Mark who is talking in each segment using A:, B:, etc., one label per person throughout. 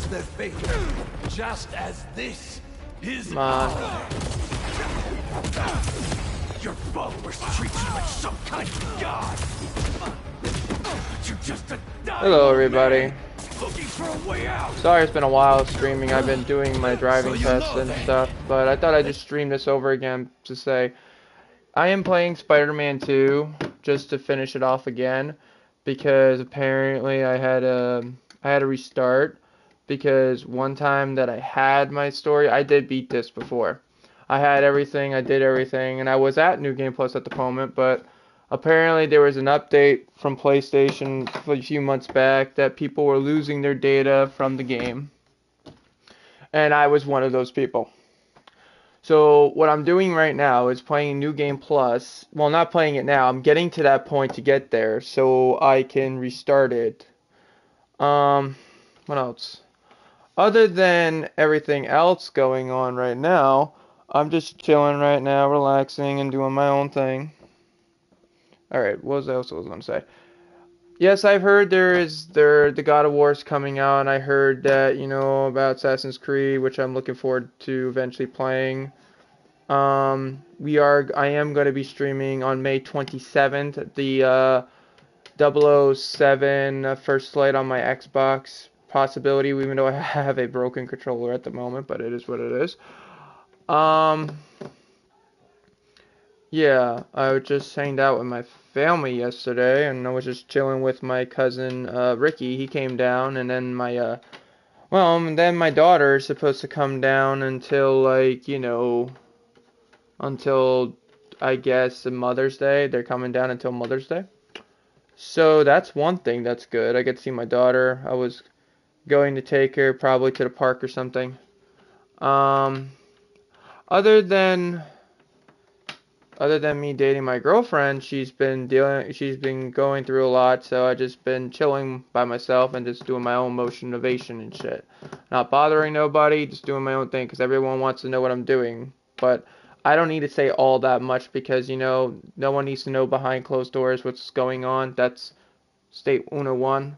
A: their fate, just as this is
B: ours.
A: Your followers treat you like some kind of god. But you're just a
B: Hello, everybody.
A: Looking for a way out.
B: Sorry it's been a while streaming. I've been doing my driving tests and stuff, but I thought I'd just stream this over again to say I am playing Spider-Man 2 just to finish it off again because apparently I had a restart because one time that I had my story, I did beat this before. I had everything, I did everything, and I was at New Game Plus at the moment, but apparently there was an update from PlayStation a few months back that people were losing their data from the game. And I was one of those people. So what I'm doing right now is playing New Game Plus. Well, not playing it now. I'm getting to that point to get there so I can restart it. What else? Other than everything else going on right now, I'm just chilling right now, relaxing and doing my own thing. Alright, what else was I going to say? Yes, I've heard the God of War's coming out, and I heard that, about Assassin's Creed, which I'm looking forward to eventually playing. I am going to be streaming on May 27th, the 007 First Light on my Xbox possibility, even though I have a broken controller at the moment, but it is what it is. Yeah, I was just hanged out with my family yesterday, and I was just chilling with my cousin, Ricky. He came down, and then then my daughter is supposed to come down until, until, I guess, Mother's Day. They're coming down until Mother's Day. So that's one thing that's good. I get to see my daughter. I was going to take her probably to the park or something. Other than me dating my girlfriend, she's been going through a lot, so I just been chilling by myself and just doing my own motivation and shit. Not bothering nobody, just doing my own thing, because everyone wants to know what I'm doing. But I don't need to say all that much, because, no one needs to know behind closed doors what's going on. That's state Uno 1.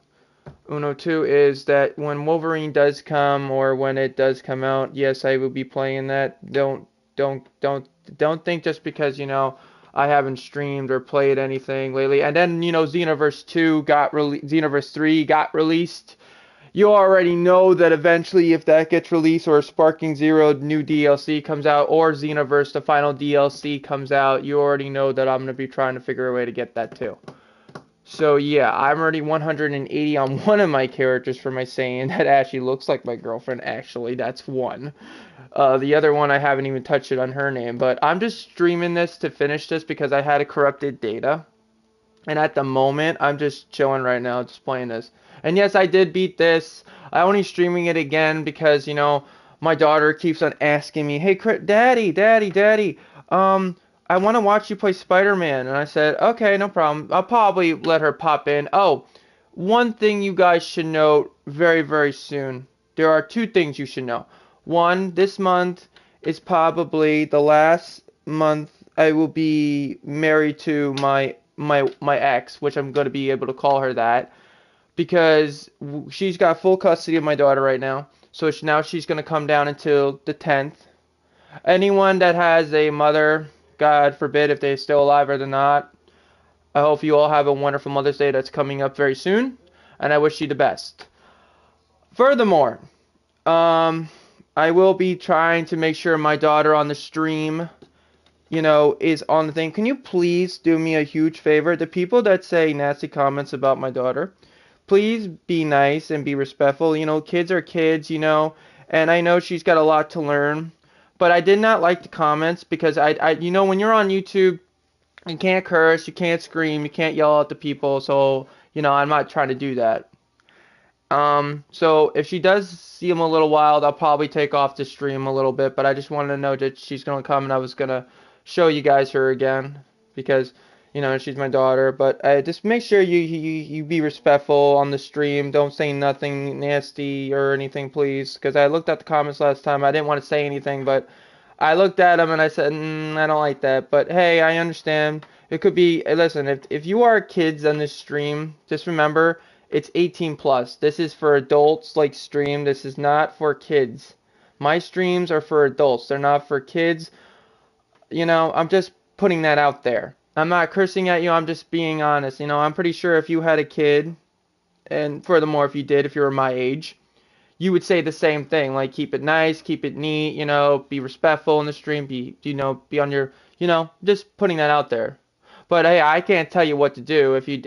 B: Uno 2 is that when Wolverine does come, or when it does come out, yes, I will be playing that. Don't think just because, I haven't streamed or played anything lately. And then, Xenoverse 3 got released. You already know that eventually if that gets released, or Sparking Zero new DLC comes out, or Xenoverse the final DLC comes out, you already know that I'm going to be trying to figure a way to get that too. So yeah, I'm already 180 on one of my characters for my Saiyan that actually looks like my girlfriend. Actually, that's one. The other one I haven't even touched it on her name, but I'm just streaming this to finish this because I had a corrupted data. And at the moment, I'm just chilling right now, just playing this. And yes, I did beat this. I only streaming it again because, my daughter keeps on asking me, "Hey, Daddy, I want to watch you play Spider-Man." And I said, okay, no problem. I'll probably let her pop in. Oh, one thing you guys should know very, very soon. There are two things you should know. One, this month is probably the last month I will be married to my ex, which I'm going to be able to call her that, because she's got full custody of my daughter right now. So now she's going to come down until the 10th. Anyone that has a mother, God forbid if they're still alive or they're not, I hope you all have a wonderful Mother's Day that's coming up very soon, and I wish you the best. Furthermore, I will be trying to make sure my daughter on the stream, is on the thing. Can you please do me a huge favor? The people that say nasty comments about my daughter, please be nice and be respectful. Kids are kids, and I know she's got a lot to learn. But I did not like the comments because when you're on YouTube, you can't curse, you can't scream, you can't yell at the people. So, I'm not trying to do that. So if she does seem a little wild, I'll probably take off the stream a little bit. But I just wanted to know that she's going to come, and I was going to show you guys her again because, she's my daughter. But just make sure you be respectful on the stream. Don't say nothing nasty or anything, please. Because I looked at the comments last time. I didn't want to say anything, but I looked at them and I said, I don't like that. But hey, I understand. It could be, listen, if you are kids on this stream, just remember, It's 18 plus. This is for adults like stream. This is not for kids. My streams are for adults. They're not for kids. You know, I'm just putting that out there. I'm not cursing at you. I'm just being honest. You know, I'm pretty sure if you had a kid, and furthermore, if you did, if you were my age, you would say the same thing. Like, keep it nice, keep it neat, you know, be respectful in the stream, be on your, just putting that out there. But hey, I can't tell you what to do. If you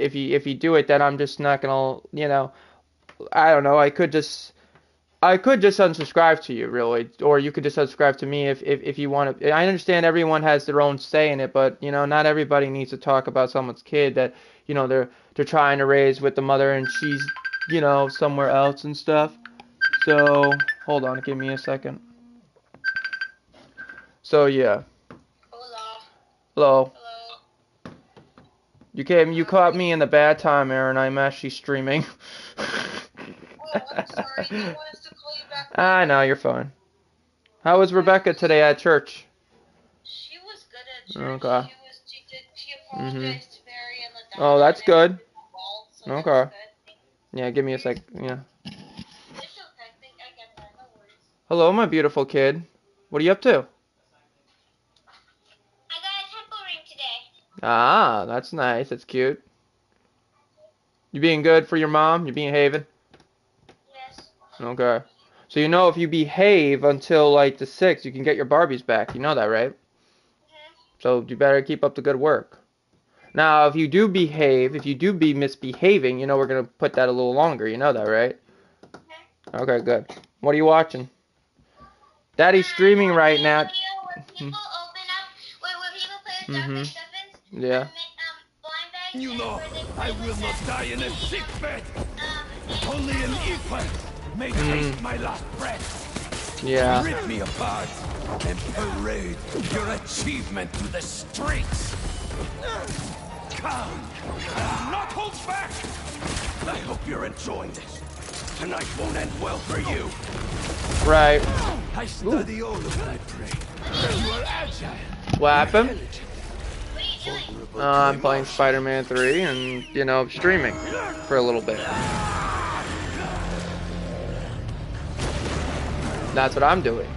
B: do it, then I'm just not gonna, I don't know. I could just unsubscribe to you, really, or you could just unsubscribe to me if you want to. I understand everyone has their own say in it, but not everybody needs to talk about someone's kid that they're trying to raise with the mother and she's somewhere else and stuff. So hold on, give me a second. So yeah. Hello. You caught me in the bad time, Aaron. I'm actually streaming.
C: Oh, I'm sorry. Do you want us to call you back?
B: Ah, no, you're fine. How was Rebecca today at church?
C: She was good at church.
B: Okay.
C: She apologized to Mary and let
B: Oh, that's good.
C: So
B: Okay. Yeah, give me a sec. Yeah.
C: It's okay. I get that. No worries.
B: Hello, my beautiful kid. What are you up to?
C: I got a temple ring today.
B: Ah, that's nice. That's cute. You being good for your mom? You behaving?
C: Yes.
B: Okay. So if you behave until like the 6th, you can get your Barbies back. You know that, right? So you better keep up the good work. Now, if you do be misbehaving, we're gonna put that a little longer. You know that, right? Okay, good. What are you watching? Daddy's streaming right now.
C: Where people open up, where people play with Dr. Steffens.
B: Yeah.
C: Blind bags.
A: You know, I will not die in a sick bed. Only an equal may taste my last breath.
B: Yeah.
A: Rip me apart and parade your achievement to the streets. Come, not hold back. I hope you're enjoying this. Tonight won't end well for you.
B: Right.
A: I study all of my prey. You are agile.
B: What happened?
C: What are you doing?
B: I'm playing Spider-Man 3 and, streaming for a little bit. That's what I'm doing.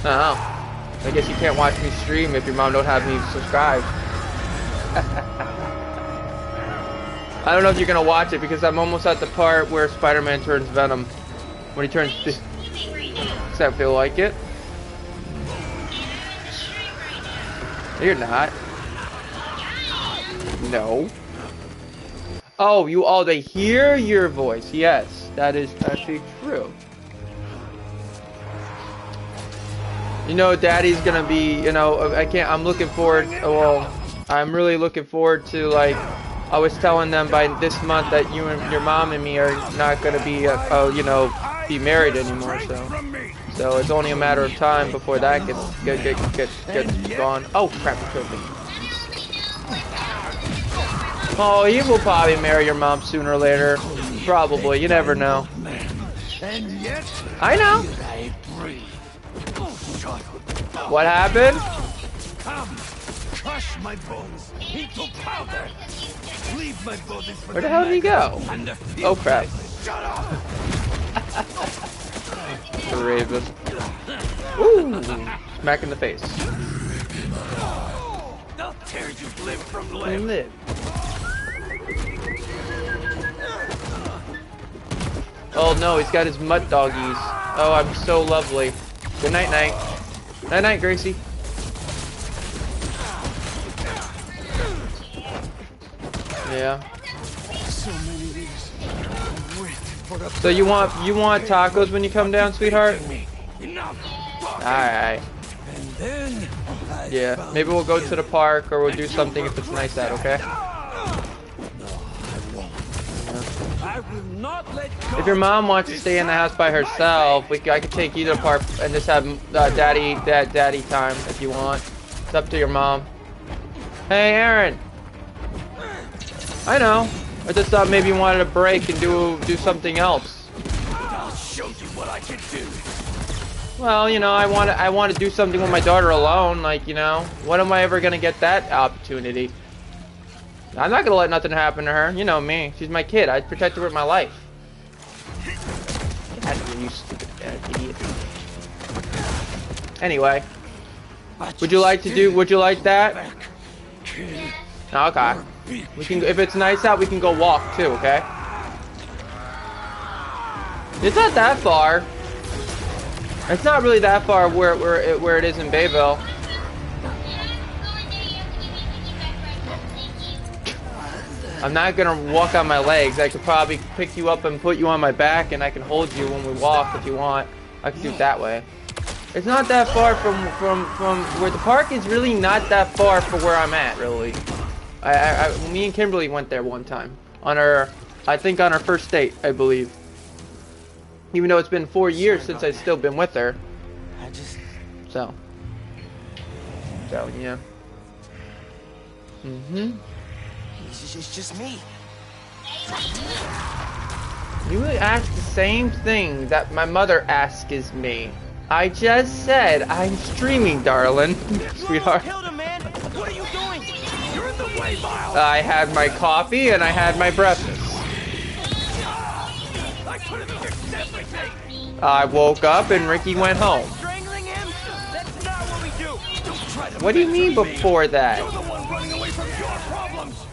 B: Oh. I guess you can't watch me stream if your mom don't have me subscribed. I don't know if you're gonna watch it because I'm almost at the part where Spider-Man turns Venom. When he turns... Does that feel like it? You're not. No. Oh, they hear your voice. Yes, that is actually true. Daddy's gonna be, I'm looking forward, I'm really looking forward to, like, I was telling them by this month that you and your mom and me are not gonna be, be married anymore, so it's only a matter of time before that gets gone. Oh, crap, it killed me. Oh, he will probably marry your mom sooner or later. Probably, you never know. I know. What happened?
A: Come, crush my bones into powder. Leave my body for
B: Where the hell did he go? Oh crap.
A: Shut up.
B: The Raven. Ooh, smack in the face.
A: They'll tear you limb from limb.
B: Oh no, he's got his mud doggies. Oh, I'm so lovely. Good night, night. Night, night, Gracie. Yeah. So you want tacos when you come down, sweetheart? All right. Yeah. Maybe we'll go to the park or we'll do something if it's nice out. Okay. If your mom wants to stay in the house by herself, I could take you to the park and just have daddy time if you want. It's up to your mom. Hey, Aaron. I know. I just thought maybe you wanted a break and do something else.
A: I'll show you what I can do.
B: Well, I want to do something with my daughter alone. Like, when am I ever gonna get that opportunity? I'm not gonna let nothing happen to her. You know me. She's my kid. I'd protect her with my life. Get out of here, you stupid idiot. Anyway. Would you like that? Okay. We can, if it's nice out, we can go walk too, okay? It's not that far. It's not really that far where it is in Bayville. I'm not gonna walk on my legs. I could probably pick you up and put you on my back, and I can hold you when we walk if you want. I could do it that way. It's not that far from where the park is. Really not that far from where I'm at, really. Me and Kimberly went there one time on I think on our first date, I believe. Even though it's been 4 years since I've still been with her. So yeah.
D: It's just me.
B: You would ask the same thing that my mother asks me. I just said I'm streaming, darling. Sweetheart.
D: Killed him, man. What are you doing?
A: You're in the way, Miles.
B: I had my coffee and I had my breakfast.
A: I could have fixed everything.
B: I woke up and Ricky went home.
D: Strangling him? That's not what we do.
A: Don't try to
B: What do you mean
A: mentor me.
B: before that?
A: You're the one running away from your problems.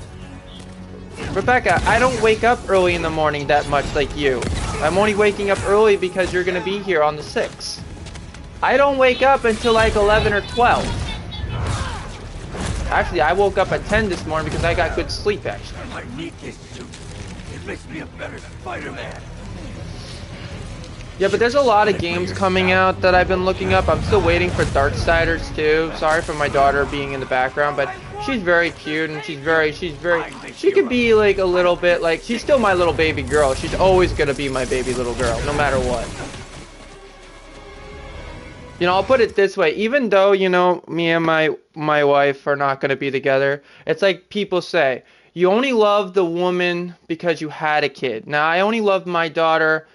B: Rebecca, I don't wake up early in the morning that much like you. I'm only waking up early because you're gonna be here on the 6th. I don't wake up until like 11 or 12. Actually, I woke up at 10 this morning because I got good sleep, actually.
A: I need this suit. It makes me a better Spider-Man.
B: Yeah, but there's a lot of games coming out that I've been looking up. I'm still waiting for Darksiders too. Sorry for my daughter being in the background, but she's very cute and she could be like a little bit like, she's still my little baby girl. She's always gonna be my baby little girl, no matter what. You know, I'll put it this way, even though, you know, me and my wife are not gonna be together, it's like people say, you only love the woman because you had a kid. Now, I only love my daughter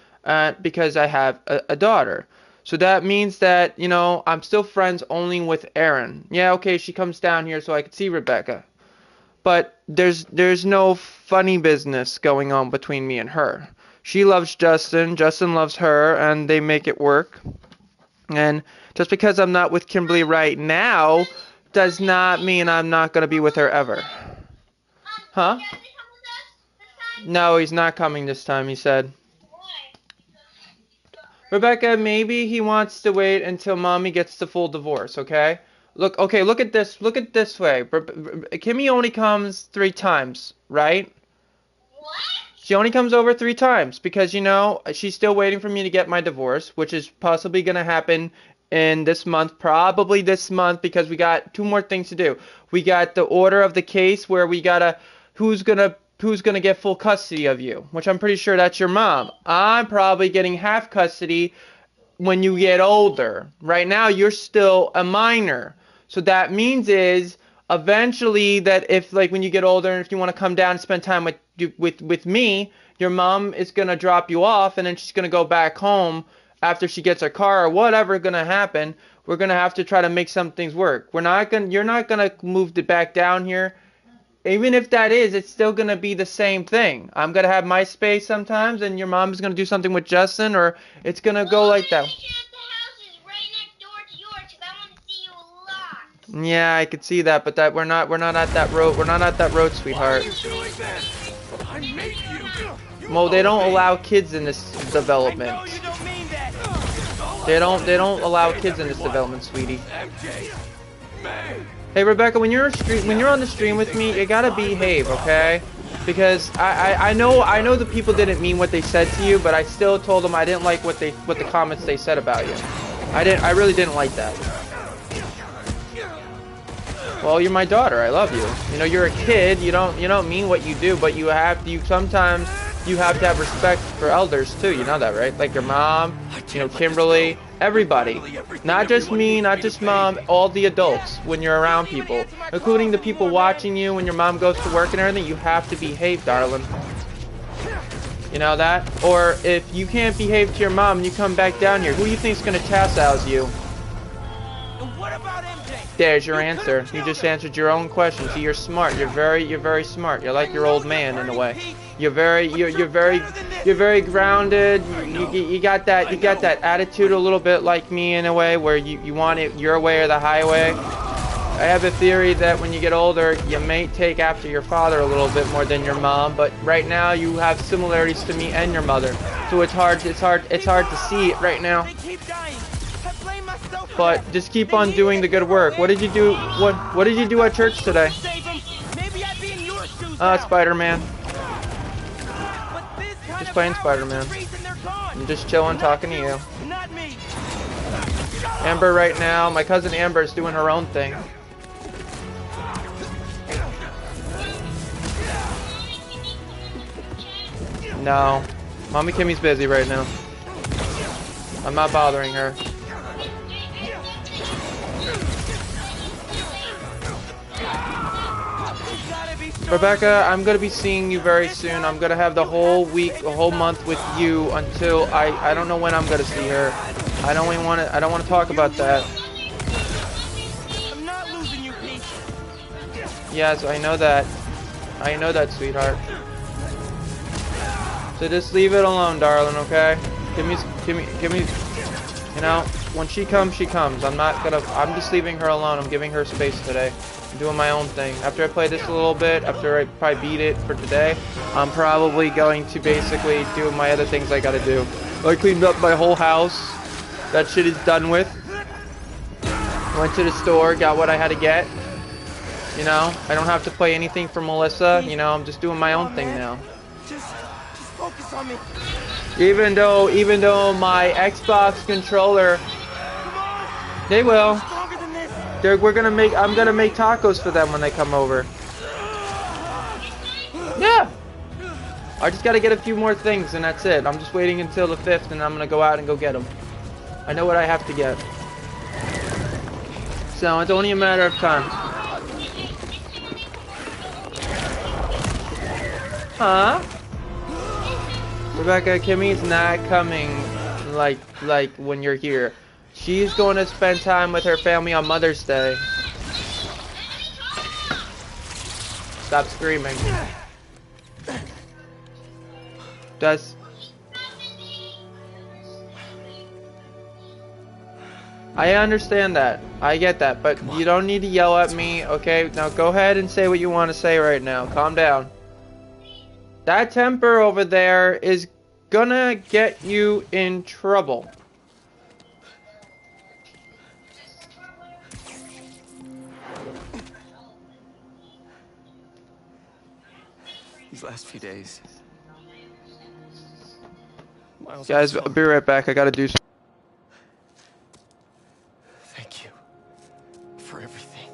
B: because I have a daughter. So that means that, you know, I'm still friends only with Erin. Yeah, okay, she comes down here so I can see Rebecca. But there's no funny business going on between me and her. She loves Justin, Justin loves her, and they make it work. And just because I'm not with Kimberly right now does not mean I'm not going to be with her ever. Huh? No, he's not coming this time, he said. Rebecca, maybe he wants to wait until mommy gets the full divorce, okay? Look at this way. Kimmy only comes 3 times, right?
C: What?
B: She only comes over 3 times because, you know, she's still waiting for me to get my divorce, which is possibly going to happen in this month, probably this month, because we got 2 more things to do. We got the order of the case where we gotta, who's gonna get full custody of you, which I'm pretty sure that's your mom. I'm probably getting half custody when you get older. Right now, you're still a minor. So that means is eventually that if, like, when you get older and if you want to come down and spend time with me, your mom is going to drop you off and then she's going to go back home after she gets her car or whatever going to happen. We're going to have to try to make some things work. You're not going to move back down here. Even if that is, it's still going to be the same thing. I'm going to have my space sometimes and your mom is going to do something with Justin, or it's going to go like that.
C: Make sure that the house is right next door to yours, because I want to see you a lot.
B: Yeah, I could see that, but that we're not at that road. We're not at that road, sweetheart.
A: Why are you doing this? I made you.
B: Well, they don't allow kids in this development.
D: No, you don't mean that.
B: They don't allow kids in this development, sweetie.
A: MJ. May.
B: Hey Rebecca, when you're on the stream with me, you gotta behave, okay? Because I know the people didn't mean what they said to you, but I still told them I didn't like what the comments they said about you. I really didn't like that. Well, you're my daughter. I love you. You know, you're a kid. You don't mean what you do, but sometimes you have to have respect for elders too. You know that, right? Like your mom, you know, Kimberly, everybody. Not just me, not just mom, all the adults when you're around people, including the people watching you when your mom goes to work and everything. You have to behave, darling. You know that? Or if you can't behave to your mom and you come back down here, who do you think's gonna chastise you?
D: And what about MJ?
B: There's your answer. You just answered your own question. See, you're smart. You're very smart. You're like your old man in a way. You're very grounded. You got that attitude a little bit like me in a way, where you want it your way or the highway. I have a theory that when you get older, you may take after your father a little bit more than your mom, but right now you have similarities to me and your mother. So it's hard to see it right now. But just keep on doing the good work. What did you do? What did you do at church today? Spider-Man. Just playing Spider-Man. I'm just chilling, talking to you. Amber right now, my cousin Amber is doing her own thing. No. Mommy Kimmy's busy right now. I'm not bothering her. Rebecca, I'm gonna be seeing you very soon. I'm gonna have the whole week, the whole month with you until I don't know when I'm gonna see her. I don't want to talk about that.
D: I'm not losing you, Pete.
B: Yes, I know that. I know that, sweetheart. So just leave it alone, darling, okay? Give me, you know, when she comes, she comes. I'm just leaving her alone. I'm giving her space today. I'm doing my own thing. After I play this a little bit, after I probably beat it for today, I'm probably going to basically do my other things I gotta do. I cleaned up my whole house. That shit is done with. Went to the store, got what I had to get. You know, I don't have to play anything for Melissa. You know, I'm just doing my own thing now.
D: Just focus on me.
B: Even though my Xbox controller, they will.
D: Stronger than this.
B: I'm gonna make tacos for them when they come over. Yeah. I just gotta get a few more things and that's it. I'm just waiting until the 5th and I'm gonna go out and go get them. I know what I have to get. So it's only a matter of time. Huh? Rebecca, Kimmy's not coming like when you're here. She's going to spend time with her family on Mother's Day. Stop screaming. I understand that. I get that, but you don't need to yell at me, okay? Now go ahead and say what you want to say right now. Calm down. That temper over there is gonna get you in trouble.
D: These last few days. Miles,
B: Guys, I'll be right back. I gotta do something.
D: thank you for everything.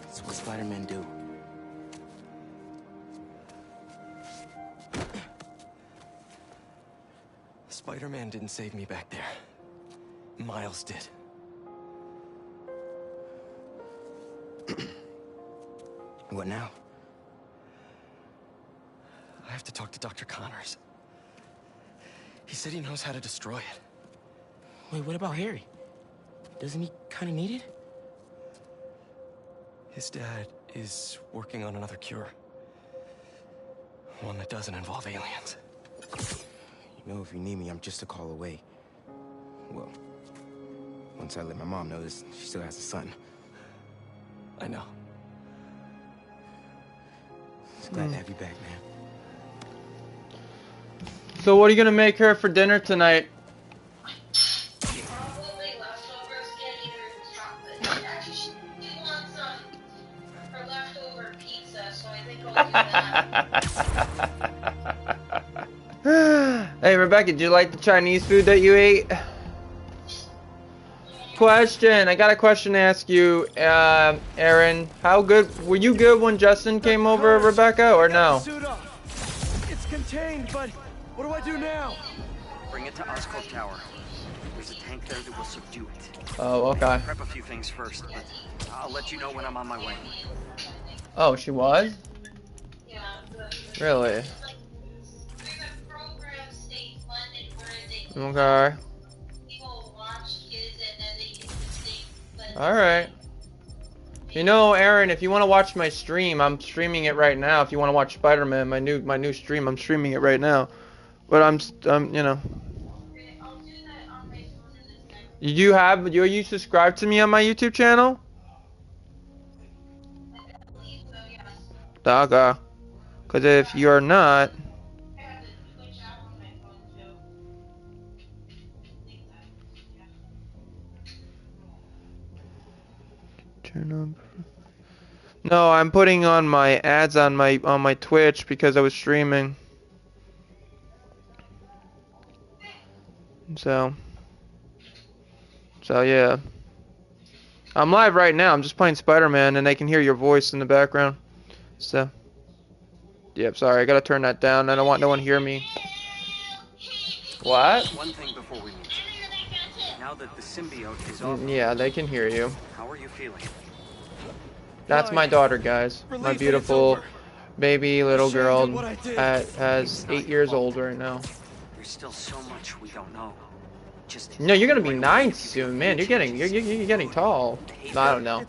D: That's what Spider-Man do. Spider-Man didn't save me back there. Miles did. What now? I have to talk to Dr. Connors. He said he knows how to destroy it. Wait, what about Harry? Doesn't he kind of need it? His dad is working on another cure. One that doesn't involve aliens.
E: You know, if you need me, I'm just a call away. Well, once I let my mom know this, she still has a son.
D: I know.
E: Just glad to have you back, man.
B: So what are you gonna make her for dinner tonight?
C: Probably leftovers, can't eat her chocolate. Actually, she wants her leftover pizza, so I think I'll do that.
B: Hey Rebecca, did you like the Chinese food that you ate? Question. I got a question to ask you, Aaron. How good were you? Good when Justin came over, Rebecca, or no?
D: Suit up. It's contained, but what do I do now?
F: Bring it to Oscorp Tower. There's a tank there that will subdue it.
B: Oh, okay.
F: Prep a few things first, but I'll let you know when I'm on my way.
B: Oh, she was?
C: Yeah,
B: Really?
C: there's a program states London where they
B: Okay.
C: people watch kids and then they get the state
B: Alright. You know, Aaron, if you want to watch my stream, I'm streaming it right now. If you want to watch Spider-Man, my new stream, I'm streaming it right now. But you know. You subscribed to me on my YouTube channel? Daga. Because if you're not... Turn on... No, I'm putting on my ads on my Twitch because I was streaming. So yeah. I'm live right now. I'm just playing Spider-Man and they can hear your voice in the background. So yep, sorry, I gotta turn that down. I don't want no one to hear me. What?
F: One thing before we leave. Now that the symbiote is off,
B: Yeah, they can hear you.
F: how are you feeling?
B: That's my daughter, guys. My beautiful baby little girl has 8 years old right now.
F: There's still so much we don't know. Just
B: No, you're gonna be 9 soon, man. You're getting tall. I don't know.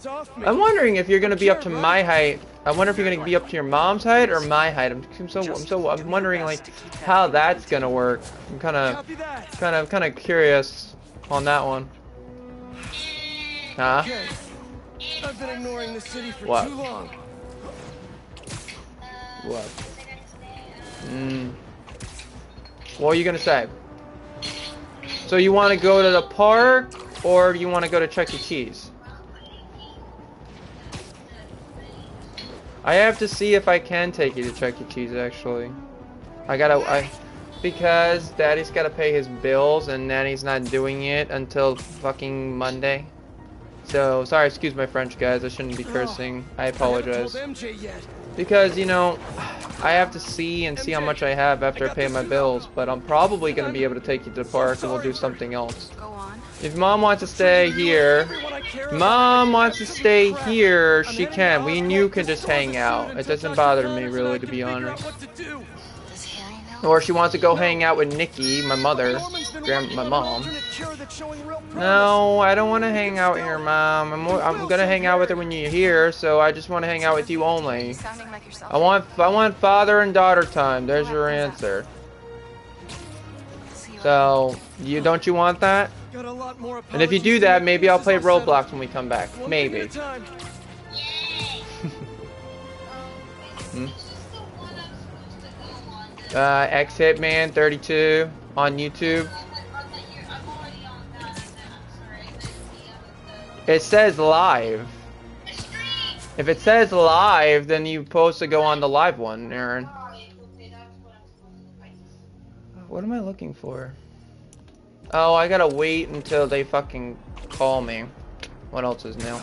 B: I'm wondering if you're gonna be up to my height. I wonder if you're gonna be up to your mom's height or my height. I'm wondering like how that's gonna work. I'm kind of curious on that one. Huh?
E: I've been ignoring the city for
B: What?
E: too long.
B: What? What are you gonna say? So you want to go to the park, or you want to go to Chuck E. Cheese? I have to see if I can take you to Chuck E. Cheese, actually. Because Daddy's gotta pay his bills, and Nanny's not doing it until fucking Monday. So, sorry, excuse my French, guys. I shouldn't be cursing. I apologize. Because, you know, I have to see how much I have after I pay my bills. But I'm probably going to be able to take you to the park and we'll do something else. If Mom wants to stay here, she can. We and you can just hang out. It doesn't bother me, really, to be honest. Or she wants to go hang out with Nikki, my mother, my mom. No, I don't want to hang out here, Mom. I'm gonna hang out with her when you're here, so I just want to hang out with you only. I want father and daughter time. There's your answer. So, don't you want that? And if you do that, maybe I'll play Roblox when we come back. Maybe. X-Hitman 32 on YouTube. It says live. If it says live, then you're supposed to go on the live one, Aaron. What am I looking for? Oh, I gotta wait until they fucking call me. What else is new?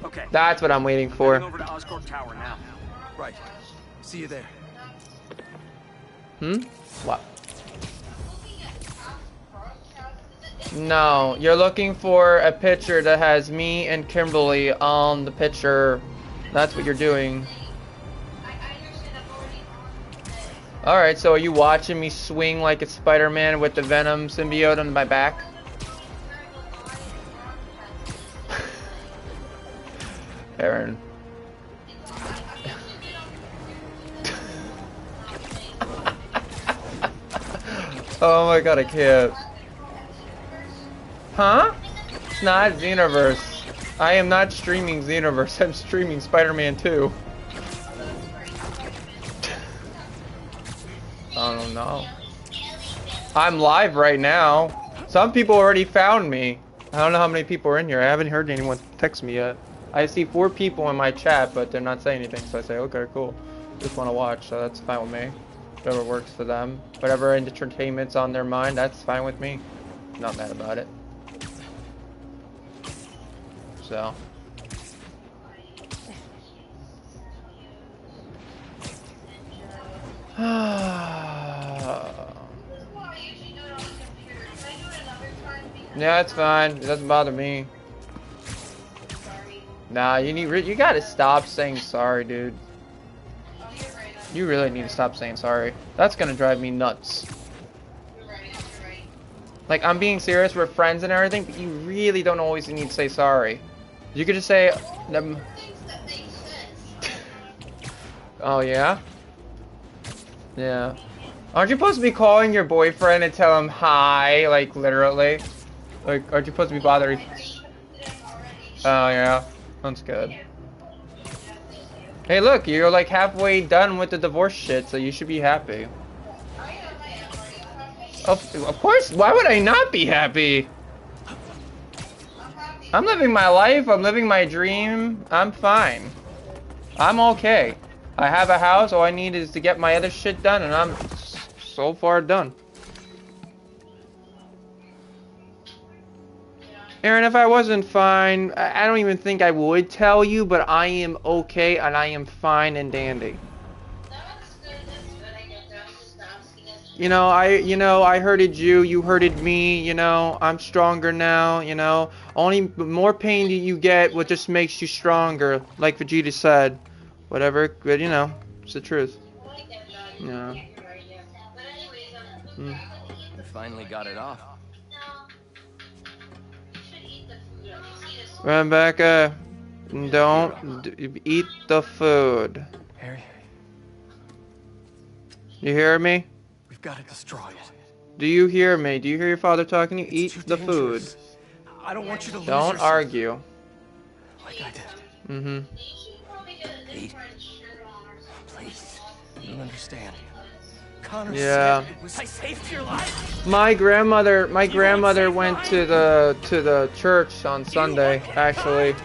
F: Okay.
B: That's what I'm waiting for.
F: Over to Oscorp Tower now.
E: Right. See you there.
B: What? No, you're looking for a picture that has me and Kimberly on the picture. That's what you're doing. Alright, so are you watching me swing like a Spider-Man with the Venom symbiote on my back? Aaron. Oh my god, I can't. Huh? It's not Xenoverse. I am not streaming Xenoverse. I'm streaming Spider-Man 2. I don't know. I'm live right now. Some people already found me. I don't know how many people are in here. I haven't heard anyone text me yet. I see 4 people in my chat, but they're not saying anything. So I say, okay, cool. Just want to watch, so that's fine with me. Whatever works for them. Whatever entertainment's on their mind, that's fine with me. Not mad about it. So. Yeah, it's fine. It doesn't bother me. Nah, you gotta stop saying sorry, dude. You really need to stop saying sorry. That's gonna drive me nuts. Like, I'm being serious, we're friends and everything, but you really don't always need to say sorry. You could just say,
C: Things that make sense.
B: oh yeah? Yeah. Aren't you supposed to be calling your boyfriend and tell him hi, like literally? Like, aren't you supposed to be bothering? Oh yeah, that's good. Hey look, you're like halfway done with the divorce shit, so you should be happy. Of course, why would I not be happy? I'm living my life, I'm living my dream, I'm fine. I'm okay. I have a house, all I need is to get my other shit done, and I'm so far done. Aaron, if I wasn't fine, I don't even think I would tell you, but I am okay, and I am fine and dandy. I hurted you, you hurted me, I'm stronger now, only more pain that you get, what just makes you stronger, like Vegeta said. Whatever, but it's the truth. Yeah.
D: We finally got it off.
B: Rebecca, don't eat the food.
D: Harry,
B: You hear me?
D: we've got to destroy it.
B: Do you hear me? Do you hear your father talking to you? Eat
D: It's too
B: the food.
D: dangerous. I don't want you to lose
B: Don't
D: yourself
B: argue.
D: like I did.
B: Mm-hmm.
D: Eat. Please. You don't understand. Connor
B: Yeah.
D: said it was safe to your life.
B: My grandmother went to the church on Sunday, actually.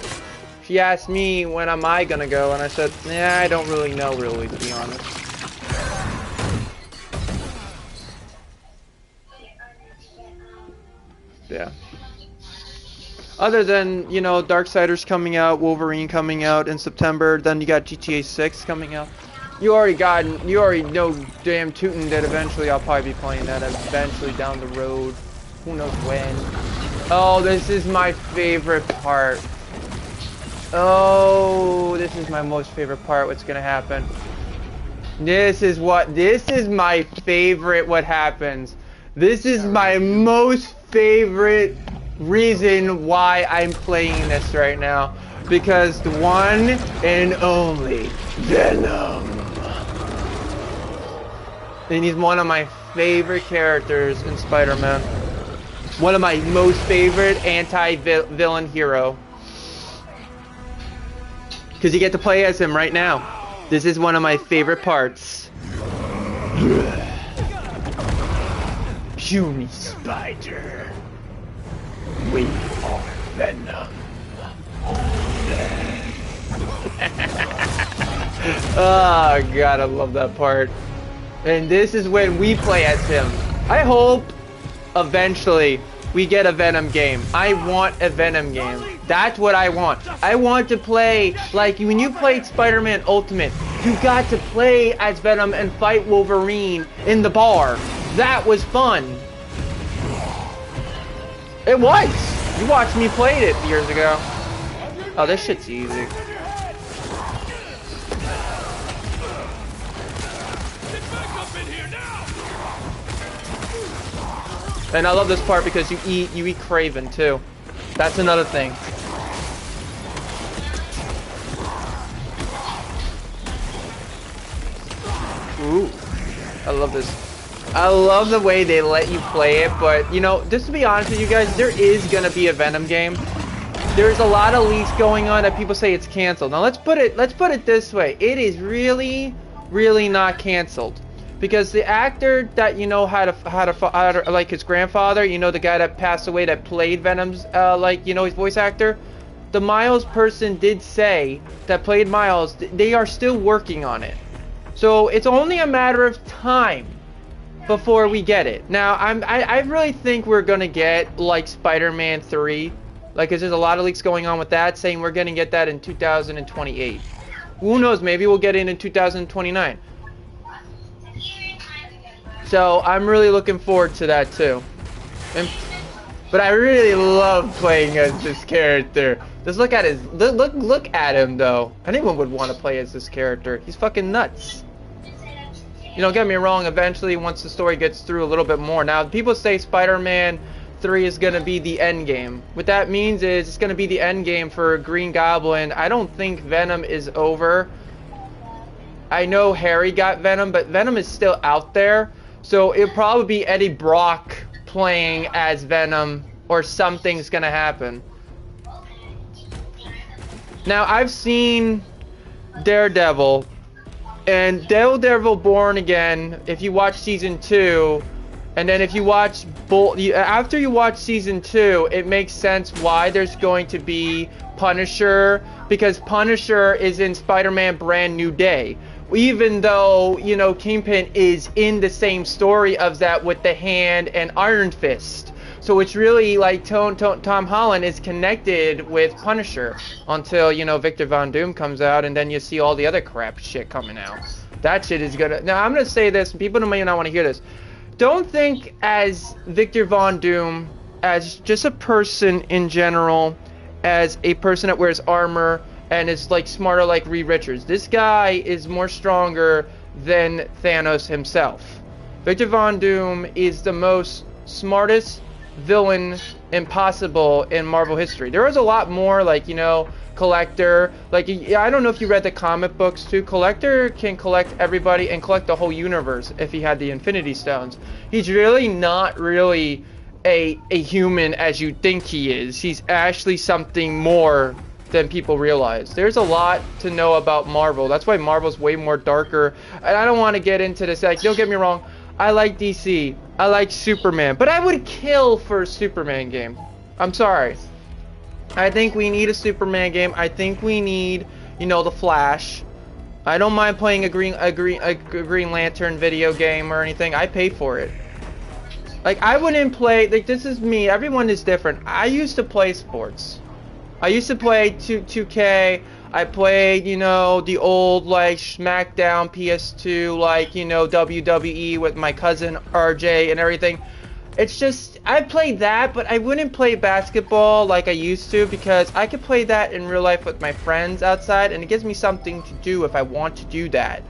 B: She asked me when am I gonna go, and I said, yeah, I don't really know, really, to be honest. Yeah. Other than, Darksiders coming out, Wolverine coming out in September, then you got GTA 6 coming out. You already know damn tootin' that eventually I'll probably be playing that eventually down the road. Who knows when. Oh, this is my favorite part. Oh, this is my most favorite part. What's gonna happen? This is my favorite what happens. This is my most favorite reason why I'm playing this right now. Because the one and only Venom. And he's one of my favorite characters in Spider-Man. One of my most favorite anti-villain hero. Because you get to play as him right now. This is one of my favorite parts. Puny spider. We are Venom. Oh god, I love that part. And this is when we play as him. I hope eventually we get a Venom game. I want a Venom game. That's what I want. I want to play like when you played Spider-Man Ultimate. You got to play as Venom and fight Wolverine in the bar. That was fun. It was. You watched me play it years ago. Oh, this shit's easy. And I love this part because you eat Craven too. That's another thing. Ooh, I love this. I love the way they let you play it, but just to be honest with you guys, there is gonna be a Venom game. There's a lot of leaks going on that people say it's canceled. Now let's put it this way. It is really, really not canceled. Because the actor that had like his grandfather, the guy that passed away that played Venom's his voice actor, the Miles person did say that played Miles, they are still working on it. So it's only a matter of time before we get it. Now I really think we're gonna get like Spider-Man 3, cause there's a lot of leaks going on with that saying we're gonna get that in 2028. Who knows? Maybe we'll get it in 2029. So I'm really looking forward to that too. But I really love playing as this character. Just look at look at him though. Anyone would want to play as this character. He's fucking nuts. Don't get me wrong, eventually once the story gets through a little bit more. Now people say Spider-Man 3 is going to be the end game. What that means is it's going to be the end game for Green Goblin. I don't think Venom is over. I know Harry got Venom, but Venom is still out there. So it'll probably be Eddie Brock playing as Venom, or something's going to happen. Now, I've seen Daredevil, and Daredevil Born Again, if you watch season 2, and then if you watch after you watch season 2, it makes sense why there's going to be Punisher, because Punisher is in Spider-Man Brand New Day. Even though, you know, Kingpin is in the same story of that with the Hand and Iron Fist. So it's really like Tom Holland is connected with Punisher until, you know, Victor Von Doom comes out, and then you see all the other crap shit coming out. That shit is gonna... Now, I'm gonna say this, and people may not want to hear this. Don't think as Victor Von Doom as just a person in general, as a person that wears armor and is like smarter like Reed Richards. This guy is more stronger than Thanos himself. Victor Von Doom is the most smartest villain impossible in Marvel history. There was a lot more, like, you know, Collector, like, I don't know if you read the comic books too. Collector can collect everybody and collect the whole universe if he had the Infinity Stones. He's really not really a human as you think he is. He's actually something more than people realize. There's a lot to know about Marvel. That's why Marvel's way more darker. And I don't want to get into this. Like, don't get me wrong. I like DC. I like Superman. But I would kill for a Superman game. I'm sorry. I think we need a Superman game. I think we need, you know, the Flash. I don't mind playing a Green Lantern video game or anything. I paid for it. Like, I wouldn't play... Like, this is me. Everyone is different. I used to play sports. I used to play 2K. I played, you know, the old, like, SmackDown PS2, like, you know, WWE with my cousin RJ and everything. It's just, I played that, but I wouldn't play basketball like I used to, because I could play that in real life with my friends outside, and it gives me something to do if I want to do that.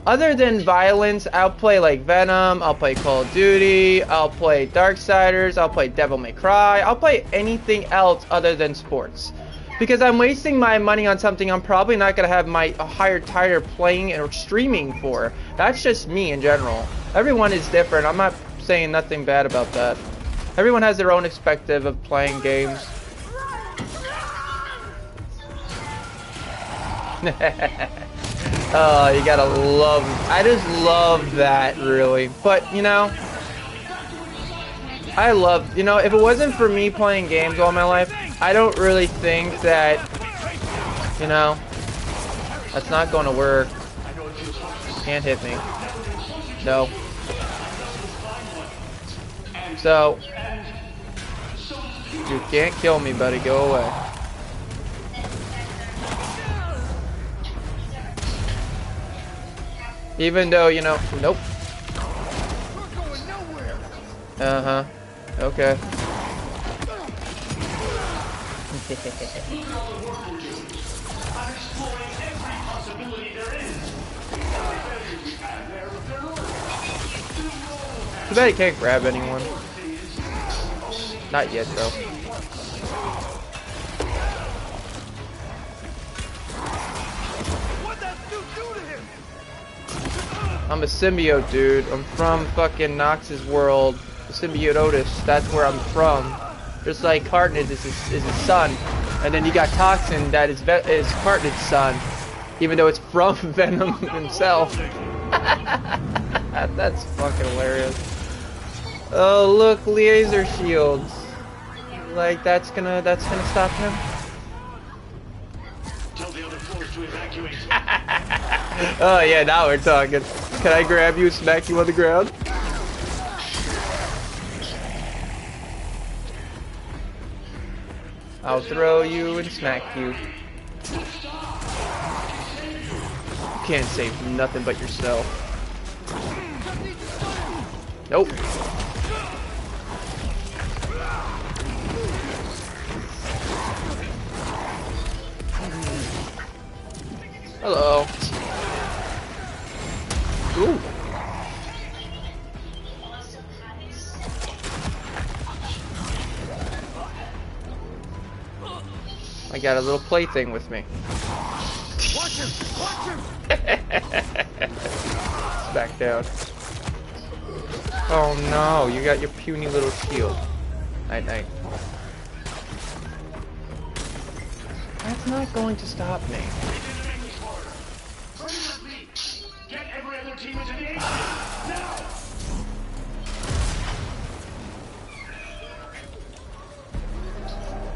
B: Other than violence, I'll play like Venom, I'll play Call of Duty, I'll play Darksiders, I'll play Devil May Cry, I'll play anything else other than sports. Because I'm wasting my money on something I'm probably not going to have my higher tier playing or streaming for. That's just me in general. Everyone is different. I'm not saying nothing bad about that. Everyone has their own perspective of playing games. Oh, you gotta love... I just love that, really. But, you know... I love... You know, if it wasn't for me playing games all my life, I don't really think that... You know... That's not gonna work. Can't hit me. No. So... You can't kill me, buddy. Go away. Even though, you know... Nope. Uh-huh. Okay. Too bad he can't grab anyone. Not yet, though. I'm a symbiote, dude. I'm from fucking Nox's world. The symbiote Otis. That's where I'm from. Just like Carnage is his son. And then you got Toxin that is Carnage's son. Even though it's from Venom himself. That's fucking hilarious. Oh, look, laser shields. Like, that's gonna stop him?
G: Tell the other floors to evacuate.
B: Oh yeah, now we're talking. Can I grab you and smack you on the ground? I'll throw you and smack you. You can't save nothing but yourself. Nope. Hello. Ooh. I got a little plaything with me.
A: Watch him! Watch him!
B: Back down. Oh no, you got your puny little shield. Night night. That's not going to stop me.
G: Get every other team into the now!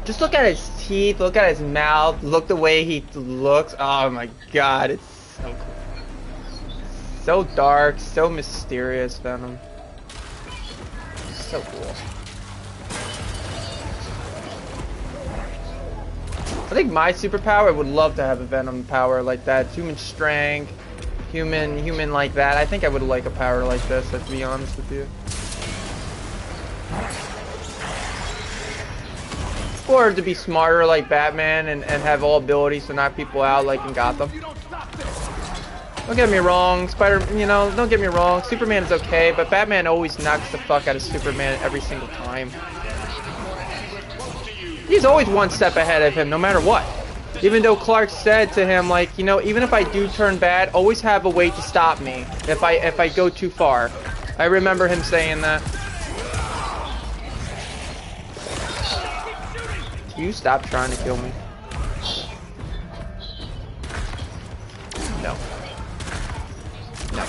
B: Just look at his teeth, look at his mouth, look the way he looks. Oh my god, it's so cool. So dark, so mysterious, Venom. So cool. I think my superpower, would love to have a Venom power like that. Human strength, human like that. I think I would like a power like this, to be honest with you. Or to be smarter like Batman and have all abilities to knock people out like in Gotham. Don't get me wrong, don't get me wrong, Superman is okay, but Batman always knocks the fuck out of Superman every single time. He's always one step ahead of him, no matter what. Even though Clark said to him, like, you know, even if I do turn bad, always have a way to stop me if I go too far. I remember him saying that. You stop trying to kill me. No. No.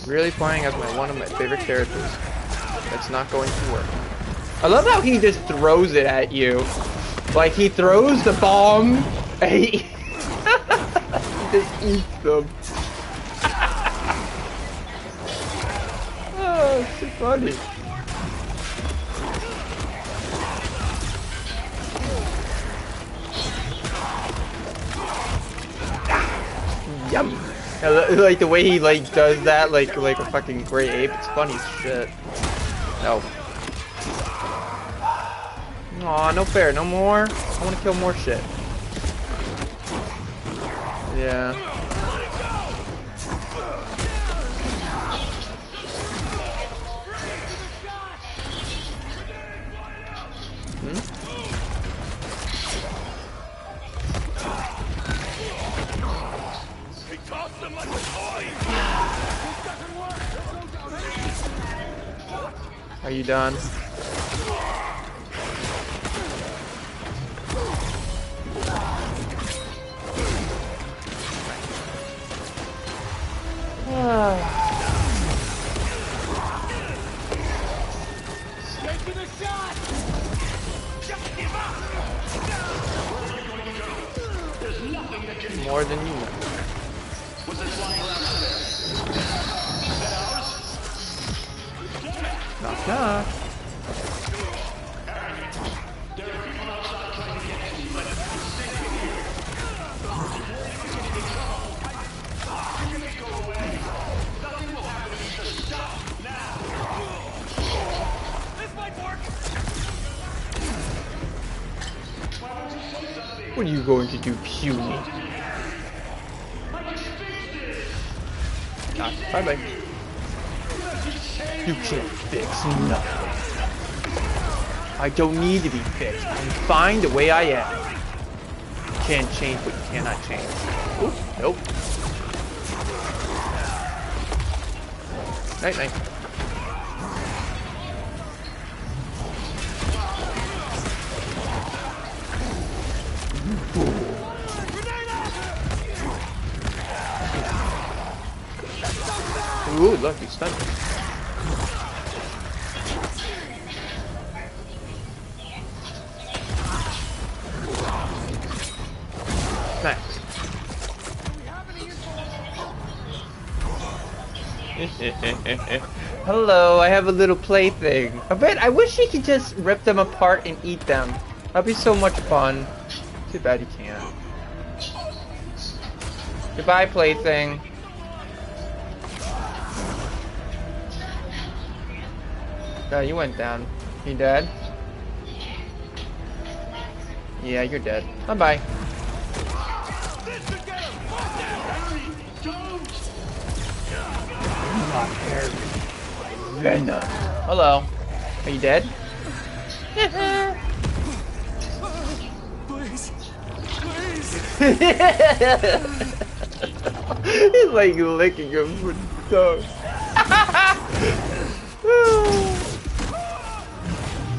B: Really playing as one of my favorite characters. That's not going to work. I love how he just throws it at you. Like he throws the bomb and he just eats them. Oh, it's so funny. Yum. I like the way he like does that, like a fucking gray ape. It's funny as shit. No. Aw, no fair. No more. I want to kill more shit. Yeah. Are you done? More than you know. Knock knock. What are you going to do, puny? Bye bye. You can't fix nothing. I don't need to be fixed. I'm fine the way I am. You can't change what you cannot change. Ooh, nope. Night night. Ooh, look, he's stunned. Nice. Hello, I have a little plaything. I wish he could just rip them apart and eat them. That'd be so much fun. Too bad he can't. Goodbye, plaything. Oh, you went down. You dead? Yeah, you're dead. Bye-bye. Not Harry. Venom. Hello. Are you dead?
A: Please. Please.
B: He's like licking him with his tongue.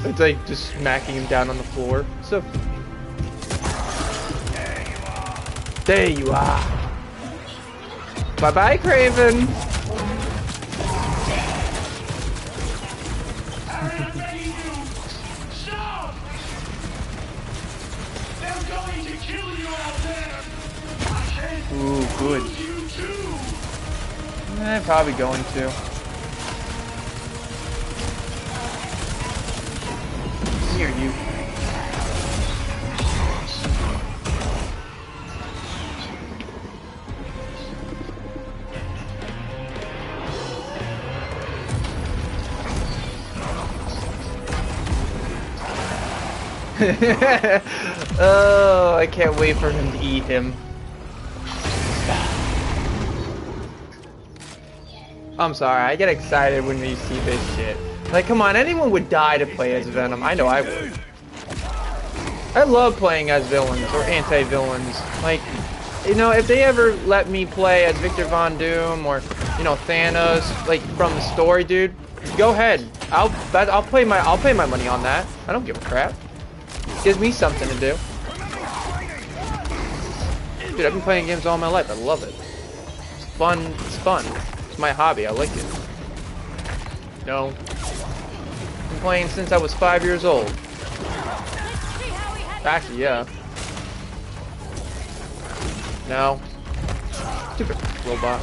B: It's like just smacking him down on the floor. So there you are. Bye bye, Craven.
G: Stop! They're going to kill you out there. I can't
B: Ooh, good.
G: lose you too.
B: Probably going to. Here, you. Oh, I can't wait for him to eat him. I'm sorry, I get excited when we see this shit. Like, come on, anyone would die to play as Venom. I know I would. I love playing as villains or anti-villains. Like, you know, if they ever let me play as Victor Von Doom or, you know, Thanos, like from the story, dude, go ahead. I'll pay my money on that. I don't give a crap. Gives me something to do. Dude, I've been playing games all my life. I love it. It's fun. It's fun. It's my hobby. I like it. No. I've been playing since I was 5 years old. Actually, yeah. No. Stupid robot.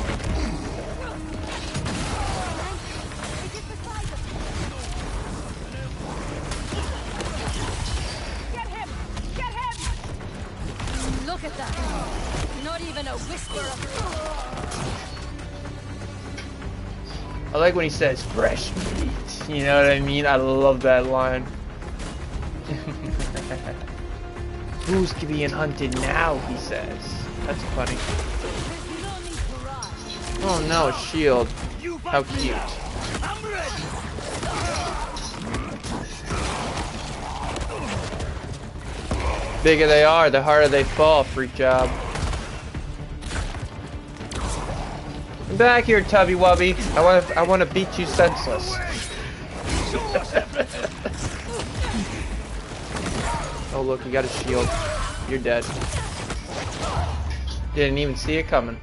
H: Look at that. Not even a whisper of...
B: I like when he says fresh meat. You know what I mean? I love that line. Who's being hunted now, he says. That's funny. Oh no, a shield. How cute. Bigger they are, the harder they fall, freak job. I'm back here, Tubby Wubby. I wanna beat you senseless. Oh look, you got a shield. You're dead. Didn't even see it coming.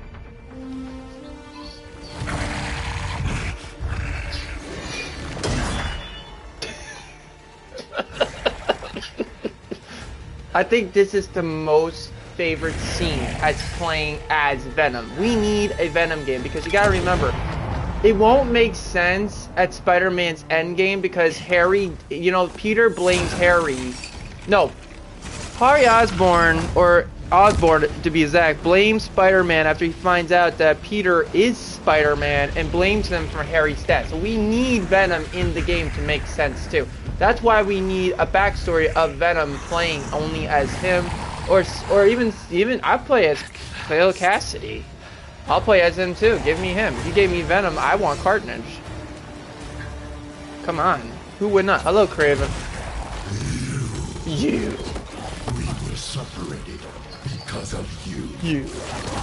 B: I think this is the most favorite scene as playing as Venom. We need a Venom game because you gotta remember, it won't make sense at Spider-Man's endgame because Harry, you know, Peter blames Harry. No, Harry Osborn, or Osborn to be exact, blames Spider-Man after he finds out that Peter is Spider-Man and blames him for Harry's death. So we need Venom in the game to make sense too. That's why we need a backstory of Venom playing only as him, or even I play as Cleo Cassidy. I'll play as him too. Give me him. If you gave me Venom, I want Carnage. Come on, who would not? Hello, Craven. You.
G: We were separated because of you.
B: You.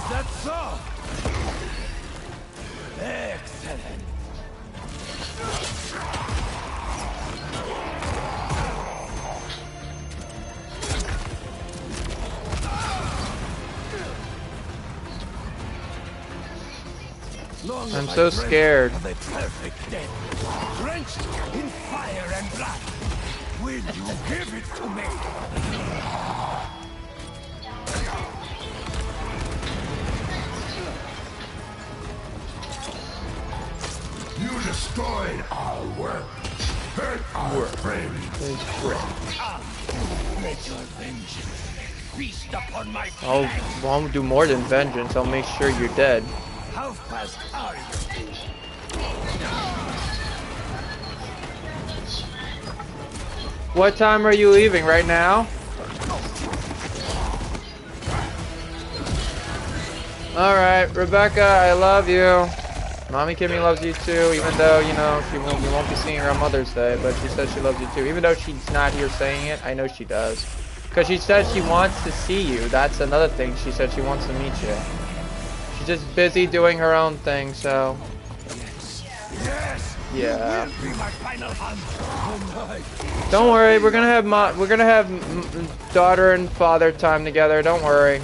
A: That's all. Excellent.
B: I'm so scared.
A: Of a perfect death, drenched in fire and blood. Will you give it to me?
G: You destroyed our work. Hurt our friends.
A: Let your vengeance feast upon my
B: I won't do more than vengeance. I'll make sure you're dead.
A: How fast are you?
B: What time are you leaving? Right now? Alright, Rebecca, I love you. Mommy Kimmy loves you too, even though, you know, you won't be seeing her on Mother's Day, but she says she loves you too. Even though she's not here saying it, I know she does. Because she says she wants to see you. That's another thing. She said she wants to meet you. She's just busy doing her own thing, so...
A: Yes.
B: Yeah.
A: You will be my final hunt.
B: Don't worry, we're gonna have daughter and father time together. Don't worry.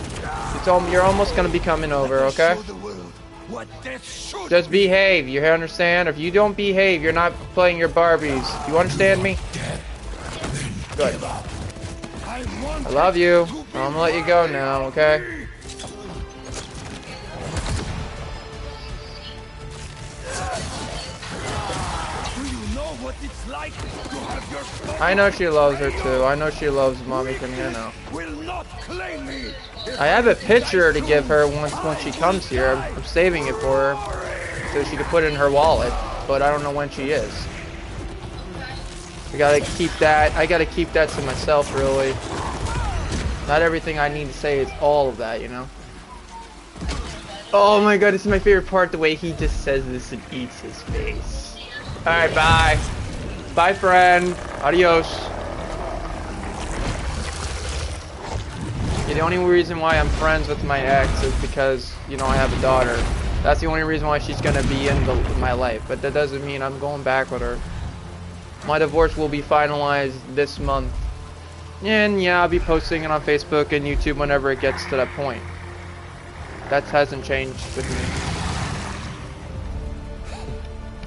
B: You're almost gonna be coming over, okay?
A: Show the world what death should
B: Just behave. You understand? If you don't behave, you're not playing your Barbies. You understand me? Good. I love you. I'm gonna let you go now, okay?
A: what it's like to have your father
B: I know she loves her too. I know she loves Mommy Kimmy, I know.
A: will not claim me.
B: I have a picture to give her once she comes here. I'm saving it for her so she can put it in her wallet, but I don't know when she is. I gotta keep that to myself, really. Not everything I need to say is all of that, you know? Oh my god, this is my favorite part, the way he just says this and eats his face. Alright, bye. Bye, friend. Adios. Yeah, the only reason why I'm friends with my ex is because, you know, I have a daughter. That's the only reason why she's gonna be in my life. But that doesn't mean I'm going back with her. My divorce will be finalized this month. And yeah, I'll be posting it on Facebook and YouTube whenever it gets to that point. That hasn't changed with me.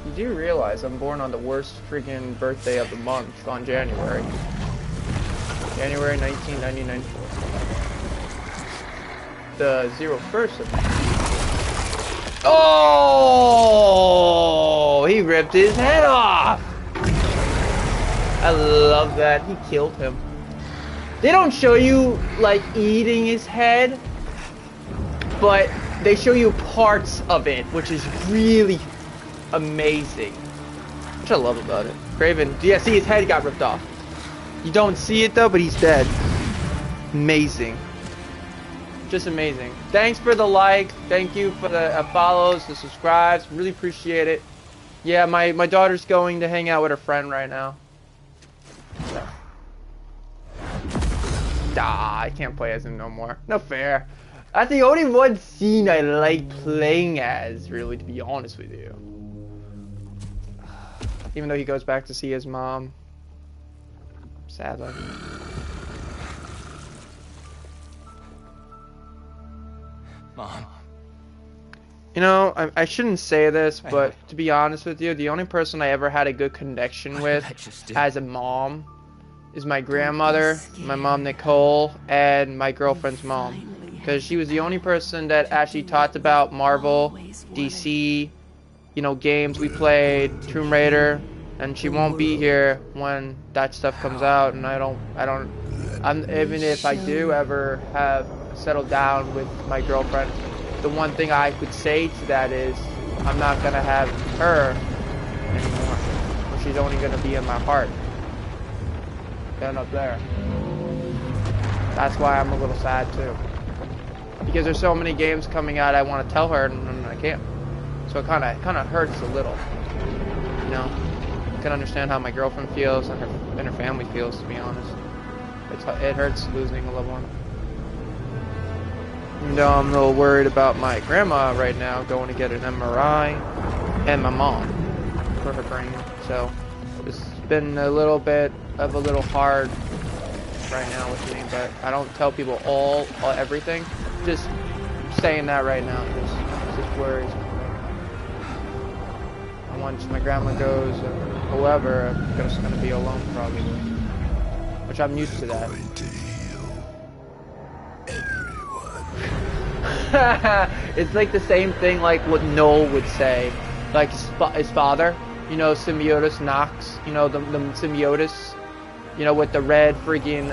B: You do realize I'm born on the worst freaking birthday of the month on January. January 1999. The 01st of Oh! He ripped his head off! I love that. He killed him. They don't show you, like, eating his head, but they show you parts of it, which is really amazing. Which I love about it. Craven, yeah, see, his head got ripped off. You don't see it, though, but he's dead. Amazing. Just amazing. Thanks for the like. Thank you for the follows, the subscribes. Really appreciate it. Yeah, my daughter's going to hang out with her friend right now. Ah, I can't play as him no more. No fair. That's the only one scene I like playing as, really, to be honest with you. Even though he goes back to see his mom. Sadly.
D: Mom.
B: You know, I shouldn't say this, but to be honest with you, the only person I ever had a good connection with as a mom is my grandmother, my mom Nicole, and my girlfriend's mom. Because she was the only person that actually talked about Marvel, DC, you know, games we played, Tomb Raider, and she won't be here when that stuff comes out, and even if I do ever have settled down with my girlfriend, the one thing I could say to that is, I'm not gonna have her anymore. She's only gonna be in my heart. And up there. That's why I'm a little sad too. Because there's so many games coming out I want to tell her and I can't. So it kind of hurts a little. You know, I can understand how my girlfriend feels and her family feels, to be honest. It hurts losing a loved one. Even though I'm a little worried about my grandma right now going to get an MRI and my mom for her brain. So it's been a little bit of a little hard right now with me, but I don't tell people everything. Just saying that right now just worries me. And once my grandma goes, or whoever, I'm just gonna be alone probably, which I'm used to that. It's like the same thing like what Noel would say, like his father, you know, Symbiotus Nox, you know, the Symbiotus, you know, with the red friggin'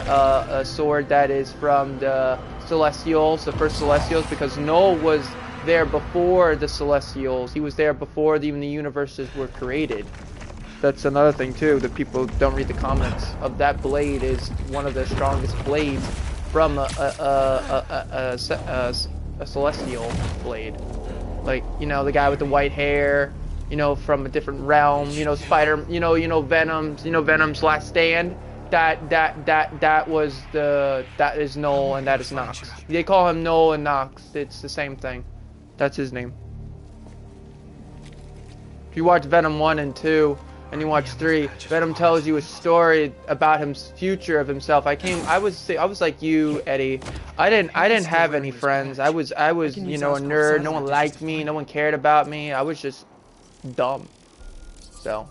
B: sword that is from the Celestials, the first Celestials, because Noel was there before the Celestials. He was there before even the universes were created. That's another thing too, that people don't read the comments of. That blade is one of the strongest blades from a Celestial blade. Like, you know, the guy with the white hair, you know, from a different realm, you know, Venom's last stand. That is Noel and that is Nox. They call him Noel and Nox. It's the same thing. That's his name. If you watch Venom 1 and 2 and you watch 3, Venom tells you a story about his future of himself. I was like you, Eddie. I didn't have any friends. I was you know, a nerd. No one liked me. No one cared about me. I was just dumb. So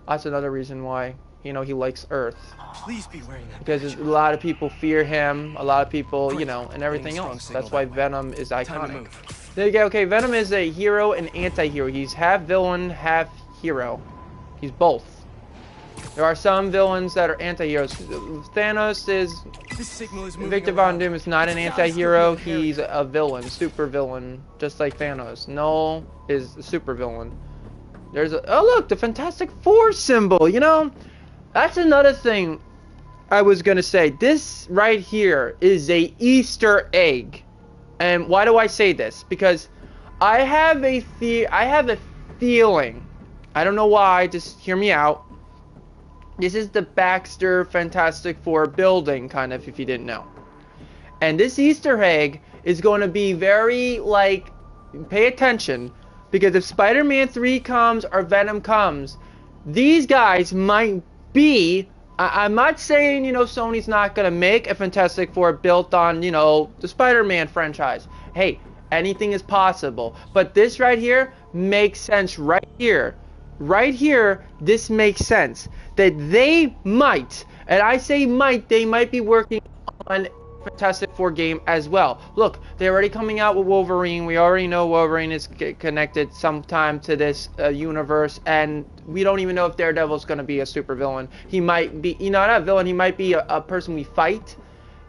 B: that's another reason why, you know, he likes Earth.
D: Please be wearing that.
B: Because a lot of people fear him. A lot of people, you know, and everything else. That's why Venom is iconic. There you go. Okay, Venom is a hero and anti-hero. He's half villain, half hero. He's both. There are some villains that are anti-heroes. Thanos is... Victor Von Doom is not an anti-hero. He's a villain, super villain, just like Thanos. Null is a super villain. There's a... Oh, look, the Fantastic Four symbol, you know? That's another thing I was going to say. This right here is a Easter egg. And why do I say this? Because I have a feeling... I don't know why, just hear me out. This is the Baxter Fantastic Four building, kind of, if you didn't know. And this Easter egg is going to be very, like, pay attention. Because if Spider-Man 3 comes or Venom comes, these guys might be... I'm not saying, you know, Sony's not going to make a Fantastic Four built on, you know, the Spider-Man franchise. Hey, anything is possible. But this right here makes sense right here. Right here, this makes sense. That they might, and I say might, they might be working on Fantastic Four game as well. Look, they're already coming out with Wolverine. We already know Wolverine is connected sometime to this universe, and we don't even know if Daredevil's going to be a supervillain. He might be, you know, not a villain, he might be a person we fight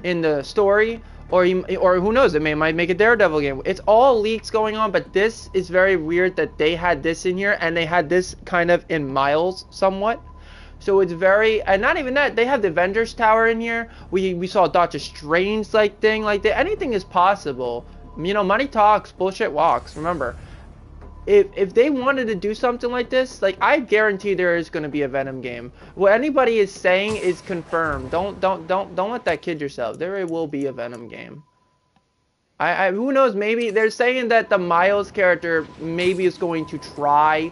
B: in the story. Or who knows, they might make a Daredevil game. It's all leaks going on, but this is very weird that they had this in here, and they had this kind of in Miles somewhat. So it's very, and not even that, they have the Avengers Tower in here. We saw a Doctor Strange like thing, like that. Anything is possible. You know, money talks, bullshit walks. Remember, if they wanted to do something like this, like, I guarantee there is going to be a Venom game. What anybody is saying is confirmed. Don't let that kid yourself. There will be a Venom game. Who knows? Maybe they're saying that the Miles character maybe is going to try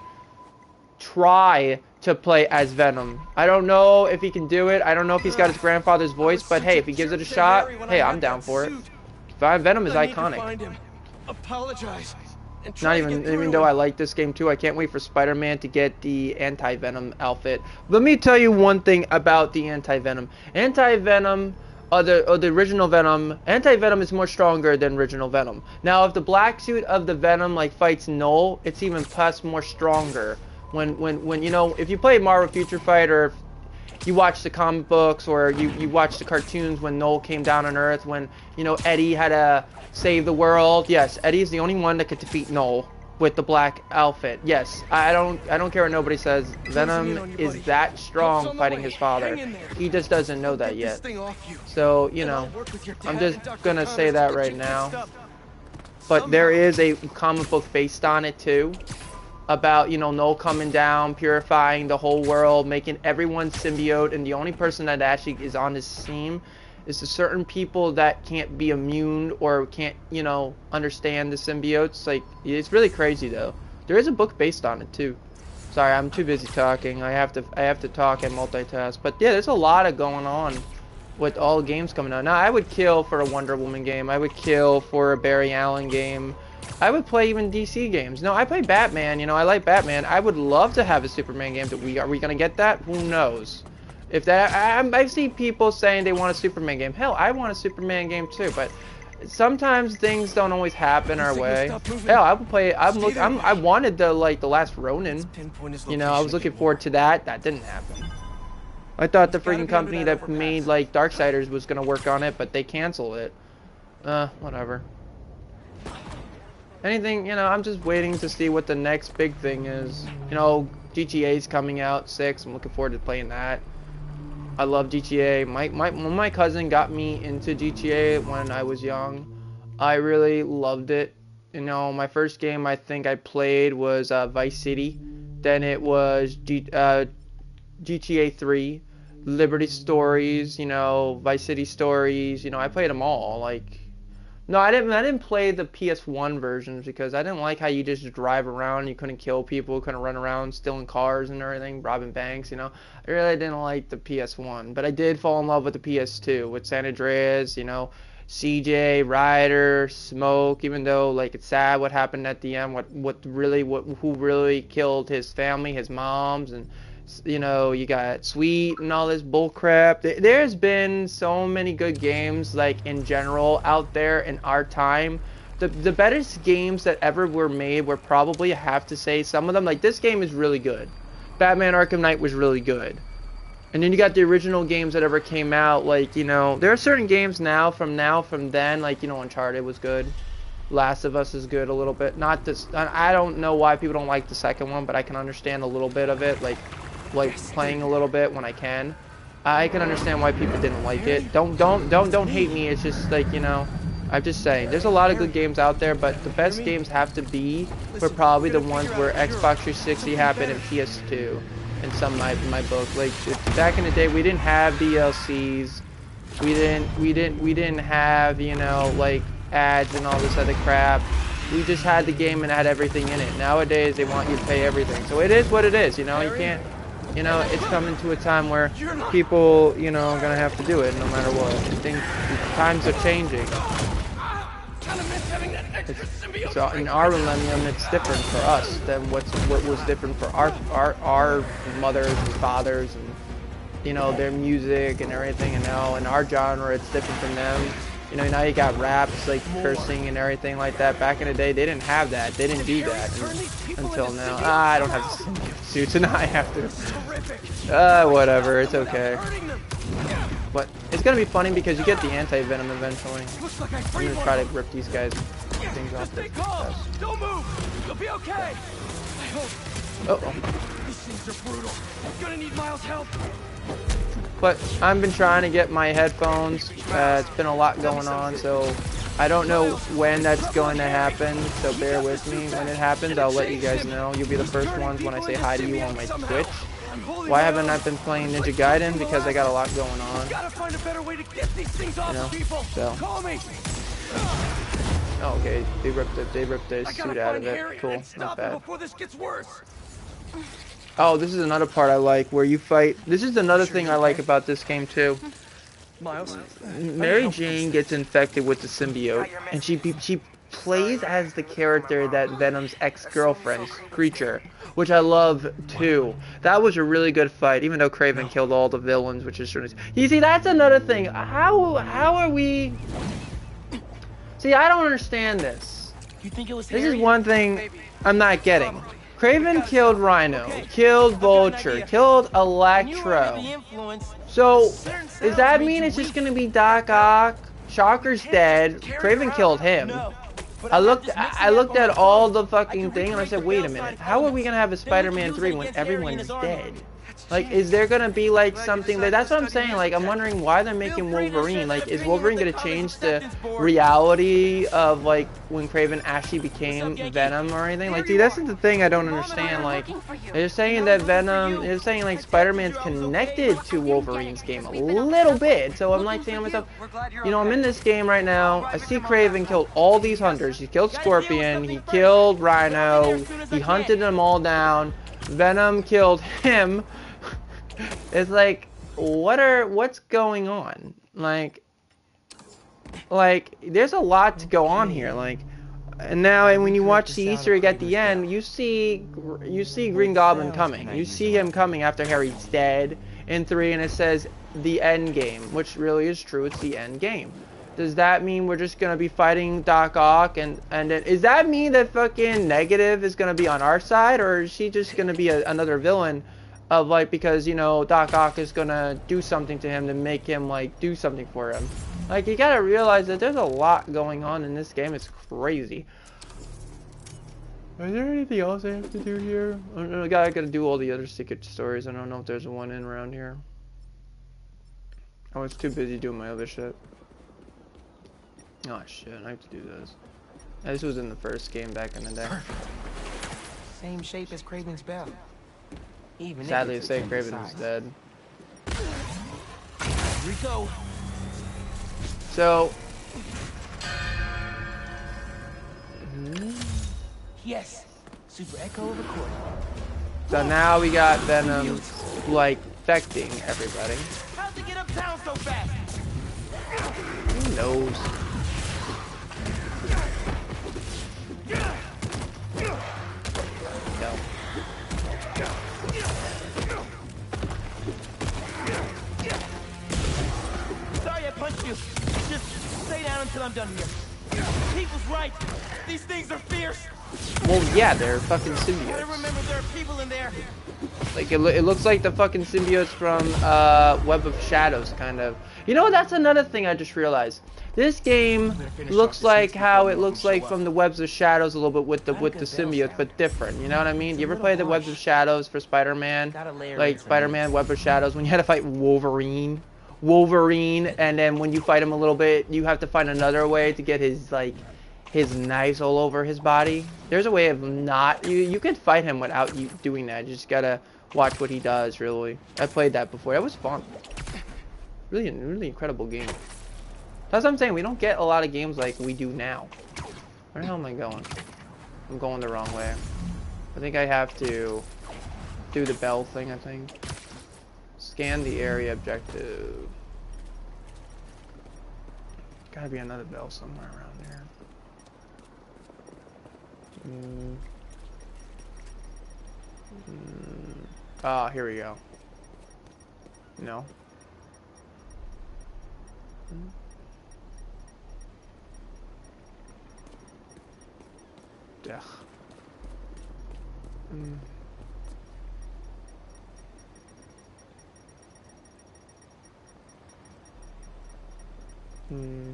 B: to play as Venom. I don't know if he can do it. I don't know if he's got his grandfather's voice, but hey, if he gives it a shot, hey, I'm down for it. Venom is iconic.
D: Apologize.
B: Not even though I like this game too, I can't wait for Spider-Man to get the anti-Venom outfit. Let me tell you one thing about the anti-Venom. Anti-Venom, the original Venom, anti-Venom is more stronger than original Venom. Now, if the black suit of the Venom like fights Null, it's even plus more stronger. When you know, if you play Marvel Future Fight, or if you watch the comic books, or you watch the cartoons when Null came down on Earth, when, you know, Eddie had to save the world. Yes, Eddie's the only one that could defeat Null with the black outfit. Yes, I don't care what nobody says. Venom is that strong fighting his father. He just doesn't know that yet. So, you know, I'm just gonna say that right now. But there is a comic book based on it too, about, you know, Null coming down, purifying the whole world, making everyone symbiote, and the only person that actually is on his team is to certain people that can't be immune or can't, you know, understand the symbiotes. Like, it's really crazy though. There is a book based on it too. Sorry, I'm too busy talking. I have to talk and multitask. But yeah, there's a lot of going on with all the games coming out. Now, I would kill for a Wonder Woman game. I would kill for a Barry Allen game. I would play even DC games. No, I play Batman. You know, I like Batman. I would love to have a Superman game. Are we gonna get that? Who knows? If that, I see people saying they want a Superman game. Hell, I want a Superman game too. But sometimes things don't always happen our way. Hell, I would play. I wanted the Last Ronin. You know, I was looking forward to that. That didn't happen. I thought the freaking company that made like Darksiders was gonna work on it, but they canceled it. Whatever. Anything, you know, I'm just waiting to see what the next big thing is. You know, GTA's coming out 6. I'm looking forward to playing that. I love GTA. When my cousin got me into GTA when I was young, I really loved it. You know, my first game I think I played was Vice City. Then it was GTA 3, Liberty Stories, you know, Vice City Stories. You know, I played them all. Like, no, I didn't. I didn't play the PS1 versions because I didn't like how you just drive around. You couldn't kill people, couldn't run around stealing cars and everything, robbing banks. You know, I really didn't like the PS1, but I did fall in love with the PS2 with San Andreas. You know, CJ, Ryder, Smoke. Even though like it's sad what happened at the end. Who really killed his family, his moms, and you know, you got Sweet and all this bull crap. There's been so many good games, like, in general, out there in our time. The best games that ever were made were probably, I have to say, some of them, like, this game is really good. Batman Arkham Knight was really good. And then you got the original games that ever came out, like, you know, there are certain games from then, like, you know, Uncharted was good. Last of Us is good a little bit. Not this, I don't know why people don't like the second one, but I can understand a little bit of it, like playing a little bit when I can. I can understand why people didn't like it. Don't hate me. It's just like, you know, I'm just saying there's a lot of good games out there, but the best games have to be were probably the ones where Xbox 360 happened and PS2 in some of my book. Like back in the day, we didn't have DLCs. We didn't have, you know, like ads and all this other crap. We just had the game and had everything in it. Nowadays, they want you to pay everything. So it is what it is, you know. You can't, you know, it's coming to a time where people, you know, are going to have to do it no matter what. Times are changing. So in our millennium, it's different for us than what was different for our mothers and fathers and, you know, their music and everything. And now in our genre, it's different from them. You know, now you got raps, like cursing and everything like that. Back in the day, they didn't have that. They didn't do that until now. I don't have the suits, and I have to. Whatever. It's okay. But it's gonna be funny because you get the anti-venom eventually. I'm gonna try to rip these guys things off their chest.
A: Don't move. You'll be okay. I hope.
B: Uh-oh.
A: These things are brutal. I'm gonna need Miles' help.
B: But I've been trying to get my headphones. It's been a lot going on, so I don't know when that's going to happen. So bear with me. When it happens, I'll let you guys know. You'll be the first ones when I say hi to you on my Twitch. Why haven't I been playing Ninja Gaiden? Because I got a lot going on.
A: Gotta find a better way to get these things off people.
B: So.
A: Call me.
B: Oh, okay, they ripped the suit out of it. Cool, not bad.
A: Before this gets worse.
B: Oh, this is another part I like, where you fight. This is another thing I like about this game too.
A: Miles,
B: Mary Jane gets infected with the symbiote, and she plays as the character that Venom's ex-girlfriend's creature, which I love too. That was a really good fight, even though Kraven killed all the villains, which is really. You see, that's another thing. How are we? See, I don't understand this.
D: You think it was
B: This is one thing I'm not getting. Kraven killed Rhino, killed Vulture, killed Electro. So, does that mean it's just gonna be Doc Ock? Shocker's dead. Kraven killed him. I looked at all the fucking thing and I said, wait a minute. How are we gonna have a Spider-Man 3 when everyone's dead? Like, is there gonna be like something that's what I'm saying. Like, I'm wondering why they're making Wolverine. Like, is Wolverine gonna change the reality of like when Kraven actually became Venom or anything? Like, dude, that's the thing I don't understand. Like, they're saying that they're saying like Spider-Man's connected to Wolverine's game a little bit. So I'm like saying to myself, you know, I'm in this game right now. I see Kraven killed all these hunters. He killed Scorpion. He killed Rhino. He hunted them all down. Venom killed him. It's like, what's going on? Like, there's a lot to go on here. Like, and now, and when you watch the Easter egg at the end, you see Green Goblin coming. You see him coming after Harry's dead in 3, and it says the end game, which really is true. It's the end game. Does that mean we're just gonna be fighting Doc Ock, and then, does that mean that fucking Negative is gonna be on our side, or is she just gonna be another villain? Of like, because, you know, Doc Ock is gonna do something to him to make him like do something for him. Like, you gotta realize that there's a lot going on in this game. It's crazy. Is there anything else I have to do here? I gotta do all the other secret stories. I don't know if there's one in around here. I was too busy doing my other shit. Oh shit, I have to do this. This was in the first game back in the day.
E: Same shape as Craven's bell. Even
B: Sadly
E: Nick
B: to say,
E: took
B: Craven
E: the
B: is
E: size.
B: dead.
E: Here we go.
B: So,
E: Yes. Super Echo recording.
B: so now we got Venom, like, infecting everybody.
E: How'd they get uptown so fast?
B: Who knows? No.
E: Sorry I punched you. Just stay down until I'm done here. Pete was right. These things are fierce.
B: Well, yeah, they're fucking
E: I
B: symbiotes.
E: remember there are people in there.
B: Like, it looks like the fucking symbiotes from Web of Shadows, kind of. You know, that's another thing I just realized. This game looks like how it looks like from the Webs of Shadows a little bit with the symbiotes, but different. You know what I mean? You ever play the Webs of Shadows for Spider-Man? Like Spider-Man Web of Shadows, when you had to fight Wolverine, and then when you fight him a little bit, you have to find another way to get his his knives all over his body. There's a way of not you can fight him without you doing that. You just gotta watch what he does. Really, I played that before. That was fun. Really incredible game. That's what I'm saying. We don't get a lot of games like we do now. Where the hell am I going? I'm going the wrong way. I think I have to do the bell thing. I think. Scan the area objective. Gotta be another bell somewhere around there. Ah, here we go. No. Ugh. Am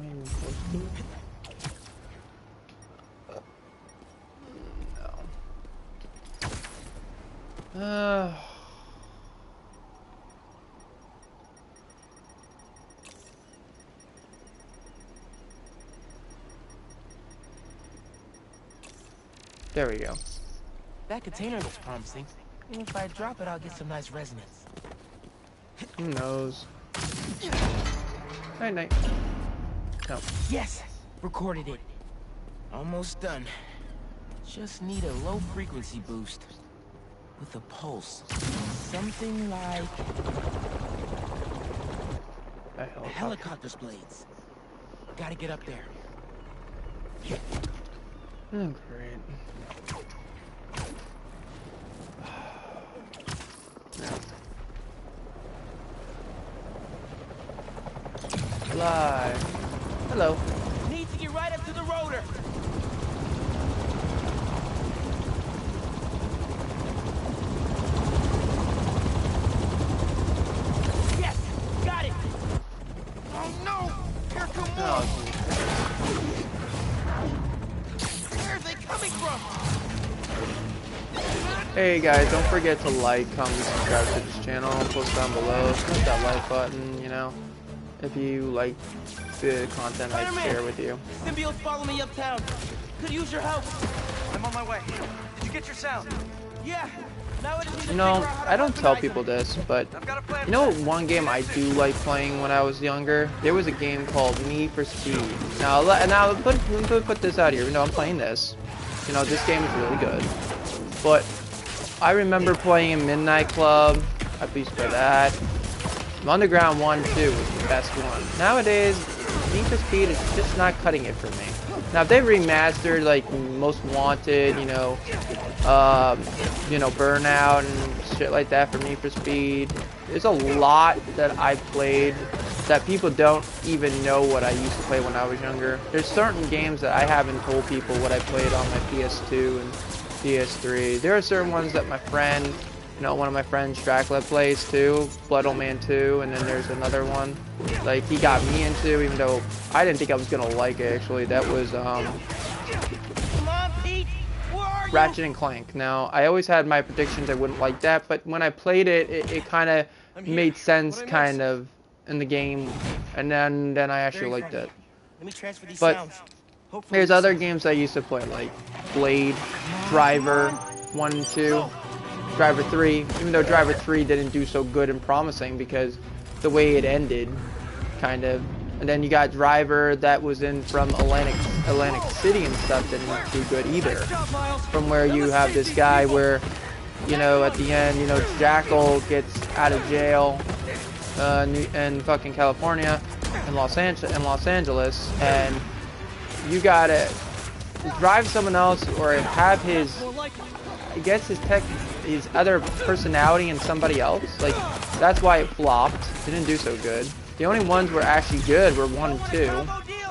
B: I even close to it? No. There we go.
E: That container looks promising. And if I drop it, I'll get some nice resonance.
B: Who knows? Night night. No.
E: Yes! Recorded it. Almost done. Just need a low frequency boost. With a pulse. Something like...
B: A
E: helicopter's blades. Gotta get up there.
B: Oh, great. Fly. Hello.
E: Need to get right up to the rotor. Yes! Got it! Oh no! Here come more! Where are they coming from?
B: Hey guys, don't forget to like, comment, subscribe to this channel, post down below, smash that like button, you know, if you like the content I share with you.
E: Symbiotes follow me uptown. Could use your help.
F: I'm on my way. Did you get your sound?
E: Yeah. Now I just need to
B: You know,
E: figure out how to
B: I don't tell
E: weaponize
B: people
E: them.
B: this, but
F: I've got a plan.
B: you know one game I do like playing when I was younger? There was a game called Need for Speed. Now let me put this out here. You know, I'm playing this. You know, this game is really good. But I remember playing in Midnight Club, at least for that. Underground 1, 2 was the best one. Nowadays, Need for Speed is just not cutting it for me. Now, if they remastered, like, Most Wanted, you know, Burnout and shit like that for Need for Speed, there's a lot that I played that people don't even know what I used to play when I was younger. There's certain games that I haven't told people what I played on my PS2 and PS3. There are certain ones that my friend, you know, one of my friends, Dracula, plays too, Blood Old Man 2, and then there's another one, like, he got me into, even though I didn't think I was gonna like it, actually. That was,
E: Come on, Pete. Where are you?
B: Ratchet and Clank. Now, I always had my predictions I wouldn't like that, but when I played it, it kind of made sense, kind of, in the game, and then I actually liked it.
E: Let me transfer these
B: But
E: sounds. Hopefully
B: there's
E: this
B: other
E: will-
B: games I used to play, like Blade, Driver 1 and 2, Driver 3, even though Driver 3 didn't do so good and promising because the way it ended, kind of. And then you got Driver that was in from Atlantic City and stuff didn't do good either. From where you have this guy where, you know, at the end, you know, Jackal gets out of jail in fucking California, in Los Angeles, and you gotta drive someone else or have his, I guess his other personality in somebody else. Like, that's why it flopped. It didn't do so good. The only ones were actually good were 1 and 2.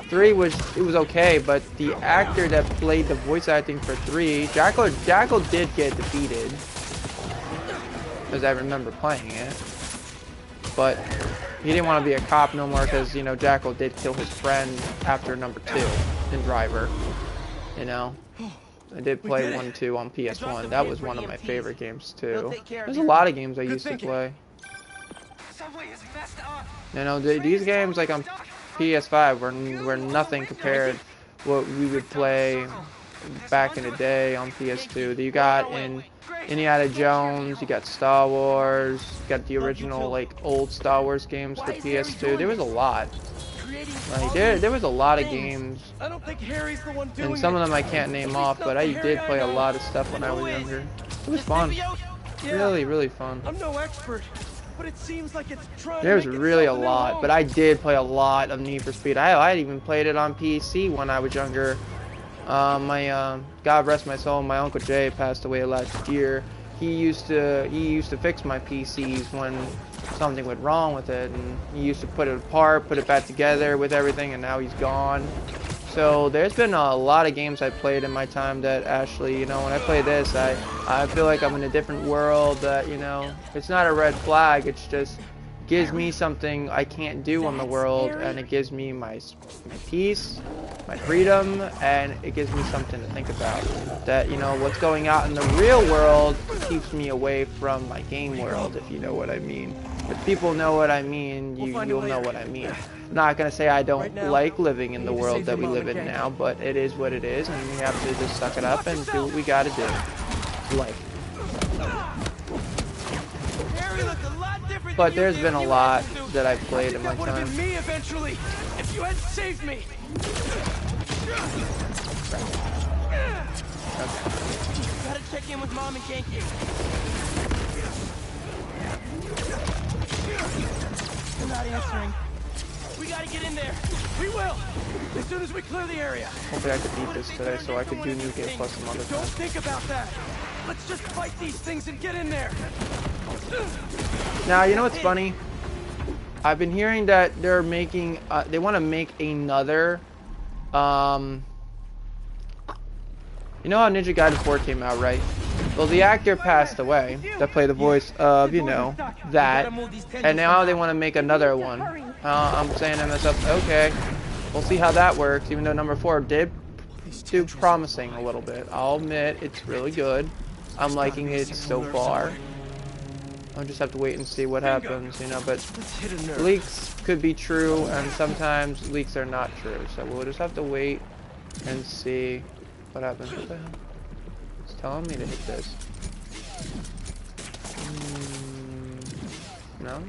B: 3 was okay, but the actor that played the voice acting for 3, Jackal did get defeated, as I remember playing it. But he didn't want to be a cop no more because, you know, Jackal did kill his friend after number 2 in Driver. You know, I did play 1 and 2 on PS1. That was one of my favorite games too. There's a lot of games I used to play. You know, these games like on PS5 were nothing compared what we would play back in the day on PS2. You got in Indiana Jones, you got Star Wars, you got the original like old Star Wars games for PS2. There was a lot. Like there was a lot of games, and some of them I can't name off, but I did play a lot of stuff when I was younger. It was fun, really fun.
D: I'm no expert, but it seems like it's trying
B: There's
D: to make
B: really a
D: itself new
B: lot,
D: home.
B: but I did play a lot of Need for Speed. I even played it on PC when I was younger. God rest my soul, my Uncle Jay passed away last year. He used to fix my PCs when something went wrong with it, and he used to put it apart, put it back together with everything, and now he's gone. So there's been a lot of games I played in my time that actually, you know, when I play this, I feel like I'm in a different world. That, you know, it's not a red flag. It's just gives me something I can't do in the world, and it gives me my peace, my freedom, and it gives me something to think about. That, you know, what's going out in the real world keeps me away from my game world, if you know what I mean. If people know what I mean, you'll know what I mean. I'm not gonna say I don't like living in the world that we live in now, but it is what it is, and we have to just suck it up and do what we gotta do. Life. But there's been a lot that I've played in my time.
D: That would have been me eventually, if you hadn't saved me.
B: Okay.
E: Gotta check in with Mom and Genki. They're not answering. We gotta get in there.
D: We will, as soon as we clear the area.
B: Hopefully I could beat this today so I could do New Game Plus some other
D: Don't
B: time.
D: think about that. Let's just fight these things and get in there.
B: Now, you know what's funny? I've been hearing that they're making, they want to make another, you know how Ninja Gaiden 4 came out, right? Well, the actor passed away that played the voice of, you know, that, and now they want to make another one. I'm saying to myself, okay, we'll see how that works, even though number 4 did do promising a little bit. I'll admit, it's really good. I'm liking it so far. I'll just have to wait and see what happens, you know, but leaks could be true, and sometimes leaks are not true, so we'll just have to wait and see what happens. What the hell? It's telling me to hit this. No?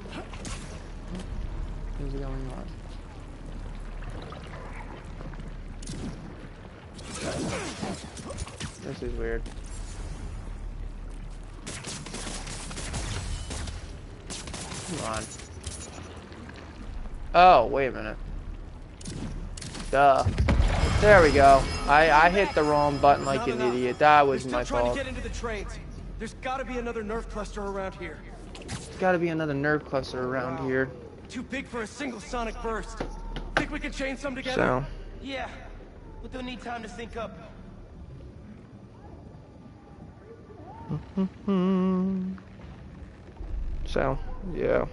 B: What is going on? This is weird. Come on. Oh, wait a minute. Duh. There we go. I hit the wrong button like an idiot. That was my fault.
D: Trying to get into the trains. There's got to be another nerve cluster around here.
B: There's got to be another nerve cluster around here.
D: Too big for a single sonic burst. Think we can chain some together?
B: So.
E: Yeah, but they'll need time to sync up.
B: So, yeah.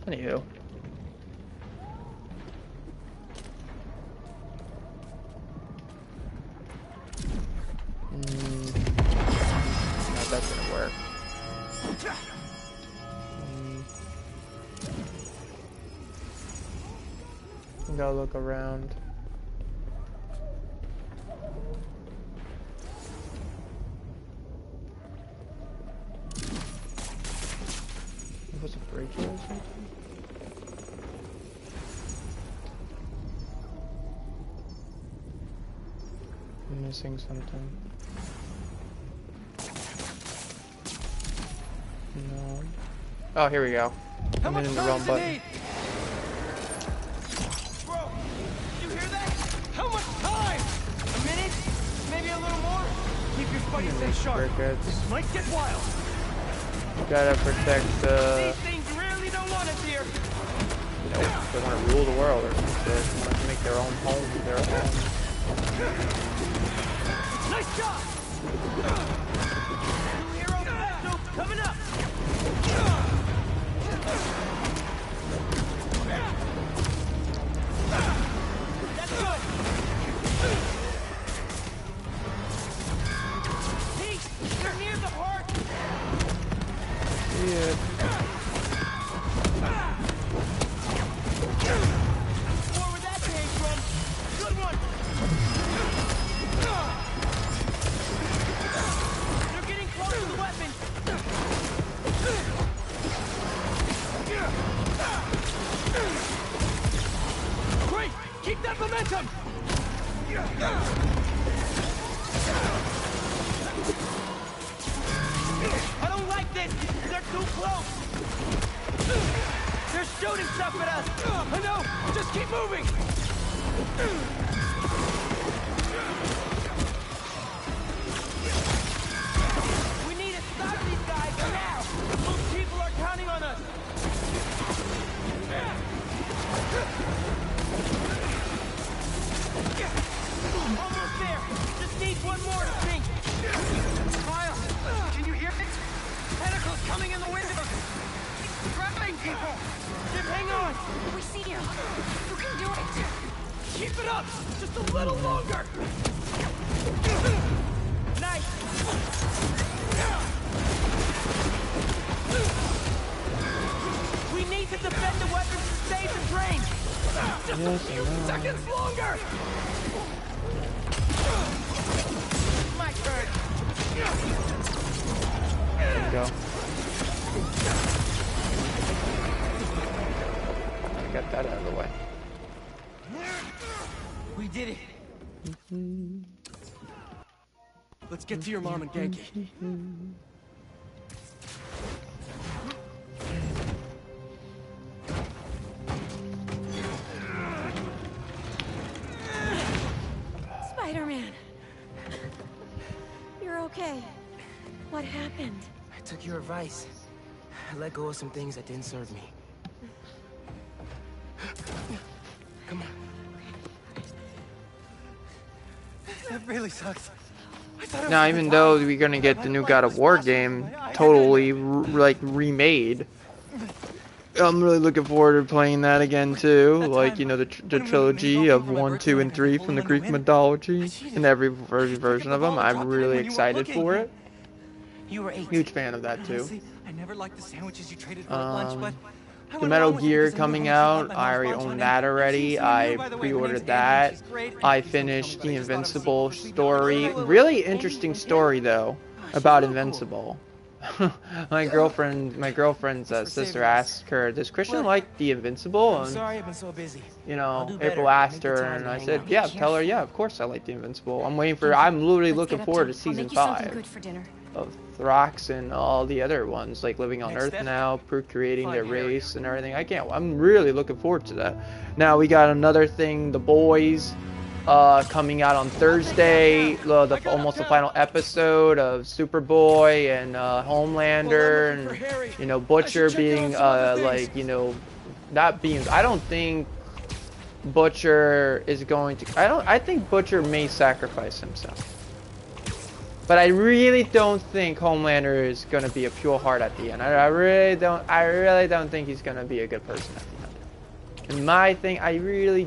B: Anywho. No, that's gonna work. Gotta look around. Was a bridge or something? I'm missing something. No. Oh, here we go. I'm hitting the wrong button.
E: Bro, you hear that? How much time? A minute? Maybe a little more? Keep your spidey sense sharp.
B: Crickets.
E: This might get wild.
B: Gotta protect the.
E: These things really don't want us here.
B: You know, they want to rule the world or something. They want to make their own home their own.
E: Nice job! New hero battle coming up! That's good! Pete, you're near the heart!
B: Yeah.
E: Where that came from? Good one! They're getting close to the weapon! Great! Keep that momentum! I don't like this! They're too close! They're shooting stuff at us! I know! Just keep moving! We need to stop these guys now! Those people are counting on us! Almost there! Just need one more to sink!
F: Miles, can you hear me? Tentacles coming in the windows! Grabbing people!
E: Jim, hang on!
H: We see you. You can do it.
E: Keep it up! Just a little longer! Nice! We need to defend the weapons to save the train! Just a few seconds longer! My turn!
B: There we go. I got that out of the way.
E: We did it! Let's get to your mom and Genki.
H: Spider-Man. You're okay. What happened?
E: I took your advice. I let go of some things that didn't serve me. Come on. That really sucks.
B: Now, even though we're gonna get the new God of War game totally like remade, I'm really looking forward to playing that again too. Like, you know, the trilogy of 1, 2, and 3 from the Greek mythology, and every version of them. I'm really excited for it.
E: You were 8.
B: Huge fan of that too.
I: Honestly, I never liked the sandwiches you traded for at lunch, but I
B: The
I: went
B: Metal
I: along with it
B: Gear
I: because I knew
B: coming
I: how much
B: out,
I: you love
B: I
I: my
B: already
I: nose
B: own
I: on
B: that
I: it.
B: already.
I: And
B: I
I: by the way, my
B: pre-ordered
I: name's
B: that.
I: Andy, which is great.
B: I
I: And please don't
B: finished
I: tell
B: the
I: me about it.
B: Invincible
I: Sleep
B: story.
I: now.
B: Really interesting story though about Invincible. my girlfriend's sister asked her, "Does Christian like the Invincible?"
E: I'm
B: And
E: sorry I've been so busy.
B: you
E: I'll
B: know,
E: do better.
B: April asked
E: Make the
B: her,
E: time
B: and
E: to
B: I
E: hang
B: said,
E: out.
B: "Yeah,
H: Be
B: tell her,
H: careful.
B: yeah, of course I like the Invincible. I'm waiting for. I'm literally
H: Let's
B: looking
H: get
B: forward to
H: uptown. I'll
B: season
H: make you something
B: 5
H: good for dinner.
B: of Thrax and all the other ones, like Living on
E: Next
B: Earth
E: step?
B: now, procreating their
E: Find Harry.
B: race and everything. I'm really looking forward to that. Now we got another thing, The Boys, coming out on Thursday. Almost the final episode of Superboy and Homelander, and you know, Butcher being like, you know, not being. I don't think Butcher is going to. I think Butcher may sacrifice himself. But I really don't think Homelander is going to be a pure heart at the end. I really don't think he's going to be a good person at the end. And my thing, I really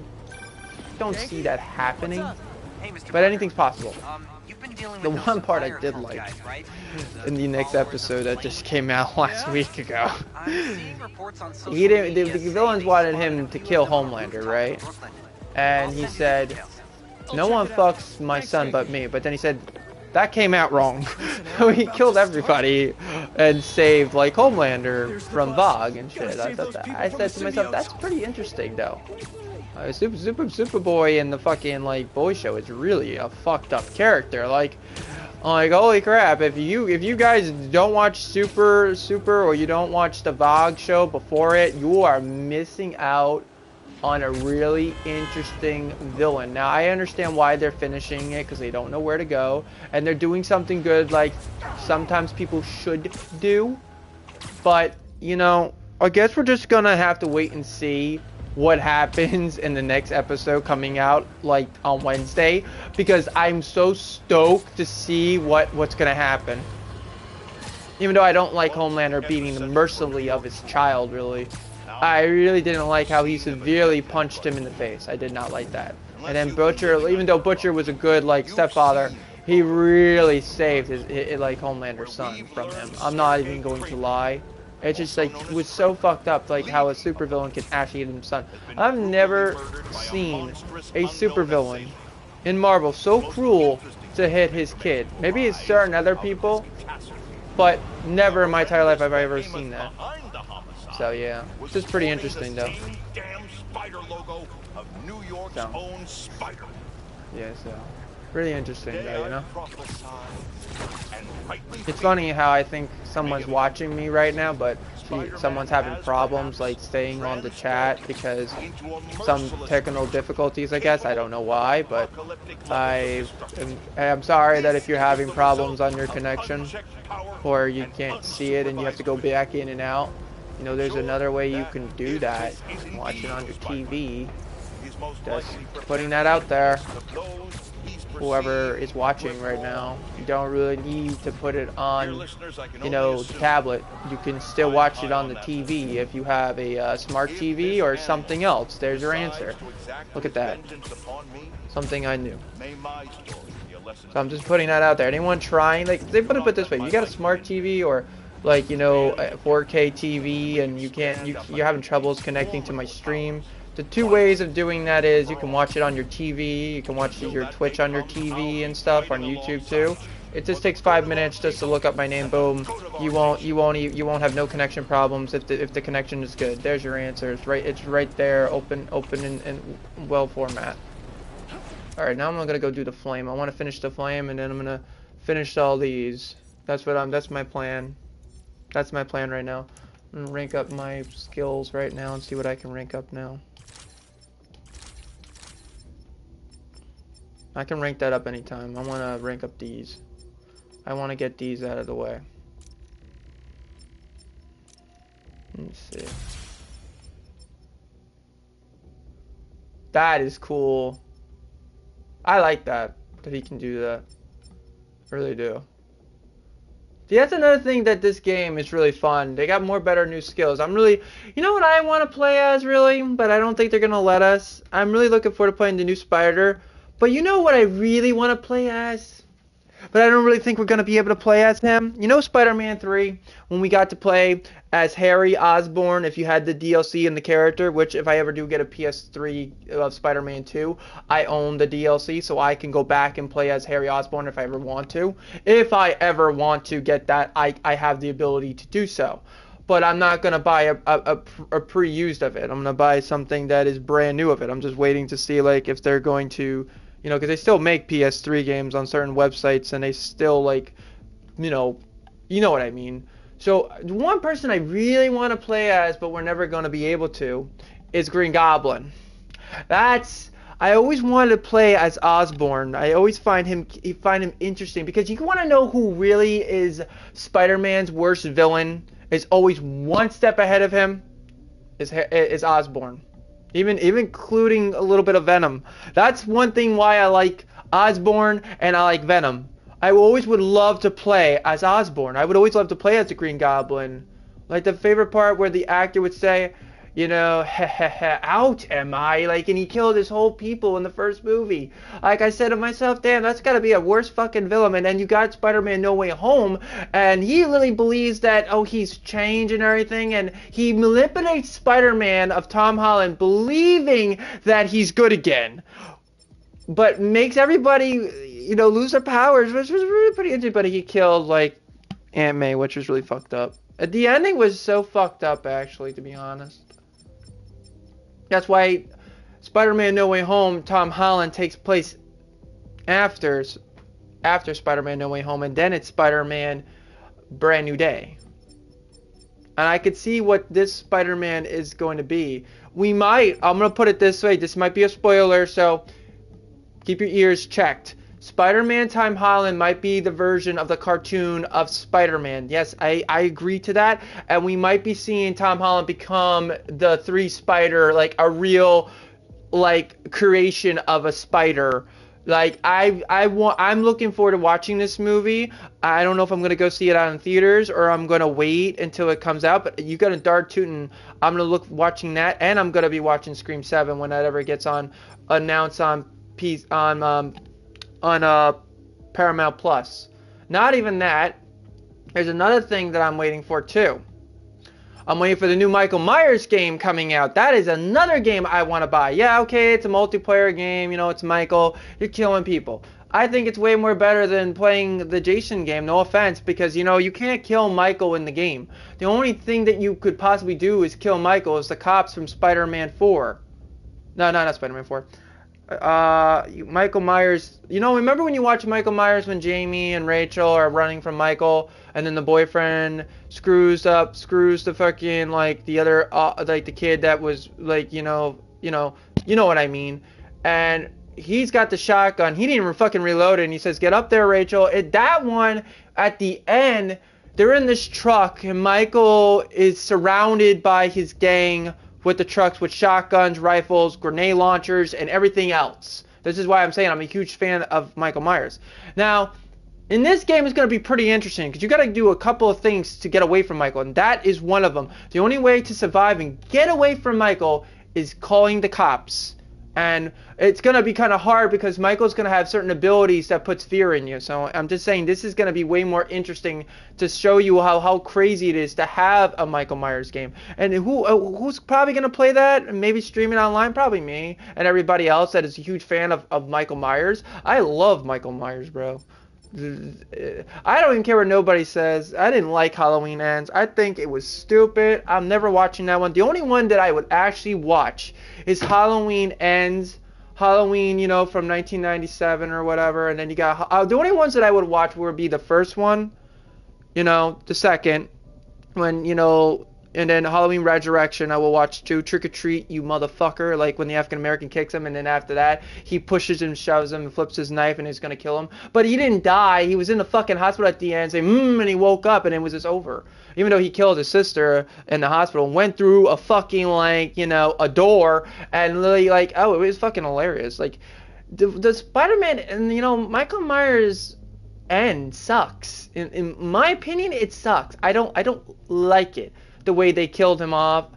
B: don't see that happening.
F: Hey, Mr.
B: But anything's possible.
F: You
I: been dealing
B: The
I: with
B: one
I: those
B: part I
I: fire
B: did
I: cult
B: like
I: guys, right?
B: in the next episode that just came out last week ago.
I: I'm seeing reports on social
B: He didn't.
I: media
B: The
I: say
B: villains
I: they
B: wanted
I: spotted
B: him
I: a
B: to
I: few
B: kill
I: of them on
B: Homelander,
I: rooftops
B: right?
I: in Brooklyn.
B: And
I: I'll
B: he
I: send you the
B: said,
I: details.
B: "No one fucks my son but me." But then he said, "That came out wrong." So he killed everybody and saved like Homelander from Vogue and shit. I thought that. I said to myself, "That's pretty interesting, though." Superboy in the fucking like boy show is really a fucked up character. Like holy crap! If you guys don't watch Super or you don't watch the Vogue show before it, you are missing out on a really interesting villain. Now I understand why they're finishing it because they don't know where to go, and they're doing something good like sometimes people should do. But you know, I guess we're just gonna have to wait and see what happens in the next episode coming out like on Wednesday, because I'm so stoked to see what's gonna happen. Even though I don't like Homelander beating the mercilessly of his child, really. I really didn't like how he severely punched him in the face. I did not like that. And then Butcher, even though Butcher was a good like stepfather, he really saved his like Homelander's son from him. I'm not even going to lie. It's just like, it was so fucked up, like how a supervillain can actually hit his son. I've never seen a supervillain in Marvel so cruel to hit his kid. Maybe it's certain other people, but never in my entire life have I ever seen that. So yeah, this is pretty interesting though. So. Yeah, so really interesting though, you know. It's funny how I think someone's watching me right now, but someone's having problems like staying on the chat because some technical difficulties, I guess. I don't know why, but I'm sorry that if you're having problems on your connection or you can't see it and you have to go back in and out. You know, there's another way you can do that. Watch it on your TV. Just putting that out there. Whoever is watching right now, you don't really need to put it on, you know, the tablet. You can still watch it on the TV if you have a smart TV or something else. There's your answer. Look at that. Something I knew. So I'm just putting that out there. Anyone trying, like, they put it this way: you got a smart TV or like, you know, a 4K TV, and you're having troubles connecting to my stream. The two ways of doing that is you can watch it on your TV, you can watch your Twitch on your TV and stuff, on YouTube too. It just takes 5 minutes just to look up my name, boom. You won't have no connection problems if the connection is good. There's your answer. It's right there, open and well format. All right, now I'm gonna go do the flame. I want to finish the flame, and then I'm gonna finish all these. That's my plan. That's my plan right now. I'm gonna rank up my skills right now and see what I can rank up now. I can rank that up anytime. I want to rank up these. I want to get these out of the way. Let's see. That is cool. I like that he can do that. I really do. See, that's another thing that this game is really fun. They got more better new skills. I'm really, you know what I want to play as really, but I don't think they're gonna let us. I'm really looking forward to playing the new Spider. But you know what I really want to play as? But I don't really think we're going to be able to play as him. You know Spider-Man 3, when we got to play as Harry Osborn, if you had the DLC and the character, which if I ever do get a PS3 of Spider-Man 2, I own the DLC, so I can go back and play as Harry Osborn if I ever want to. If I ever want to get that, I have the ability to do so. But I'm not going to buy a pre-used of it. I'm going to buy something that is brand new of it. I'm just waiting to see like if they're going to... You know, because they still make PS3 games on certain websites, and they still, like, you know what I mean. So, one person I really want to play as, but we're never going to be able to, is Green Goblin. I always wanted to play as Osborn. I always find him interesting, because you want to know who really is Spider-Man's worst villain, is always one step ahead of him, is Osborn. Even including a little bit of Venom. That's one thing why I like Osborn and I like Venom. I always would love to play as Osborn. I would always love to play as the Green Goblin. Like the favorite part where the actor would say, you know, out am I? Like, and he killed his whole people in the first movie. Like, I said to myself, damn, that's gotta be a worse fucking villain. And then you got Spider-Man No Way Home, and he really believes that, oh, he's changed and everything, and he manipulates Spider-Man of Tom Holland, believing that he's good again. But makes everybody, you know, lose their powers, which was really pretty interesting. But he killed, like, Aunt May, which was really fucked up. The ending was so fucked up, actually, to be honest. That's why Spider-Man No Way Home, Tom Holland, takes place after Spider-Man No Way Home, and then it's Spider-Man Brand New Day. And I could see what this Spider-Man is going to be. I'm going to put it this way, this might be a spoiler, so keep your ears checked. Spider-Man Tom Holland might be the version of the cartoon of Spider-Man. Yes, I agree to that. And we might be seeing Tom Holland become the three spider, like a real, like, creation of a spider. Like, I'm looking forward to watching this movie. I don't know if I'm going to go see it out in theaters or I'm going to wait until it comes out. But you got a dart tootin'. I'm going to watching that. And I'm going to be watching Scream 7 when that ever gets announced on Paramount Plus. Not even that. There's another thing that I'm waiting for too. I'm waiting for the new Michael Myers game coming out. That is another game I want to buy. Yeah, okay, it's a multiplayer game. You know, it's Michael. You're killing people. I think it's way more better than playing the Jason game. No offense, because, you know, you can't kill Michael in the game. The only thing that you could possibly do is kill Michael is the cops from Spider-Man 4. No, not Spider-Man 4. Michael Myers, you know, remember when you watch Michael Myers when Jamie and Rachel are running from Michael, and then the boyfriend screws the fucking, like, the other, like, the kid that was, like, you know what I mean, and he's got the shotgun, he didn't even fucking reload it, and he says, get up there, Rachel. That one, at the end, they're in this truck, and Michael is surrounded by his gang with the trucks with shotguns, rifles, grenade launchers, and everything else. This is why I'm saying I'm a huge fan of Michael Myers. Now, in this game, it's going to be pretty interesting because you got to do a couple of things to get away from Michael, and that is one of them. The only way to survive and get away from Michael is calling the cops. And it's going to be kind of hard because Michael's going to have certain abilities that puts fear in you. So I'm just saying this is going to be way more interesting to show you how crazy it is to have a Michael Myers game. And who's probably going to play that and maybe stream it online? Probably me and everybody else that is a huge fan of Michael Myers. I love Michael Myers, bro. I don't even care what nobody says. I didn't like Halloween Ends. I think it was stupid. I'm never watching that one. The only one that I would actually watch is Halloween Ends. Halloween, you know, from 1997 or whatever. And then you got... the only ones that I would watch would be the first one. You know, the second. When, you know... And then Halloween Resurrection, I will watch too. Trick or Treat, you motherfucker. Like when the African American kicks him, and then after that, he pushes him, shoves him, and flips his knife, and he's gonna kill him. But he didn't die. He was in the fucking hospital at the end, saying, and he woke up, and it was just over. Even though he killed his sister in the hospital, went through a fucking, like, you know, a door, and literally, like, oh, it was fucking hilarious. Like, the Spider-Man, and, you know, Michael Myers end sucks. In my opinion, it sucks. I don't like it. The way they killed him off.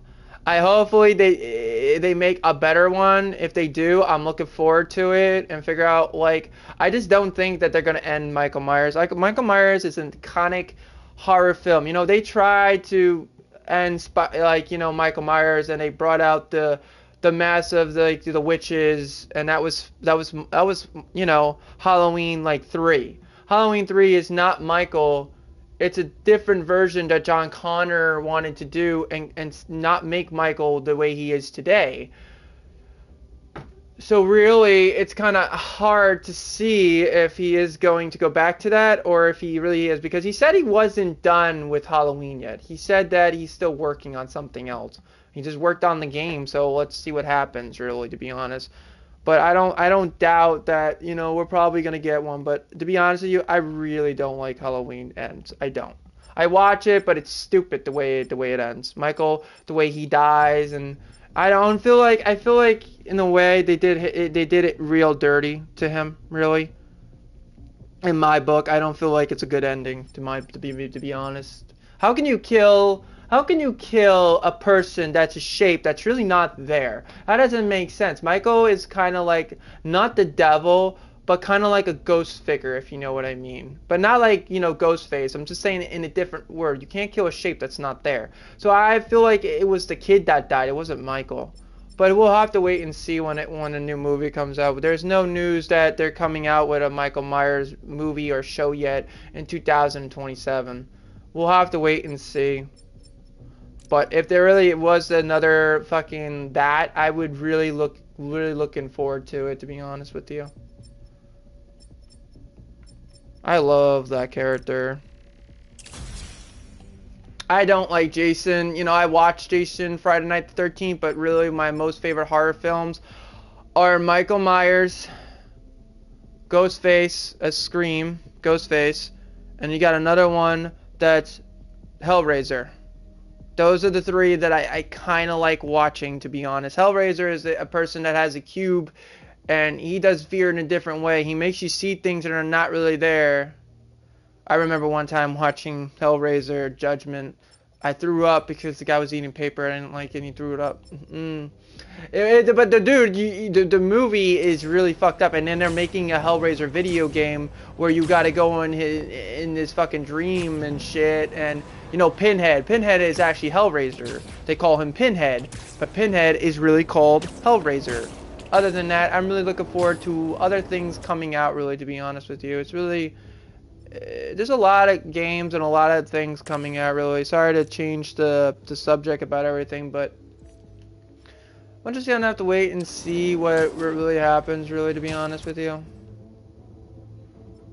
B: Hopefully they make a better one. If they do, I'm looking forward to it and figure out, like, I just don't think that they're gonna end Michael Myers. Like, Michael Myers is an iconic horror film. You know, they tried to end like, you know, Michael Myers, and they brought out the massive, like, the witches, and that was you know, Halloween, like, 3. Halloween 3 is not Michael. It's a different version that John Connor wanted to do and not make Michael the way he is today. So really, it's kind of hard to see if he is going to go back to that or if he really is, because he said he wasn't done with Halloween yet. He said that he's still working on something else. He just worked on the game, so let's see what happens, really, to be honest. But I don't doubt that, you know, we're probably going to get one. But to be honest with you, I really don't like Halloween Ends. I don't. I watch it, but it's stupid the way it ends. Michael, the way he dies, and I feel like in a way they did it real dirty to him, really. In my book, I don't feel like it's a good ending to be honest. How can you kill How can you kill a person that's a shape that's really not there? That doesn't make sense. Michael is kind of like, not the devil, but kind of like a ghost figure, if you know what I mean. But not like, you know, Ghostface. I'm just saying it in a different word. You can't kill a shape that's not there. So I feel like it was the kid that died. It wasn't Michael. But we'll have to wait and see when a new movie comes out. There's no news that they're coming out with a Michael Myers movie or show yet in 2027. We'll have to wait and see. But if there really was another fucking that, I would really looking forward to it, to be honest with you. I love that character. I don't like Jason. You know, I watched Jason Friday Night the 13th, but really my most favorite horror films are Michael Myers, Ghostface, a Scream, Ghostface, and you got another one that's Hellraiser. Those are the three that I kind of like watching, to be honest. Hellraiser is a person that has a cube, and he does fear in a different way. He makes you see things that are not really there. I remember one time watching Hellraiser Judgment. I threw up because the guy was eating paper. I didn't like it, and he threw it up. But the dude, the movie is really fucked up. And then they're making a Hellraiser video game where you got to go in this fucking dream and shit. And you know, Pinhead is actually Hellraiser. They call him Pinhead, but Pinhead is really called Hellraiser. Other than that, I'm really looking forward to other things coming out. Really, to be honest with you, it's really. There's a lot of games and a lot of things coming out, really. Sorry to change the subject about everything, but I'm just gonna have to wait and see what really happens, really, to be honest with you.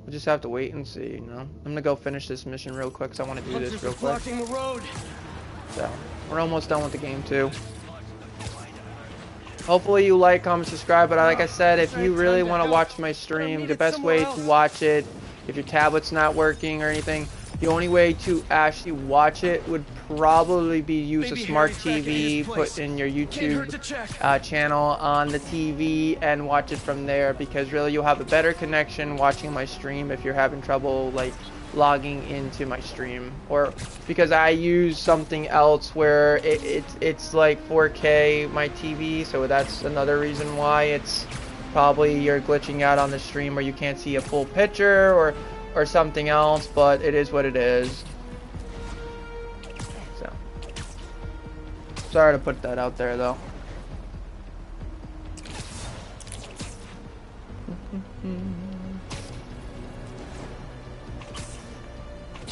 B: We'll just have to wait and see, you know. I'm gonna go finish this mission real quick, because I want to do this real quick.
F: Blocking the road.
B: So, we're almost done with the game, too. Hopefully you like, comment, subscribe, but like I said, if you really want to watch my stream, the best way to watch it, if your tablet's not working or anything, the only way to actually watch it would probably be use a smart TV, put in your YouTube channel on the TV and watch it from there, because really you'll have a better connection watching my stream if you're having trouble like logging into my stream, or because I use something else where it's like 4K my TV, so that's another reason why it's probably you're glitching out on the stream, or you can't see a full picture or something else, but it is what it is. So sorry to put that out there though.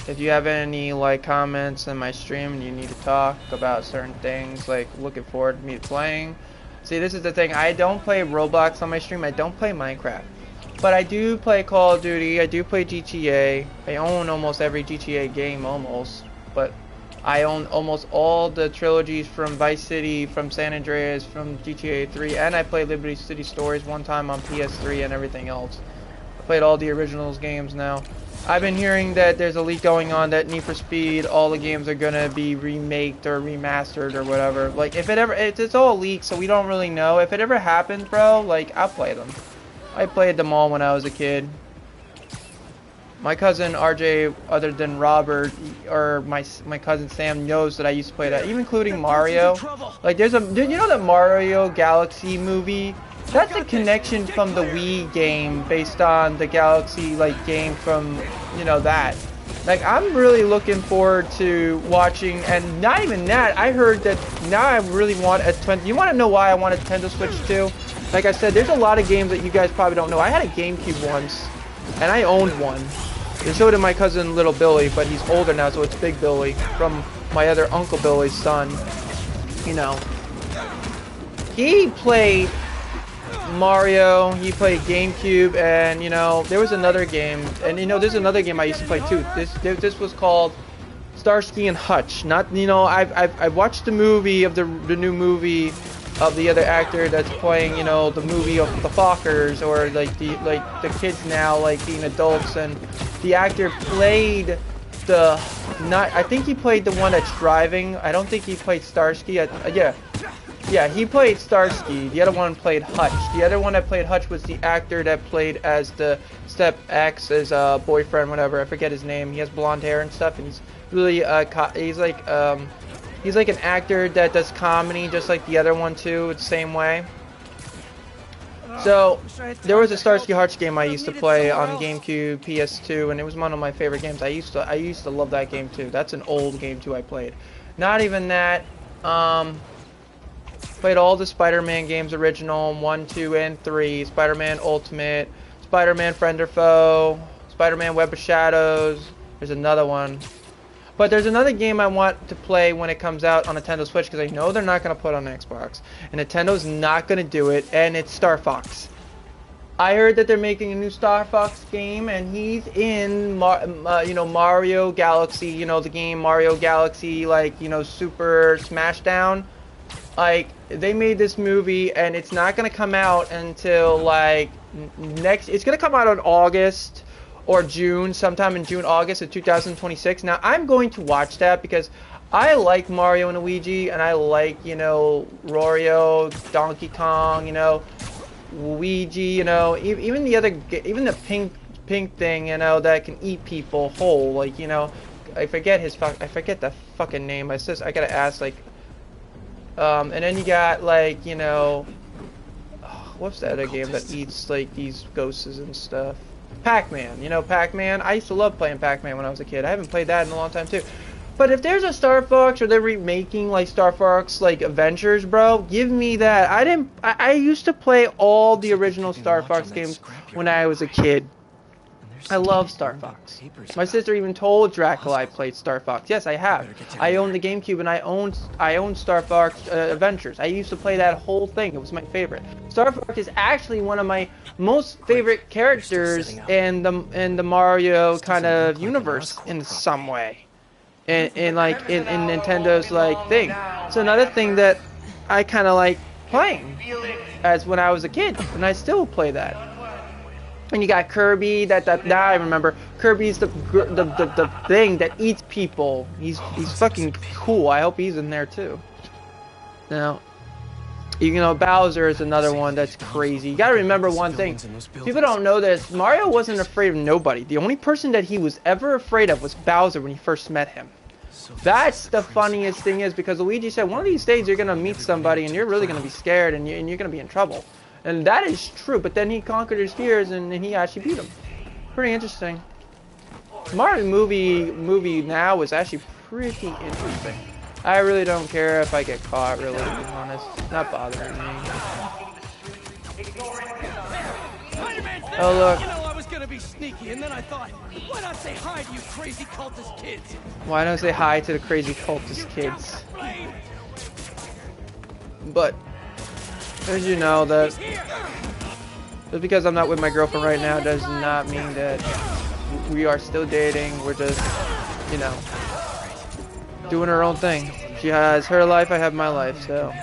B: If you have any like comments in my stream and you need to talk about certain things, like looking forward to me playing. See, this is the thing, I don't play Roblox on my stream, I don't play Minecraft. But I do play Call of Duty, I do play GTA. I own almost every GTA game, almost. But I own almost all the trilogies from Vice City, from San Andreas, from GTA 3, and I played Liberty City Stories one time on PS3 and everything else. I played all the originals games now. I've been hearing that there's a leak going on that Need for Speed, all the games are gonna be remaked or remastered or whatever. Like, if it ever, it's all leaked, so we don't really know. If it ever happens, bro, like, I'll play them. I played them all when I was a kid. My cousin RJ, other than Robert, or my cousin Sam, knows that I used to play that, even including Mario. Like, you know the Mario Galaxy movie? That's a connection from the Wii game based on the Galaxy like game from, you know, that. Like, I'm really looking forward to watching, and not even that, I heard that now I really want a you want to know why I want a Nintendo Switch too? Like I said, there's a lot of games that you guys probably don't know. I had a GameCube once, and I owned one. And so did my cousin Little Billy, but he's older now, so it's Big Billy, from my other Uncle Billy's son. You know, he played Mario, he played GameCube, and you know, there was another game, and you know, there's another game I used to play too. This was called Starsky and Hutch. Not, you know, I've watched the movie of the new movie of the other actor that's playing, you know, the movie of the Fockers, or like the kids now like being adults, and the actor played I think he played the one that's driving. I don't think he played Starsky. Yeah, he played Starsky. The other one played Hutch. The other one that played Hutch was the actor that played as the Step X's boyfriend, whatever. I forget his name. He has blonde hair and stuff, and he's really he's like He's like an actor that does comedy, just like the other one too. It's the same way. So there was a Starsky Hutch game I used to play on GameCube, PS2, and it was one of my favorite games. I used to love that game too. That's an old game too I played. Not even that. Played all the Spider-Man games, original 1, 2, and 3. Spider-Man Ultimate, Spider-Man Friend or Foe, Spider-Man Web of Shadows. There's another one. But there's another game I want to play when it comes out on Nintendo Switch, because I know they're not going to put it on Xbox. And Nintendo's not going to do it, and it's Star Fox. I heard that they're making a new Star Fox game, and he's in, Mario Galaxy, you know, the game Mario Galaxy, like, you know, Super Smashdown. Like, they made this movie, and it's not going to come out until, like, it's going to come out in August or June, sometime in June, August of 2026. Now, I'm going to watch that because I like Mario and Luigi, and I like, you know, Wario, Donkey Kong, you know, Luigi, you know, even the pink thing, you know, that can eat people whole, like, you know, I forget the fucking name. I gotta ask, like, and then you got, like, you know, what's the other game that eats, like, these ghosts and stuff? Pac-Man, you know, Pac-Man. I used to love playing Pac-Man when I was a kid. I haven't played that in a long time too. But if there's a Star Fox, or they're remaking like Star Fox like Adventures, bro, give me that. I used to play all the original Star Fox games when I was a kid. I love Star Fox. My sister even told Dracula I played Star Fox. Yes, I have. I own the GameCube, and I own Star Fox Adventures. I used to play that whole thing. It was my favorite. Star Fox is actually one of my most favorite characters in the Mario kind of universe in some way. In Nintendo's like thing. It's another thing that I kind of like playing as when I was a kid, and I still play that. And you got Kirby. Now I remember. Kirby's the thing that eats people. He's fucking cool. I hope he's in there too. Now, you know, Bowser is another one that's crazy. You gotta remember one thing. People don't know this. Mario wasn't afraid of nobody. The only person that he was ever afraid of was Bowser when he first met him. That's the funniest thing is, because Luigi said one of these days you're gonna meet somebody and you're really gonna be scared and you're gonna be in trouble. And that is true, but then he conquered his fears and he actually beat him. Pretty interesting. Mario movie now is actually pretty interesting. I really don't care if I get caught, really, to be honest. It's not bothering me. Oh, look.
F: You know, I was gonna be sneaky, and then I thought, why not say hi to you crazy cultist kids?
B: Why don't I say hi to the crazy cultist kids? But as you know, that just because I'm not with my girlfriend right now does not mean that we are still dating. We're just, you know, doing her own thing. She has her life, I have my life, so.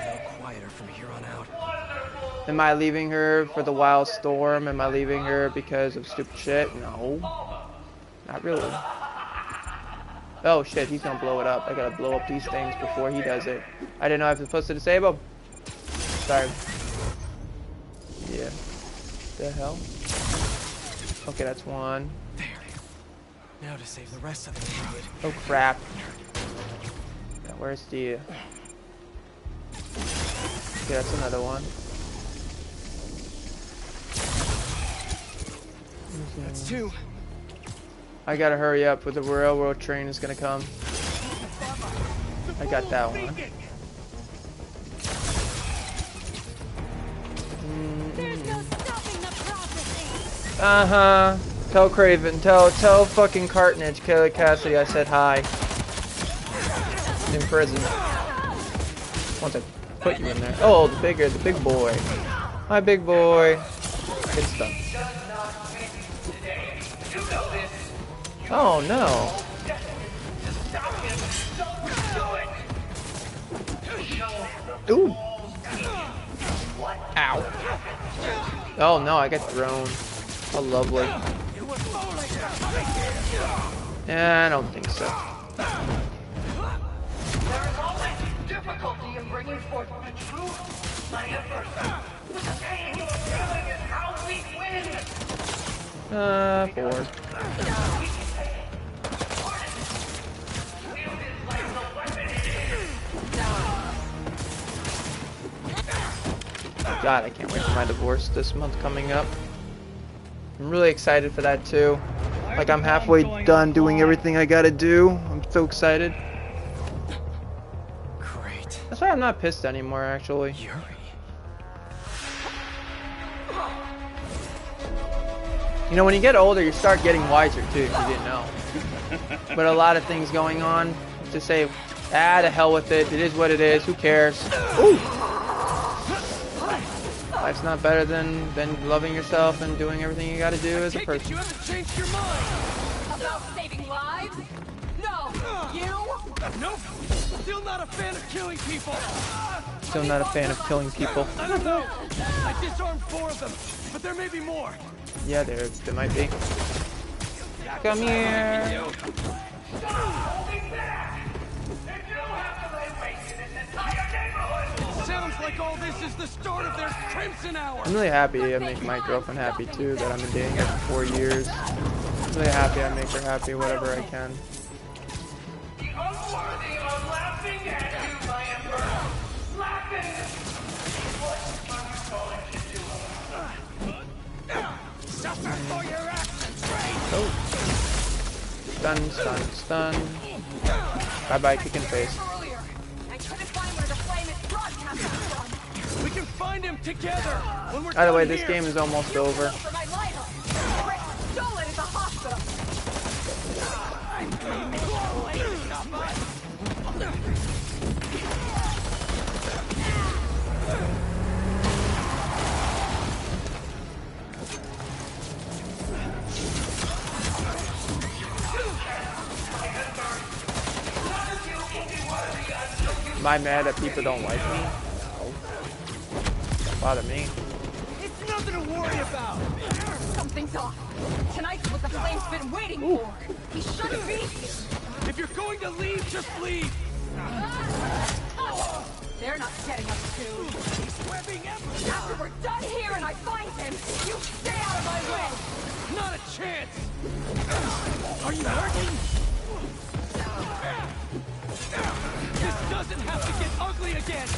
B: Am I leaving her for the wild storm? Am I leaving her because of stupid shit? No. Not really. Oh shit, he's gonna blow it up. I gotta blow up these things before he does it. I didn't know I was supposed to disable. Sorry. Yeah. The hell? Okay, that's one.
D: There. Now to save the rest of the neighborhood.
B: Oh crap. Yeah, where's the... Okay, that's another one.
D: That's two.
B: I gotta hurry up with the railroad train is gonna come. I got that one.
H: There's no stopping the prophecy.
B: Uh-huh. Tell Craven, tell fucking Cartnage, Kelly Cassidy I said hi. In prison. Once I put you in there. Oh, the big boy. Hi, big boy. Good stuff. Oh, no. Ooh. Ow. Oh, no, I got thrown. How lovely. Yeah, I don't think so.
G: There is always difficulty in bringing forth the truth, my emperor. The pain you are feeling is how we win.
B: 4. God, I can't wait for my divorce this month coming up. I'm really excited for that too. Like, I'm halfway done doing everything I gotta do. I'm so excited.
D: Great.
B: That's why I'm not pissed anymore, actually.
D: Yuri.
B: You know, when you get older, you start getting wiser too, if you didn't know. But a lot of things going on. To say, to hell with it. It is what it is. Who cares? Ooh. Life's not better than loving yourself and doing everything you gotta do as a person.
F: You haven't changed your mind.
H: About saving lives? No, you?
F: Nope. Still not a fan of killing people.
B: Still not a fan of killing people.
F: I don't know. I disarmed 4 of them, but there may be more.
B: Yeah, there might be. Come here.
F: Sounds like all this is the start of their crimson hour.
B: I'm really happy I make my girlfriend happy too, that I've been dating her for 4 years. I'm really happy I make her happy whatever I can.
G: The unworthy are laughing at you, my emperor. Laughing. What are you going to do?
F: Suffer for your actions, right?
B: Oh. Stun, stun, stun. Bye bye, kick in the face.
H: Earlier, I couldn't find where the flame is broadcasting from.
F: We can find him together when we're
B: By the way,
F: done
B: this
F: here.
B: game is almost over.
H: For my lighthouse. Rick stole it at the hospital.
B: Am I mad that people don't like me? No. Don't bother me.
F: It's nothing to worry about.
H: Something's off. Tonight's what the flame's been waiting for. He shouldn't be here.
F: If you're going to leave, just leave.
H: They're not getting us too.
F: He's webbing everything.
H: After we're done here and I find him, you stay out of my way.
F: Not a chance. Are you hurting? This doesn't have to get ugly again.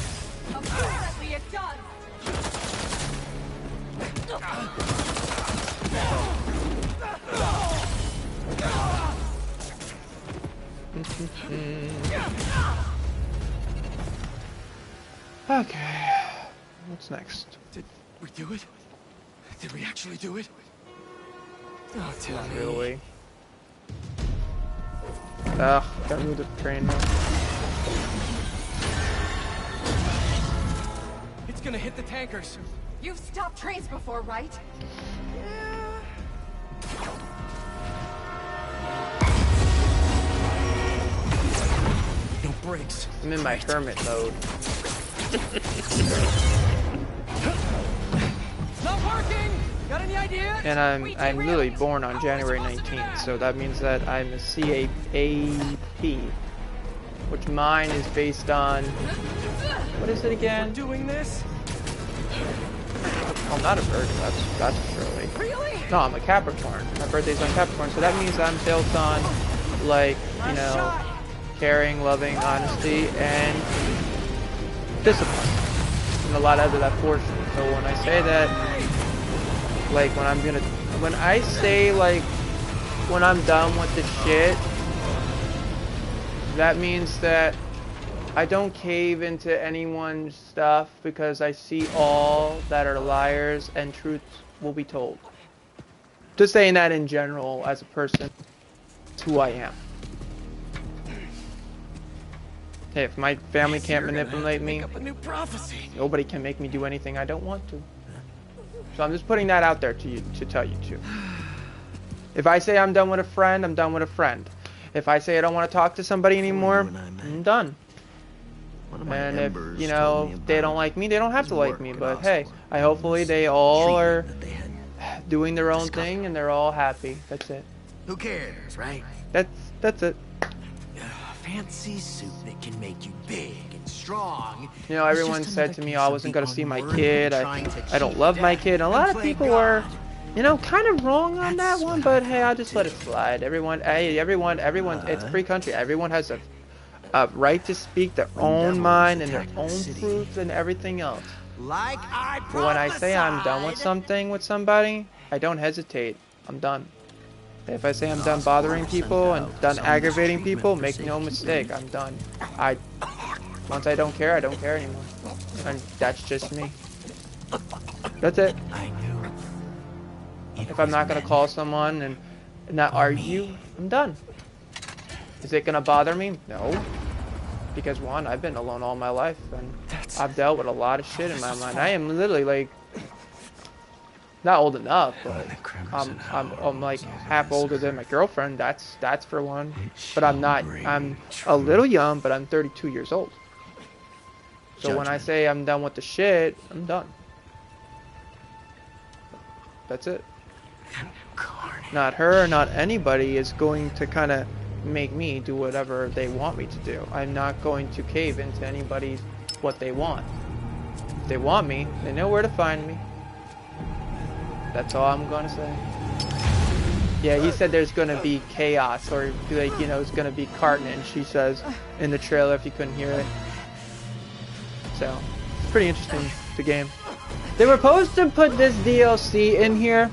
H: Apparently it does.
B: Okay. What's next?
F: Did we do it? Did we actually do it? Oh, tell me.
B: Really? Ugh, gotta move the train now.
F: It's gonna hit the tankers.
H: You've stopped trains before, right?
F: No brakes.
B: I'm in my hermit mode.
F: Not working. Got any ideas?
B: And I'm really born on January 19th, so that means that I'm a CAP, which mine is based on, what is it again?
F: Doing this?
B: Oh, I'm not a Virgo, that's surely.
H: Really?
B: No, I'm a Capricorn. My birthday's on Capricorn, so that means I'm built on, like, you know, caring, loving, honesty, and discipline. And a lot of that portion. So when I say that, like, when I say, like, when I'm done with the shit, that means that I don't cave into anyone's stuff because I see all that are liars and truth will be told. Just saying that in general as a person, it's who I am. Hey, if my family can't manipulate me,
F: Make up a new prophecy.
B: nobody can make me do anything I don't want to. So I'm just putting that out there to you, to tell you to. If I say I'm done with a friend, I'm done with a friend. If I say I don't want to talk to somebody anymore, I'm done. And if, you know, they don't like me, they don't have to like me. But hey, hopefully they all are doing their own thing and they're all happy. That's it.
E: Who cares, right?
B: That's it.
E: Fancy suit that can make you big and strong.
B: You know, everyone said to me, oh, I wasn't going to see my kid. I don't love my kid. And a lot of people were, you know, kind of wrong on that one. But hey, I'll just let it slide. Everyone, it's a free country. Everyone has a right to speak their own mind and their own truths and everything else.
E: Like I
B: But when I say I'm done with
E: prophesied.
B: something with somebody, I don't hesitate. I'm done. If I say I'm done bothering people and done aggravating people, make no mistake, I'm done. Once I don't care, I don't care anymore. And that's just me. That's it.
E: I knew.
B: If I'm not gonna call someone and not argue, I'm done. Is it gonna bother me? No. Because one, I've been alone all my life and I've dealt with a lot of shit in my mind. I am literally like not old enough, but I'm like half older than my girlfriend. That's for one. But I'm not. I'm a little young, but I'm 32 years old. So when I say I'm done with the shit, I'm done. That's it. Not her, not anybody is going to kind of make me do whatever they want me to do. I'm not going to cave into anybody's what they want. If they want me, they know where to find me. That's all I'm gonna say. Yeah, he said there's gonna be chaos, or like, you know, it's gonna be carnage, she says in the trailer if you couldn't hear it. So, pretty interesting, the game. They were supposed to put this DLC in here,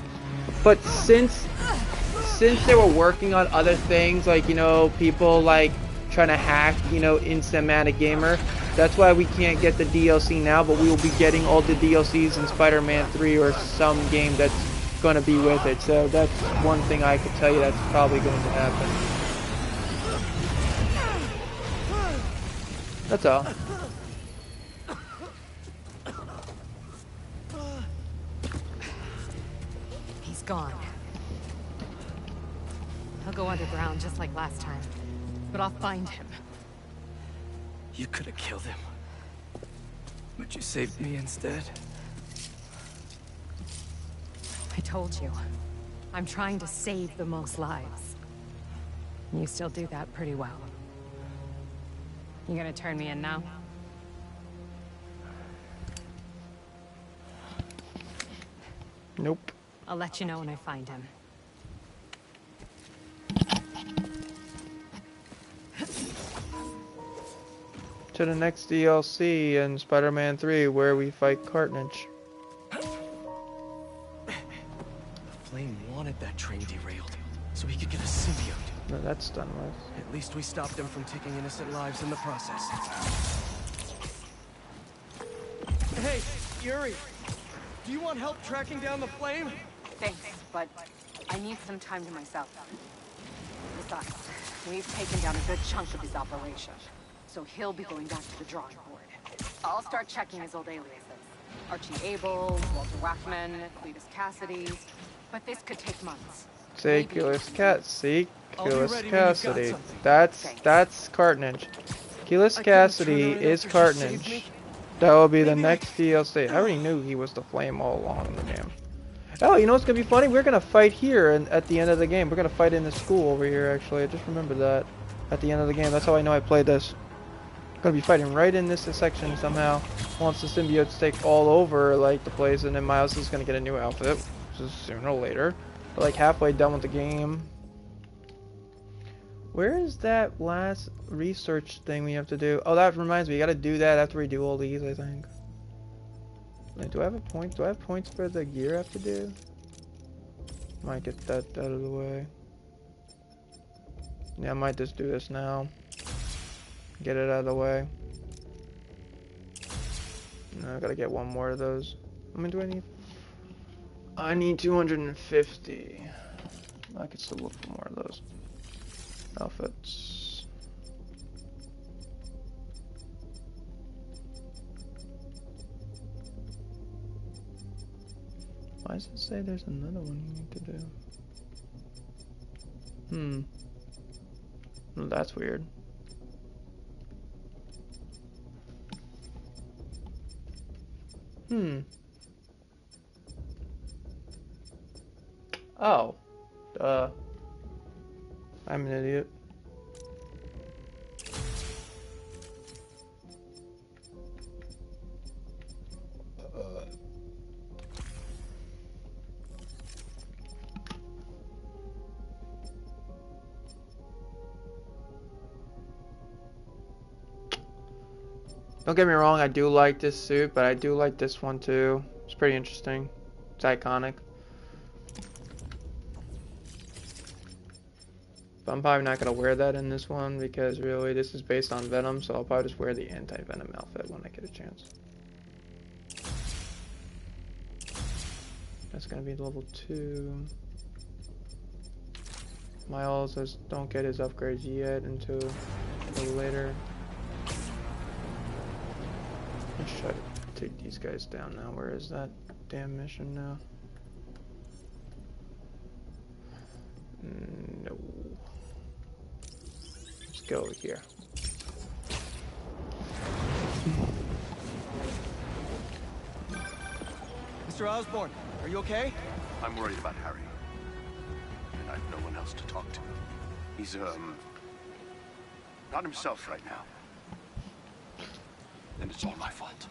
B: but since they were working on other things, like, you know, people like trying to hack, you know, Instamatic Gamer, that's why we can't get the DLC now, but we will be getting all the DLCs in Spider-Man 3 or some game that's going to be with it. So that's one thing I could tell you that's probably going to happen. That's all.
H: He's gone. He'll go underground just like last time. But I'll find him.
A: You could have killed him. But you saved me instead.
H: I told you. I'm trying to save the most lives. You still do that pretty well. You gonna turn me in now?
B: Nope.
H: I'll let you know when I find him.
B: To the next DLC in Spider-Man 3 where we fight Carnage.
D: Flame wanted that train derailed, so he could get a symbiote.
B: No, that's done with.
D: At least we stopped him from taking innocent lives in the process. Hey, Yuri! Do you want help tracking down the Flame?
H: Thanks, but I need some time to myself. Besides, we've taken down a good chunk of his operation, so he'll be going back to the drawing board. I'll start checking his old aliases. Archie Abel, Walter Wachman, Cletus Cassidy, but this could take months.
B: Cletus Cassidy. That's Carnage. Cletus Cassidy is Carnage. That will be the next DLC. I already knew he was the Flame all along in the game. Oh, you know what's gonna be funny? We're gonna fight here and at the end of the game. We're gonna fight in the school over here, actually. I just remembered that. At the end of the game. That's how I know I played this. Gonna be fighting right in this section somehow. Once the symbiotes take all over like the place, and then Miles is gonna get a new outfit, which is sooner or later. We're like halfway done with the game. Where is that last research thing we have to do? Oh, that reminds me, you gotta do that after we do all these, I think. Wait, do I have a point? Do I have points for the gear I have to do? Might get that out of the way. Yeah, I might just do this now. Get it out of the way. No, I gotta get one more of those. How many do I need? I need 250. I could still look for more of those. Outfits. Why does it say there's another one you need to do? Well, that's weird. Oh. I'm an idiot. Don't get me wrong, I do like this suit, but I do like this one too. It's pretty interesting. It's iconic. But I'm probably not going to wear that in this one because really this is based on Venom, so I'll probably just wear the anti-Venom outfit when I get a chance. That's going to be level 2. Miles don't get his upgrades yet until a little later. Let's try to take these guys down now. Where is that damn mission now? No. Let's go over here.
D: Mr. Osborn, are you okay?
A: I'm worried about Harry. And I've no one else to talk to. He's, not himself right now. And it's all my fault.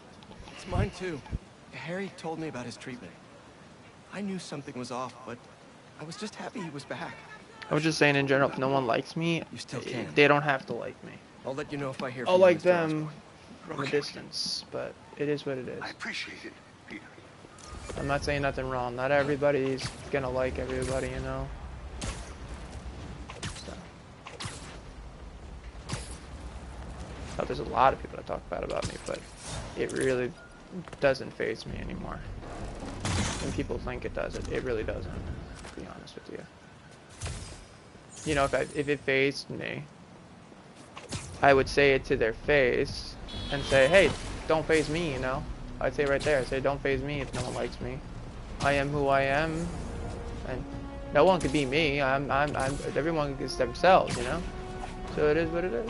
D: It's mine too. Harry told me about his treatment. I knew something was off, but I was just happy he was back.
B: I was just saying in general, if no one likes me,
D: You still can.
B: they don't have to like me.
D: I'll let you know if I hear
B: I'll
D: from you,
B: like
D: Mr.
B: them
D: Osborn.
B: from a distance, but it is what it is.
A: I appreciate it, Peter.
B: I'm not saying nothing wrong. Not everybody's gonna like everybody, you know. So. But there's a lot of people that talk bad about me, but it really doesn't faze me anymore. When people think it does, it really doesn't, to be honest with you. You know, if it fazed me, I would say it to their face and say, hey, don't faze me, you know. I'd say right there, I'd say don't faze me if no one likes me. I am who I am, and no one could be me. Everyone is themselves, you know. So it is what it is.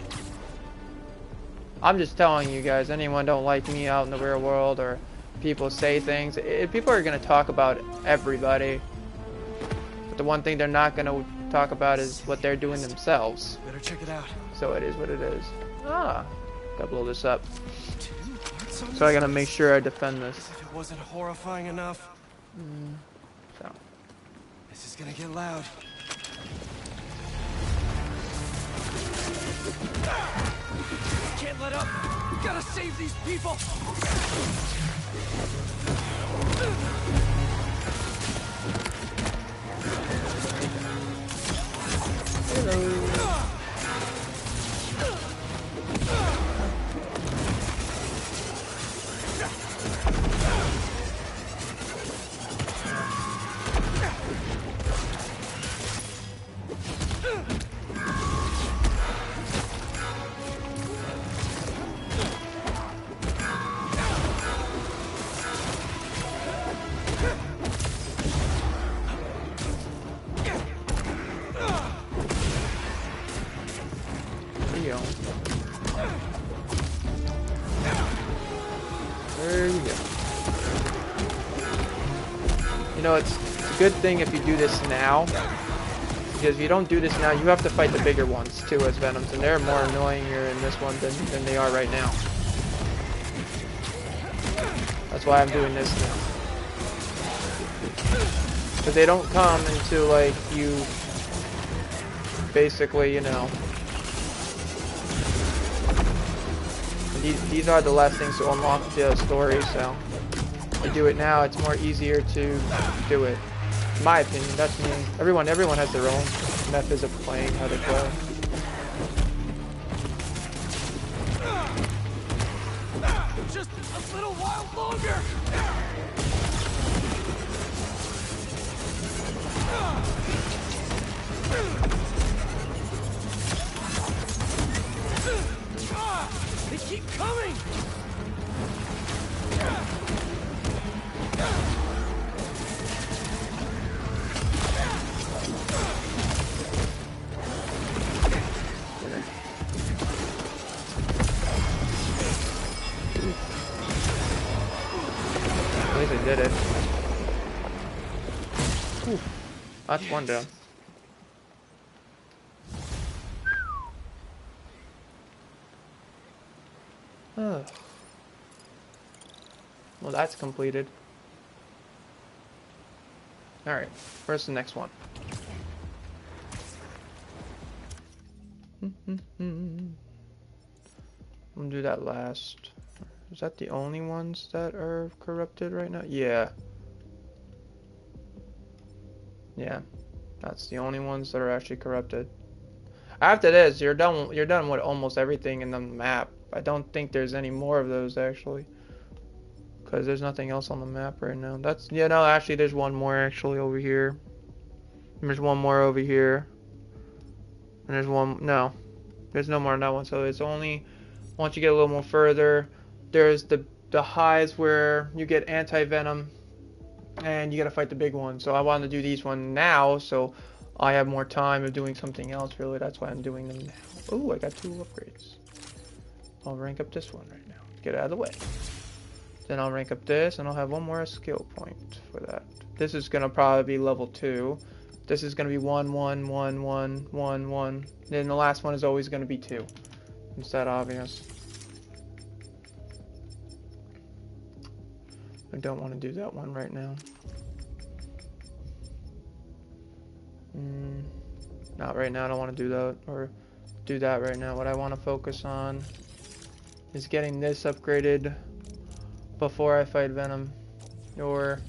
B: I'm just telling you guys, anyone don't like me out in the real world, or people say things, people are gonna talk about everybody. But the one thing they're not gonna talk about is what they're doing themselves.
D: Better check it out.
B: So it is what it is. Ah, gotta blow this up. So I gotta make sure I defend this.
D: If it wasn't horrifying enough.
B: So.
D: This is gonna get loud.
F: Can't let up. We gotta save these people.
B: There you go. You know, it's a good thing if you do this now, because if you don't do this now, you have to fight the bigger ones too as Venoms, and they're more annoying here in this one than they are right now. That's why I'm doing this now. Because they don't come until, like, you basically, you know, these are the last things to unlock the story, so if you do it now, it's more easier to do it. In my opinion, that's me. Everyone has their own methods of playing, how they play.
F: Just a little while longer. They keep coming.
B: At least I did it. Whew. That's one down. Oh. Well, that's completed. Alright, where's the next one? I'm gonna do that last. Is that the only ones that are corrupted right now? Yeah. Yeah. That's the only ones that are actually corrupted. After this, you're done with almost everything in the map. I don't think there's any more of those actually. Because there's nothing else on the map right now. That's, yeah, no, actually there's one more actually over here. There's one more over here. And there's one, no. There's no more on that one. So it's only, once you get a little more further, there's the highs where you get anti-venom. And you gotta fight the big one. So I want to do these one now, so I have more time of doing something else, really. That's why I'm doing them now. Oh, I got 2 upgrades. I'll rank up this one right now. Get it out of the way. Then I'll rank up this, and I'll have one more skill point for that. This is gonna probably be level 2. This is gonna be 1, 1, 1, 1, 1, 1. Then the last one is always gonna be 2. It's that obvious. I don't want to do that one right now. Not right now. I don't want to do that or do that right now. What I want to focus on is getting this upgraded before I fight Venom, or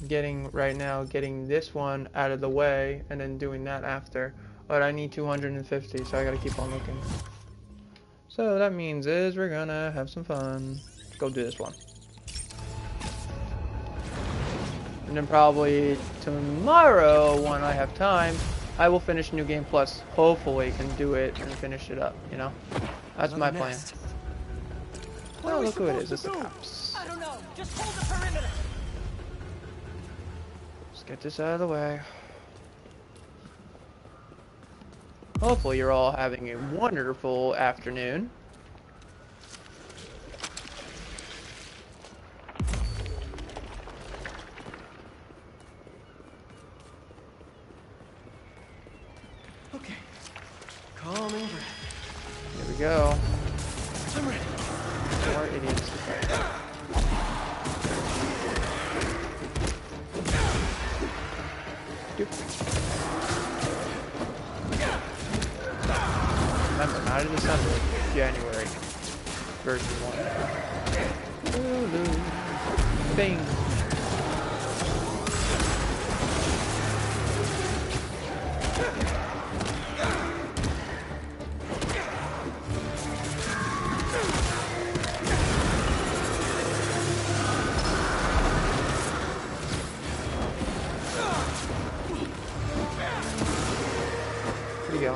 B: getting this one out of the way and then doing that after. But I need 250, so I gotta keep on looking. So that means is we're gonna have some fun. Let's go do this one. And then probably tomorrow, when I have time, I will finish New Game Plus. Hopefully can do it and finish it up, you know? That's my plan. Oh, look who it is. It's the cops.
F: I don't know. Just hold the perimeter.
B: Let's get this out of the way. Hopefully you're all having a wonderful afternoon.
D: Okay. Calming breath.
B: Here we go.
D: I'm ready.
B: More idiots to fight. Remember, not in December, January. Version 1. Bing. Here we go.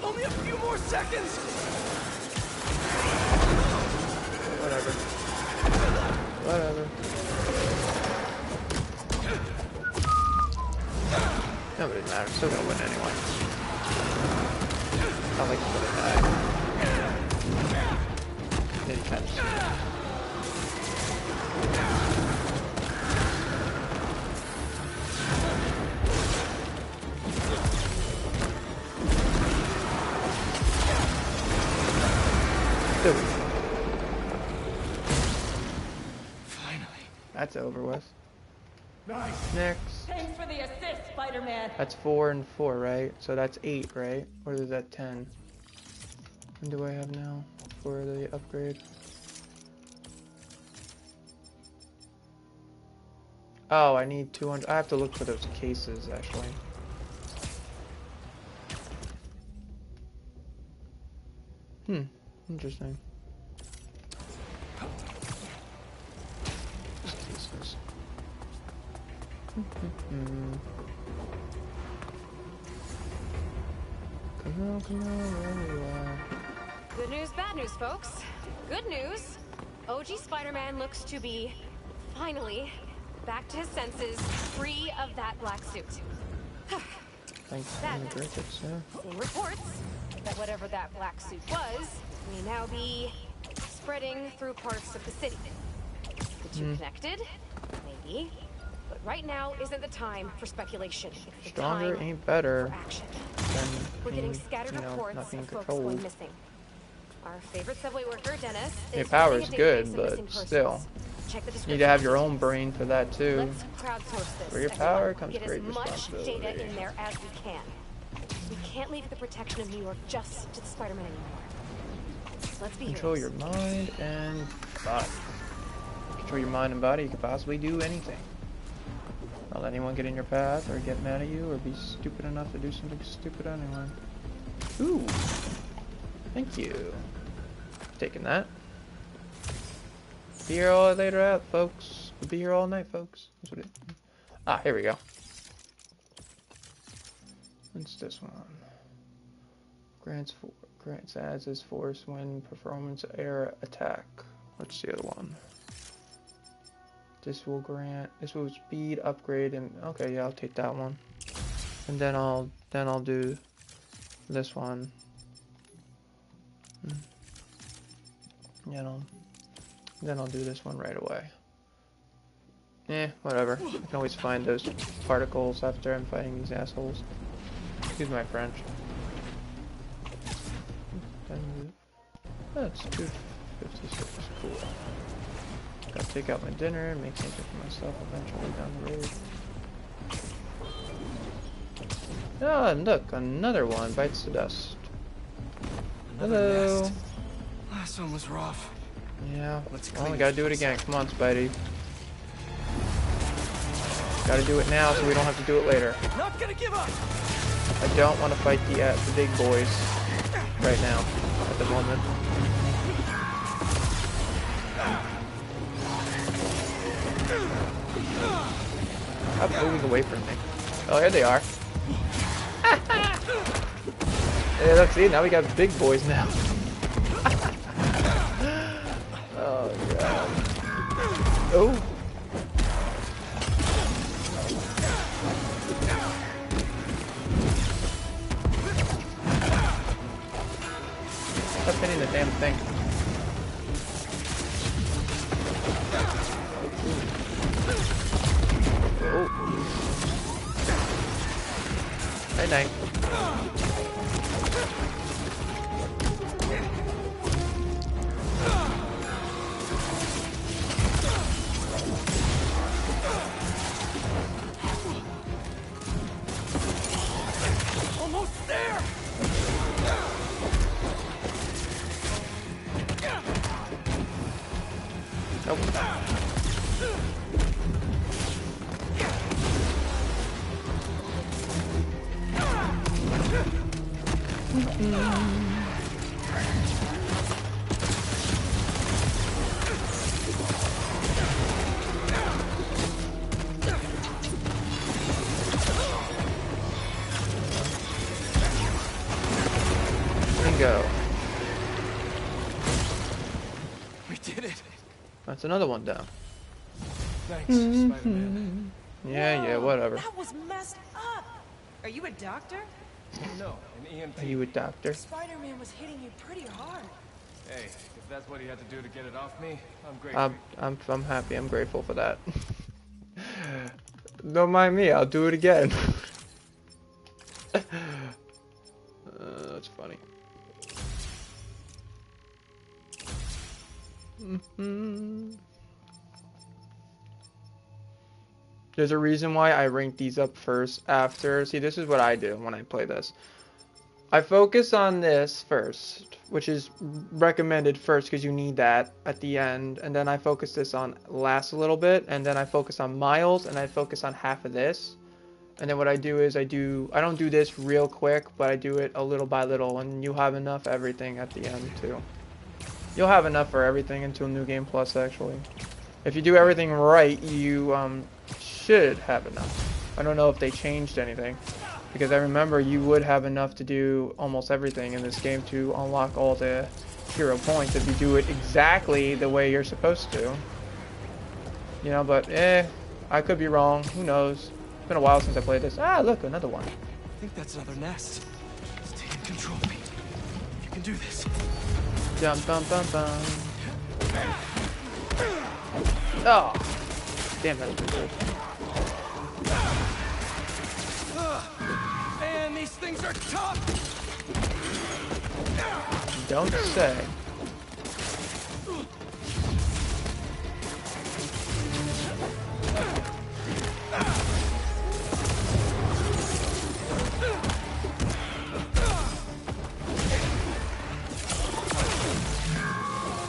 F: Only a few more seconds.
B: Whatever. Whatever. Nobody matters. Still gonna win anyway. I like to put it back. Then he kind of.
D: Finally.
B: That's over with.
F: Nice.
B: Next.
J: Thanks for the assist, Spider-Man.
B: That's 4 and 4, right? So that's 8, right? Or is that 10? What do I have now for the upgrade? Oh, I need 200. I have to look for those cases, actually. Interesting. Cases. Come on, come on, where you are.
K: Good news, bad news, folks. Good news. OG Spider-Man looks to be, finally, back to his senses, free of that black suit.
B: Thanks for
K: Bad
B: the
K: news.
B: crickets, sir.
K: Seeing reports that whatever that black suit was may now be spreading through parts of the city. The two connected? Maybe. But right now isn't the time for speculation. It's the
B: Stronger
K: time
B: ain't better
K: for action.
B: than
K: We're getting
B: being,
K: scattered
B: you know,
K: reports
B: not being
K: of folks going
B: controlled.
K: missing. Our favorite subway worker, Dennis,
B: Your
K: is
B: power
K: running
B: is
K: a
B: good,
K: database of
B: but
K: missing persons.
B: still.
K: Check the
B: You need to have your
K: description.
B: own brain for that too.
K: Let's crowdsource this.
B: For your
K: everyone.
B: power comes
K: Get
B: great
K: as much
B: responsibility.
K: data in there as we can. We can't leave the protection of New York just to the Spider-Man anymore. So let's be
B: Control
K: heroes.
B: your mind and body. Control your mind and body, you can possibly do anything. Not let anyone get in your path or get mad at you or be stupid enough to do something stupid anyway. Ooh. Thank you. Taking that. Be here all later out, folks. We'll be here all night, folks. That's what it. Ah, here we go. What's this one? Grants adds his force when performance air attack. What's the other one? This will speed upgrade and okay, yeah, I'll take that one. And then I'll do this one. Then I'll do this one right away. Whatever. I can always find those particles after I'm fighting these assholes. Excuse my French. That's 256. Cool. Gotta take out my dinner and make something for myself eventually down the road. Ah, and look, another one bites the dust. Hello.
D: Nest. Last one was rough.
B: Yeah,
D: Let's
B: well, we
D: clean
B: gotta
D: this
B: do it
D: place
B: again.
D: up.
B: Come on, Spidey. Gotta do it now so we don't have to do it later.
D: Not gonna give up.
B: I don't want to fight the big boys right now, at the moment. Stop moving away from me. Oh, here they are. Hey, look, see, now we got big boys now. Oh, God. Oh. Stop hitting the damn thing. Oh. Night night.
A: Almost there!
B: Nope. Bingo.
D: We did it.
B: That's another one down.
D: Thanks, Spider-Man.
B: Yeah, whatever.
J: That was messed up. Are you a doctor?
D: No, an EMT.
B: Are you a doctor?
J: Spider-Man was hitting you pretty hard.
D: Hey, if that's what he had to do to get it off me, I'm grateful.
B: I'm happy. I'm grateful for that. Don't mind me. I'll do it again. That's funny. There's a reason why I rank these up first after. See, this is what I do when I play this. I focus on this first, which is recommended first because you need that at the end. And then I focus this on last a little bit. And then I focus on Miles and I focus on half of this. And then what I do is I don't do this real quick, but I do it a little by little. And you have enough everything at the end too. You'll have enough for everything until New Game Plus actually. If you do everything right, you should have enough. I don't know if they changed anything. Because I remember you would have enough to do almost everything in this game to unlock all the hero points if you do it exactly the way you're supposed to. You know, but I could be wrong. Who knows? It's been a while since I played this. Ah, look, another one.
D: I think that's another nest. Stay in control, Pete. You can do this.
B: Dum dum dum dum. Oh, damn, that's pretty good.
A: Man, these things are tough.
B: Don't say.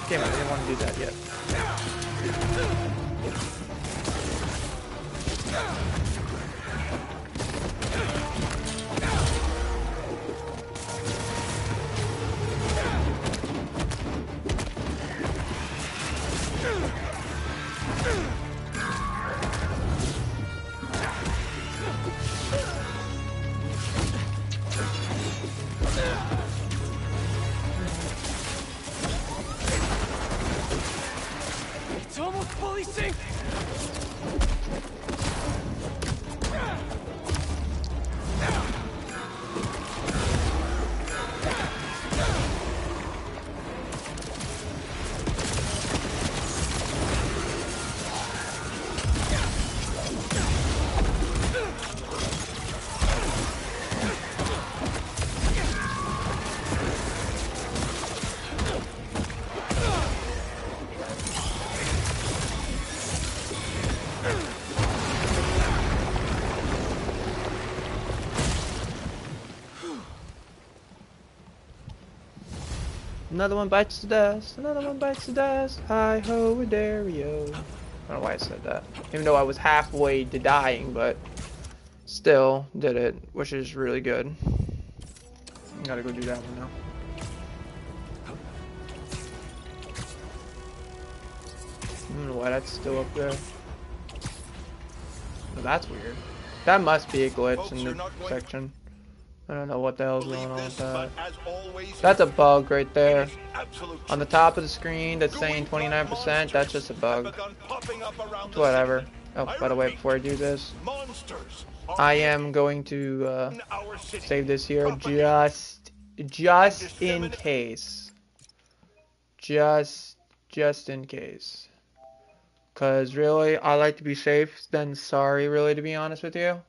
B: Damn it, I didn't want to do that yet.
A: It's almost fully synced.
B: Another one bites the dust. Another one bites the dust. Hi ho, Dario. I don't know why I said that. Even though I was halfway to dying, but still did it, which is really good. Gotta go do that one now. I don't know why that's still up there. Well, that's weird. That must be a glitch in the section. I don't know what the hell's going on with that. That's a bug right there. On the top of the screen that's saying 29%, that's just a bug. It's whatever. Oh, by the way, before I do this, I am going to save this here just in case. Just in case. Cause really, I like to be safe than sorry, really, to be honest with you.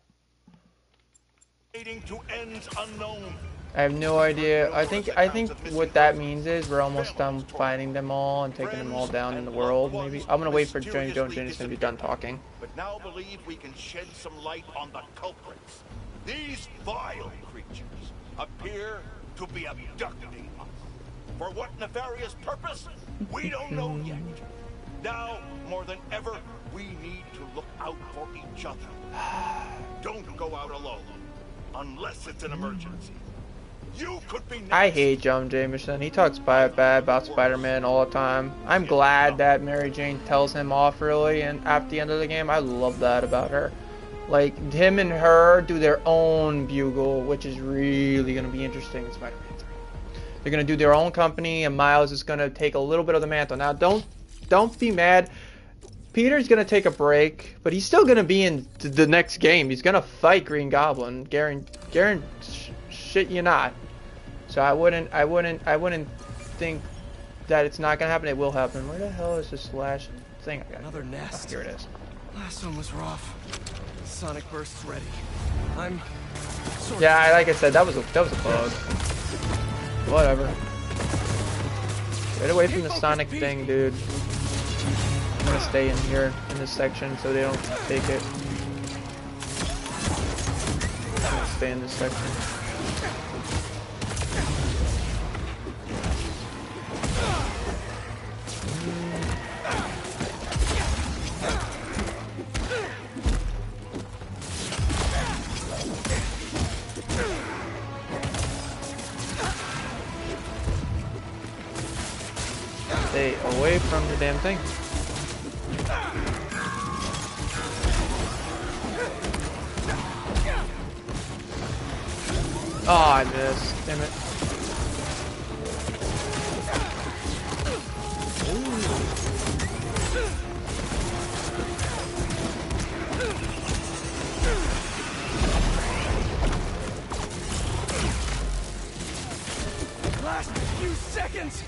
L: To ends unknown.
B: I have no idea. I think what that means is we're almost done fighting them all and taking them all down in the world. Maybe I'm gonna wait for Johnny Jones to be done talking.
L: But now believe we can shed some light on the culprits. These vile creatures appear to be abducting us. For what nefarious purpose? We don't know yet. Now, more than ever, we need to look out for each other. Don't go out alone. Unless it's an emergency. You could be next.
B: I hate John Jameson. He talks bad about Spider-Man all the time. I'm glad that Mary Jane tells him off really, and at the end of the game, I love that about her. Like, him and her do their own bugle, which is really going to be interesting in Spider-Man 3. They're going to do their own company, and Miles is going to take a little bit of the mantle. Now, don't be mad. Peter's gonna take a break, but he's still gonna be in the next game. He's gonna fight Green Goblin. Shit you not. So I wouldn't think that it's not gonna happen. It will happen. Where the hell is this last thing I got?
D: Another nest.
B: Oh, here it is.
D: Last one was rough. Sonic burst's ready. I'm.
B: Yeah, like I said, that was a bug. Whatever. Get away from the Sonic thing, dude. I'm gonna stay in here in this section so they don't take it. I'm gonna stay in this section. Stay away from the damn thing. Oh, I missed. Damn it.
F: Last few seconds.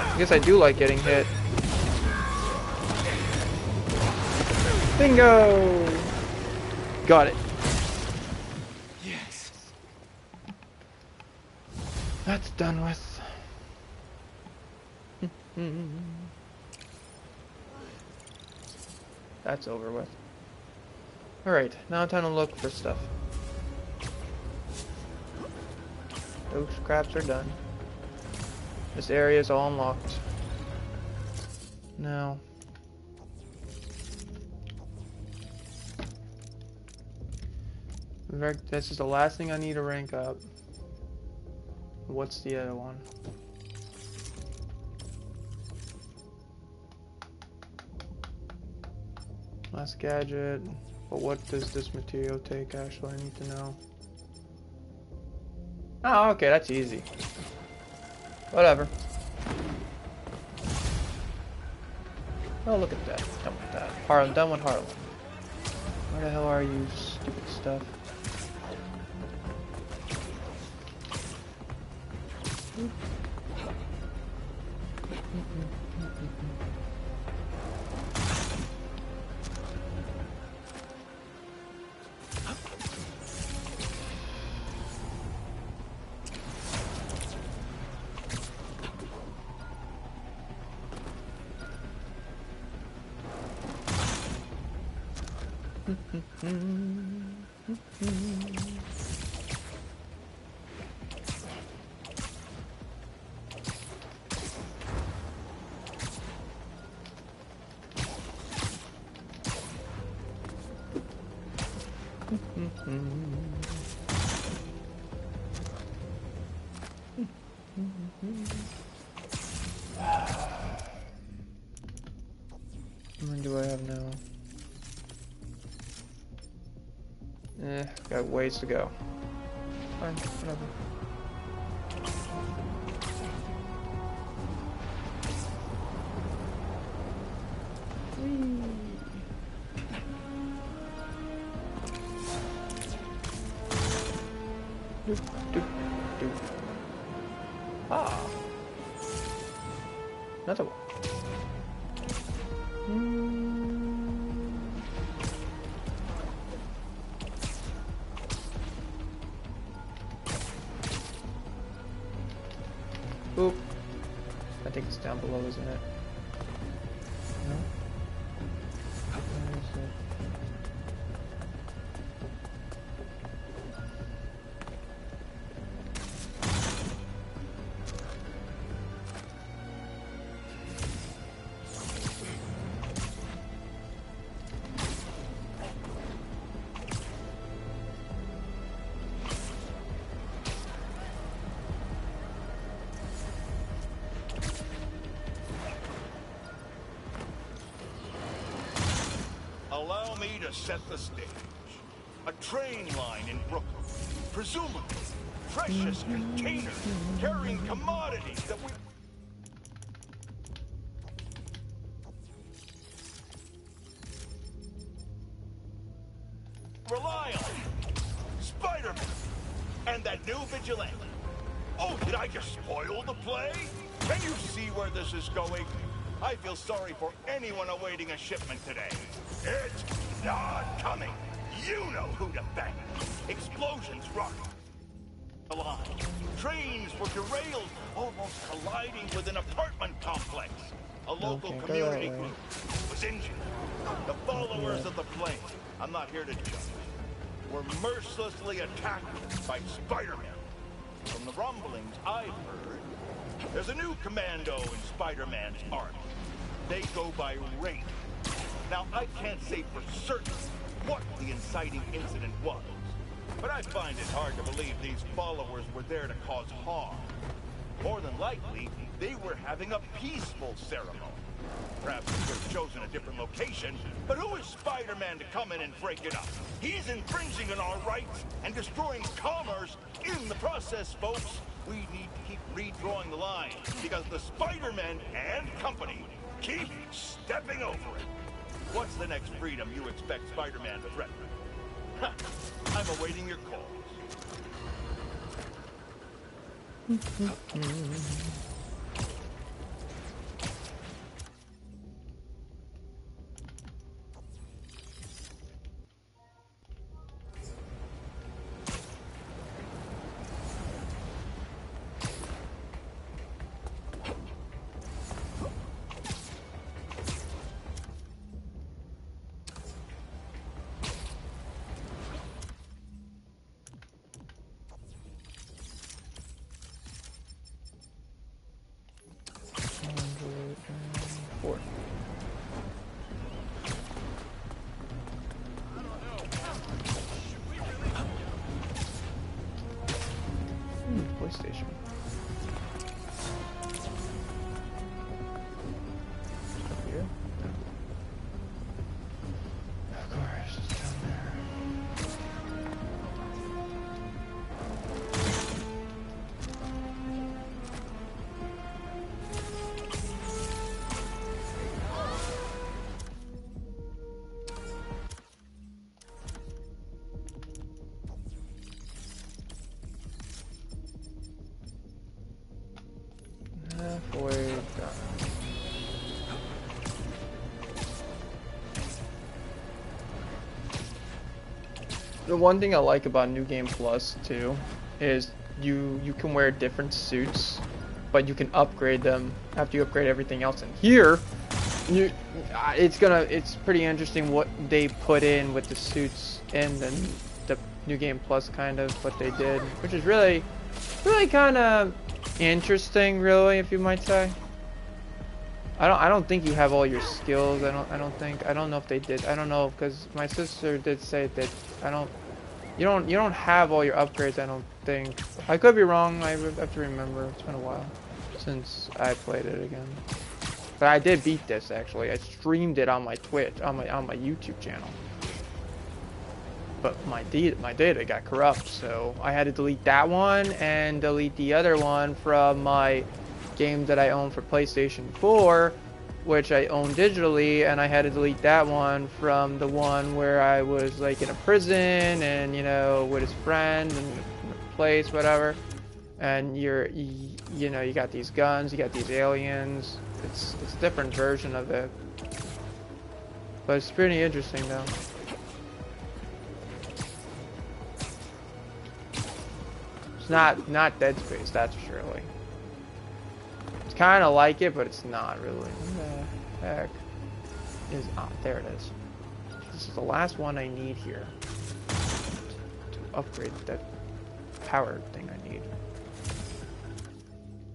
B: I guess I do like getting hit. Bingo! Got it.
F: Yes.
B: That's done with. That's over with. Alright, now time to look for stuff. Those scraps are done. This area is all unlocked. Now. This is the last thing I need to rank up. What's the other one? Last gadget. But what does this material take? Actually, I need to know. Oh, okay, that's easy. Whatever. Oh, look at that. Done with that. Harlan, done with Harlan. Where the hell are you, stupid stuff? How many do I have now? Got ways to go. Fine, whatever. Doop, doop, doop. Ah, another one. Oop. I think it's down below, isn't it? No? Where is it?
L: Allow me to set the stage. A train line in Brooklyn, presumably precious containers carrying commodities that we rely on. Spider-Man and that new vigilante. Oh, did I just spoil the play? Can you see where this is going? I feel sorry for anyone awaiting a shipment today. It's not coming. You know who to thank. Explosions rock the line. Trains were derailed, almost colliding with an apartment complex. A local community group was injured. The followers of the plane, I'm not here to judge, were mercilessly attacked by Spider-Man. From the rumblings I've heard, There's a new commando in Spider-Man's army. They go by rank. Now, I can't say for certain what the inciting incident was, but I find it hard to believe these followers were there to cause harm. More than likely, they were having a peaceful ceremony. Perhaps they could have chosen a different location, but who is Spider-Man to come in and break it up? He's infringing on our rights and destroying commerce in the process, folks. We need to keep redrawing the line, because the Spider-Man and company keep stepping over it. What's the next freedom you expect Spider-Man to threaten? I'm awaiting your calls.
B: PlayStation. Here? Of course, it's down there. Halfway done. The one thing I like about New Game Plus too is you can wear different suits, but you can upgrade them after you upgrade everything else. And here, it's pretty interesting what they put in with the suits in the New Game Plus, kind of what they did, which is really kind of interesting, really, if you might say. I don't think you have all your skills. I don't know if they did. I don't know, because my sister did say that you don't have all your upgrades, I don't think. I could be wrong. I have to remember. It's been a while since I played it again. But I did beat this, actually. I streamed it on my Twitch, on my YouTube channel. But my data got corrupt, so I had to delete that one and delete the other one from my game that I own for PlayStation 4, which I own digitally, and I had to delete that one from the one where I was like in a prison and, you know, with his friend and a place, whatever. And you know, you got these guns, you got these aliens. It's a different version of it, but it's pretty interesting though. It's not Dead Space, that's surely. It's kind of like it, but it's not really. What the heck is? Ah, there it is. This is the last one I need here to upgrade that power thing I need.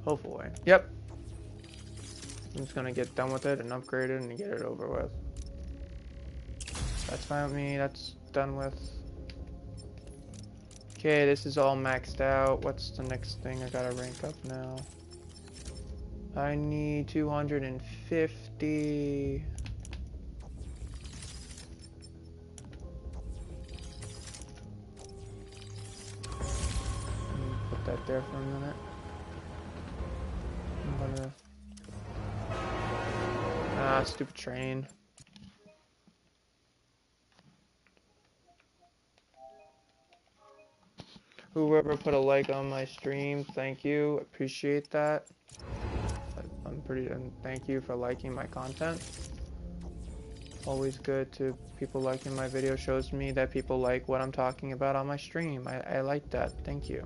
B: Hopefully. Yep. I'm just gonna get done with it and upgrade it and get it over with. That's fine with me. That's done with. Okay, this is all maxed out. What's the next thing I gotta rank up now? I need 250. Put that there for a minute. I'm gonna... Ah, stupid train. Whoever put a like on my stream, thank you. Appreciate that. And thank you for liking my content. Always good to people liking my video. Shows me that people like what I'm talking about on my stream. I like that. Thank you.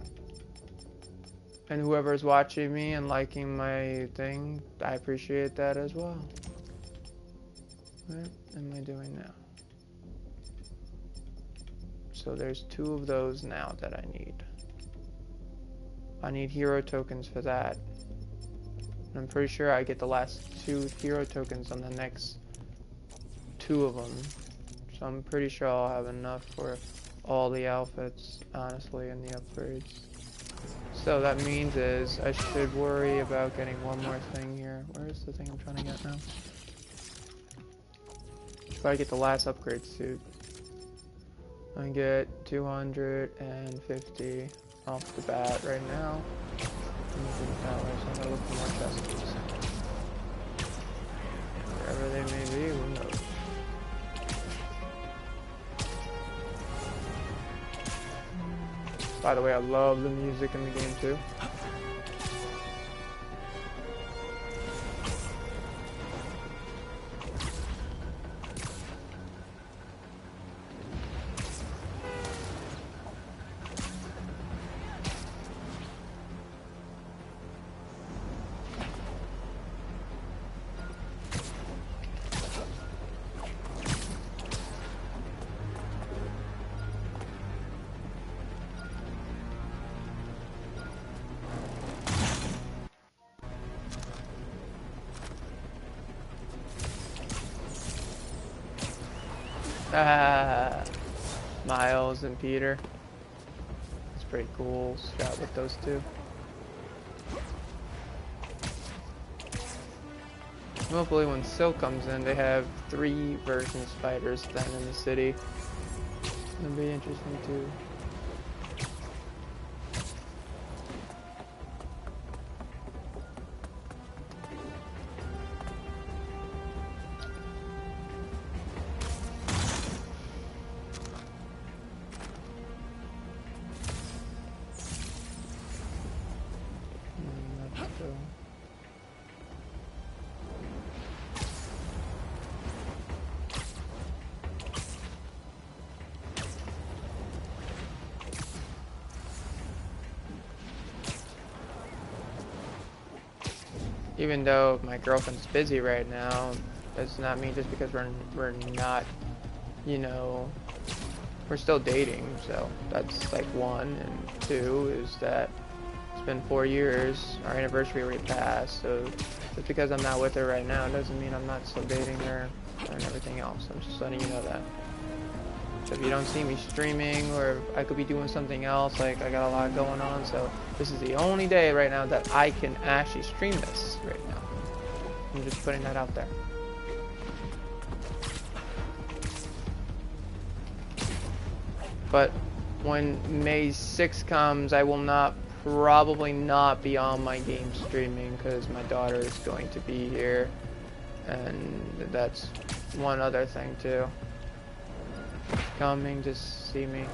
B: And whoever's watching me and liking my thing, I appreciate that as well. What am I doing now? So there's 2 of those now that I need. I need hero tokens for that. I'm pretty sure I get the last 2 hero tokens on the next 2 of them. So I'm pretty sure I'll have enough for all the outfits, honestly, and the upgrades. So that means is I should worry about getting one more thing here. Where is the thing I'm trying to get now? Should probably get the last upgrade suit. I get 250 off the bat right now. So I'm gonna look for more chests. Wherever they may be, who knows? By the way, I love the music in the game too. Miles and Peter. It's pretty cool shot with those two. Hopefully when Silk comes in, they have 3 version spiders then in the city. It'll be interesting too. Even though my girlfriend's busy right now, does not mean just because we're not, you know, we're still dating. So that's like 1, and 2 is that it's been 4 years. Our anniversary already passed. So just because I'm not with her right now doesn't mean I'm not still dating her and everything else. I'm just letting you know that. So if you don't see me streaming, or I could be doing something else, like I got a lot going on, so this is the only day right now that I can actually stream this right now. I'm just putting that out there. But when May 6th comes, I will probably not be on my game streaming because my daughter is going to be here, and that's one other thing too. Coming to see me.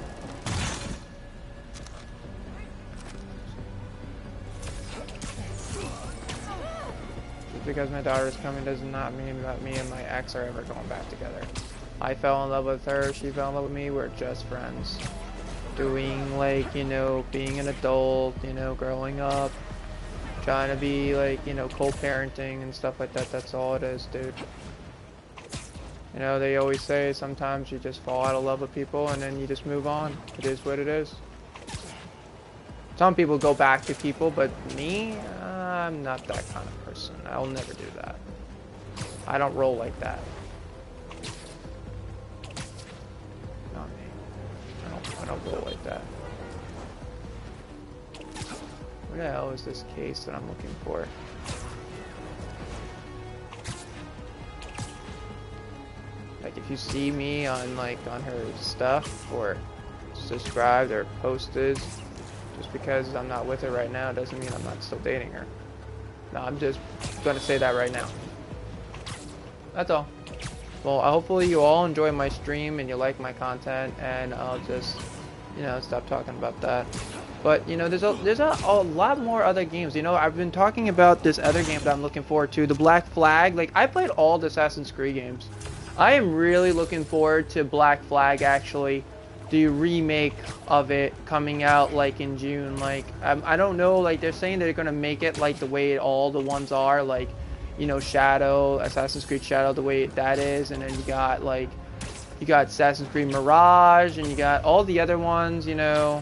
B: Just because my daughter is coming does not mean that me and my ex are ever going back together. I fell in love with her, she fell in love with me, we're just friends. Doing, like, you know, being an adult, you know, growing up, trying to be, like, you know, co-parenting and stuff like that, that's all it is, dude. You know, they always say sometimes you just fall out of love with people and then you just move on. It is what it is. Some people go back to people, but me, I'm not that kind of person. I'll never do that. I don't roll like that. Not me. I don't roll like that. Where the hell is this case that I'm looking for? Like, if you see me on, like, on her stuff, or subscribed or posted, just because I'm not with her right now doesn't mean I'm not still dating her. No, I'm just gonna say that right now. That's all. Well, hopefully you all enjoy my stream and you like my content, and I'll just, you know, stop talking about that. But, you know, there's a lot more other games. You know, I've been talking about this other game that I'm looking forward to, the Black Flag. Like, I played all the Assassin's Creed games. I am really looking forward to Black Flag, actually, the remake of it coming out, like, in June. Like, I don't know, like, they're saying they're gonna make it like the way all the ones are, like, you know, Shadow, Assassin's Creed Shadow, the way that is, and then you got, like, you got Assassin's Creed Mirage, and you got all the other ones, you know,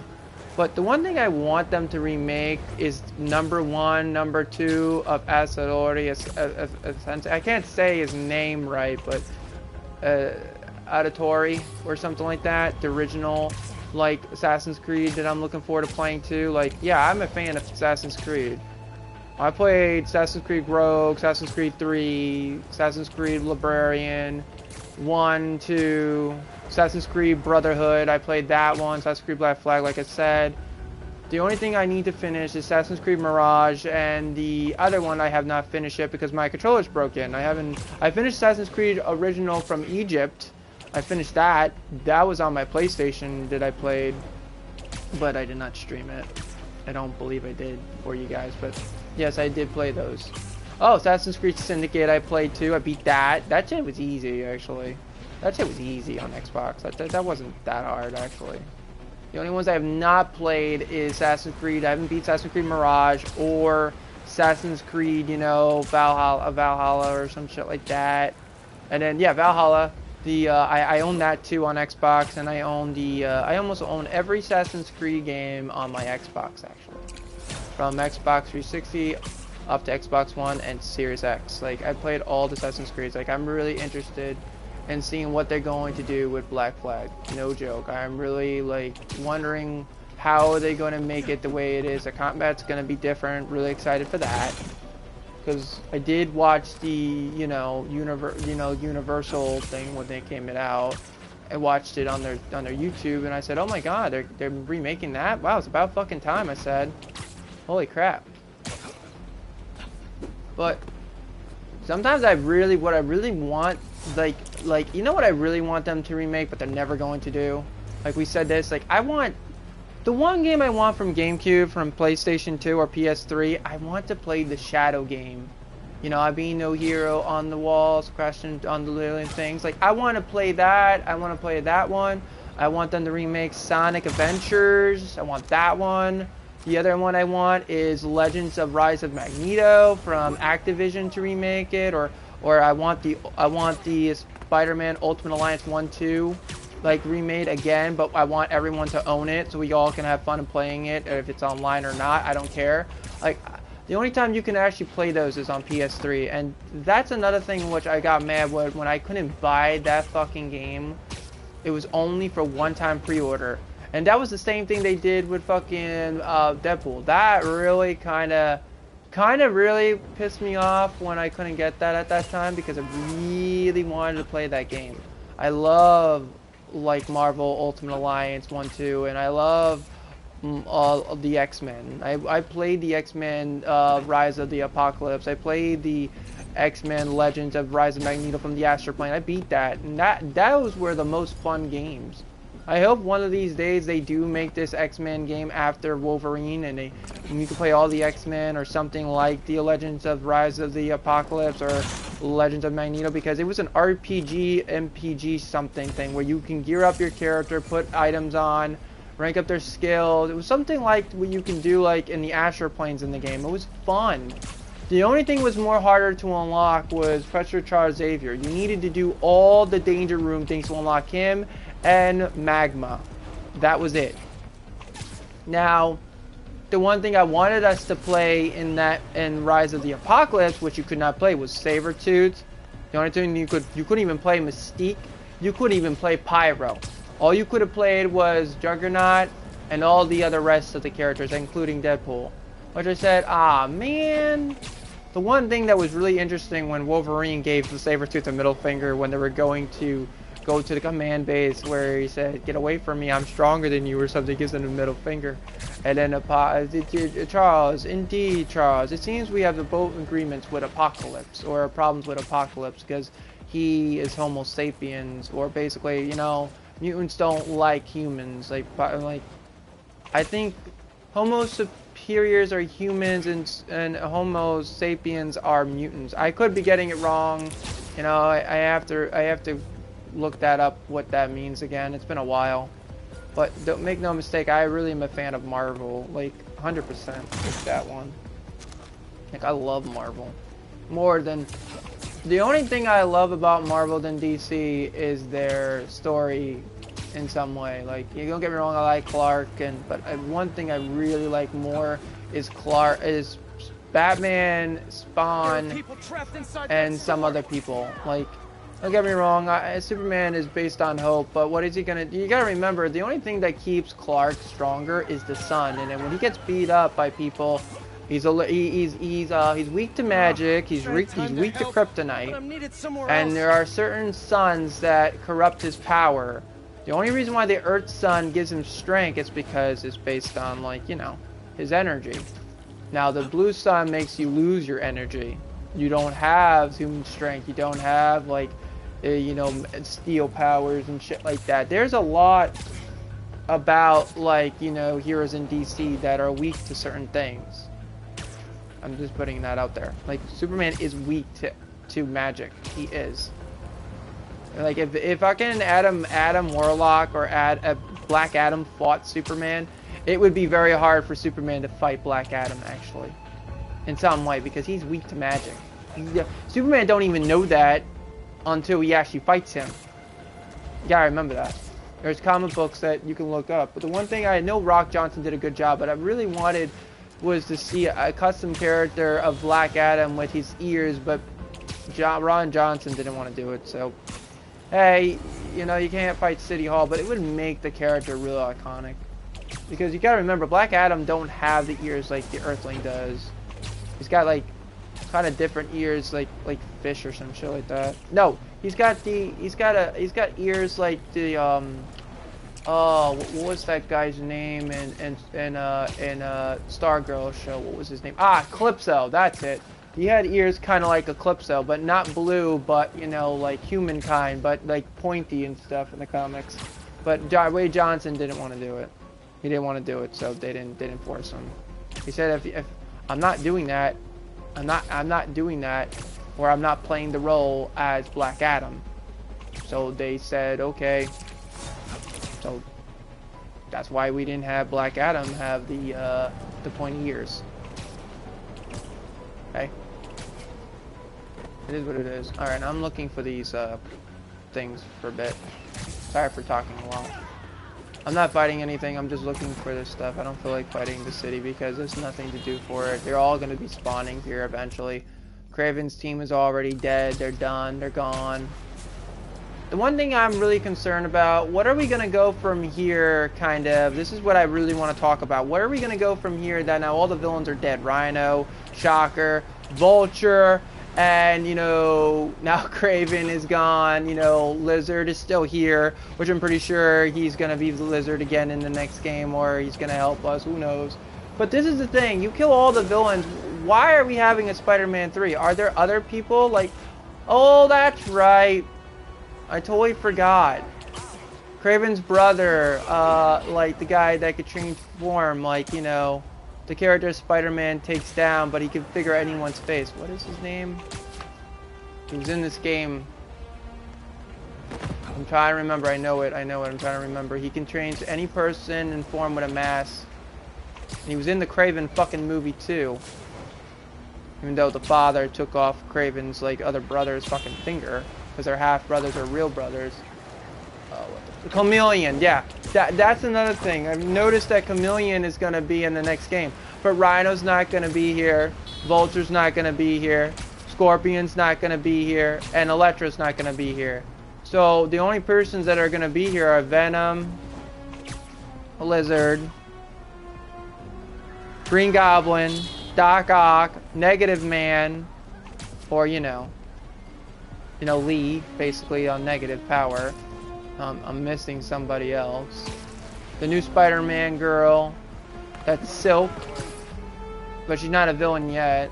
B: But the one thing I want them to remake is number 1, number 2 of Asadori. I can't say his name right, but Auditory or something like that. The original, like, Assassin's Creed that I'm looking forward to playing too. Like, yeah, I'm a fan of Assassin's Creed. I played Assassin's Creed Rogue, Assassin's Creed 3, Assassin's Creed Librarian, 1, 2, Assassin's Creed Brotherhood. I played that one, Assassin's Creed Black Flag, like I said. The only thing I need to finish is Assassin's Creed Mirage, and the other one I have not finished yet because my controller's broken. I finished Assassin's Creed Original from Egypt. I finished that. That was on my PlayStation that I played, but I did not stream it. I don't believe I did for you guys, but yes, I did play those. Oh, Assassin's Creed Syndicate I played too. I beat that. That shit was easy, actually. That shit was easy on Xbox. That wasn't that hard, actually. The only ones I have not played is Assassin's Creed. I haven't beat Assassin's Creed Mirage or Assassin's Creed, you know, Valhalla or some shit like that. And then, yeah, Valhalla. I own that too on Xbox, and I own I almost own every Assassin's Creed game on my Xbox, actually. From Xbox 360 up to Xbox One and Series X. Like, I played all the Assassin's Creeds. Like, I'm really interested in seeing what they're going to do with Black Flag. No joke. I'm really, like, wondering how are they going to make it the way it is. The combat's going to be different. Really excited for that. Because I did watch the, Universal thing when they came out. I watched it on their YouTube, and I said, oh my god, they're remaking that? Wow, it's about fucking time, I said. Holy crap. But sometimes what I really want, like, you know what I really want them to remake, but they're never going to do? Like, we said this, like, the one game I want from GameCube, from PlayStation 2 or PS3, I want to play the Shadow game. You know, I being no hero on the walls, crashing on the little things. Like, I want to play that. I want to play that one. I want them to remake Sonic Adventures. I want that one. The other one I want is Legends of Rise of Magneto from Activision to remake it, or I want the Spider-Man Ultimate Alliance 1, 2 like remade again, but I want everyone to own it so we all can have fun in playing it, if it's online or not, I don't care. Like, the only time you can actually play those is on PS3, and that's another thing which I got mad with when I couldn't buy that fucking game. It was only for one-time pre-order. And that was the same thing they did with fucking Deadpool. That really kind of really pissed me off when I couldn't get that at that time, because I really wanted to play that game. I love, like, Marvel Ultimate Alliance 1, 2, and I love the X-Men. I played the X-Men Rise of the Apocalypse. I played the X-Men Legends of Rise of Magneto from the Astral Plane. I beat that, and those were the most fun games. I hope one of these days they do make this X-Men game after Wolverine, and you can play all the X-Men or something like the Legends of Rise of the Apocalypse or Legends of Magneto, because it was an RPG, MPG something thing where you can gear up your character, put items on, rank up their skills. It was something like what you can do like in the Astral Planes in the game. It was fun. The only thing was more harder to unlock was Pressure Charge Xavier. You needed to do all the Danger Room things to unlock him and Magma. That was it. Now, the one thing I wanted us to play in Rise of the Apocalypse, which you could not play, was Sabretooth. The only thing you couldn't even play Mystique. You couldn't even play Pyro. All you could have played was Juggernaut and all the other rest of the characters, including Deadpool. Which I said, ah, man. The one thing that was really interesting when Wolverine gave the Sabretooth a middle finger when they were going to go to the command base, where he said, get away from me, I'm stronger than you, or something, gives him a middle finger. And then Charles, indeed Charles, it seems we have both agreements with Apocalypse, or problems with Apocalypse, because he is Homo sapiens, or basically, you know, mutants don't like humans. Like I think Homo superiors are humans and Homo sapiens are mutants. I could be getting it wrong. You know, I have to look that up, what that means again. It's been a while. But don't make no mistake, I really am a fan of Marvel. Like 100% with that one. Like, I love Marvel. More than... The only thing I love about Marvel than DC is their story in some way. Like, you don't get me wrong, I like Clark, but one thing I really like more is Batman, Spawn, and some other people. Like, don't get me wrong, Superman is based on hope, but what is he gonna do? You gotta remember, the only thing that keeps Clark stronger is the sun, and then when he gets beat up by people, he's weak to magic, he's weak to kryptonite, and there are certain suns that corrupt his power. The only reason why the Earth sun gives him strength is because it's based on, like, you know, his energy. Now, the blue sun makes you lose your energy. You don't have human strength. You don't have, like, you know, steel powers and shit like that. There's a lot about, like, you know, heroes in DC that are weak to certain things. I'm just putting that out there. Like, Superman is weak to magic. He is. Like, if fucking Adam Warlock or Black Adam fought Superman, it would be very hard for Superman to fight Black Adam, actually, in some way, because he's weak to magic. Superman don't even know that until he actually fights him. You gotta remember that. There's comic books that you can look up. But the one thing I know Rock Johnson did a good job, but I really wanted was to see a custom character of Black Adam with his ears, but Ron Johnson didn't want to do it, so hey, you know, you can't fight City Hall, but it would make the character real iconic. Because you gotta remember, Black Adam don't have the ears like the Earthling does. He's got, like, kind of different ears, like fish or some shit like that. No, he's got ears like the what was that guy's name in Stargirl show? What was his name? Calypso. That's it. He had ears kind of like a Calypso, but not blue, but, you know, like humankind, but like pointy and stuff in the comics. But Wade Johnson didn't want to do it. He didn't want to do it, so they didn't force him. He said, if I'm not doing that, I'm not doing that, or I'm not playing the role as Black Adam. So they said, okay. So that's why we didn't have Black Adam have the pointy ears. Okay. It is what it is. Alright, I'm looking for these things for a bit. Sorry for talking a lot. I'm not fighting anything, I'm just looking for this stuff. I don't feel like fighting the city because there's nothing to do for it. They're all going to be spawning here eventually. Kraven's team is already dead, they're done, they're gone. The one thing I'm really concerned about, what are we going to go from here, kind of? This is what I really want to talk about. Where are we going to go from here that now all the villains are dead? Rhino, Shocker, Vulture, and, you know, now Kraven is gone. You know, Lizard is still here, which I'm pretty sure he's going to be the Lizard again in the next game, or he's going to help us, who knows. But this is the thing, you kill all the villains, why are we having a Spider-Man 3? Are there other people? Like, oh, that's right, I totally forgot. Kraven's brother, like the guy that could transform, like, you know, the character Spider-Man takes down, but he can figure anyone's face. What is his name? He was in this game. I'm trying to remember. I know it. I'm trying to remember. He can change any person in form with a mask. And he was in the Kraven fucking movie too. Even though the father took off Kraven's, like, other brother's fucking finger. Because they're half brothers or real brothers. Chameleon, yeah. That's another thing. I've noticed that Chameleon is going to be in the next game. But Rhino's not going to be here. Vulture's not going to be here. Scorpion's not going to be here. And Elektra's not going to be here. So the only persons that are going to be here are Venom, Lizard, Green Goblin, Doc Ock, Negative Man, or, you know, Lee, basically on negative power. I'm missing somebody else. The new Spider-Man girl. That's Silk. But she's not a villain yet.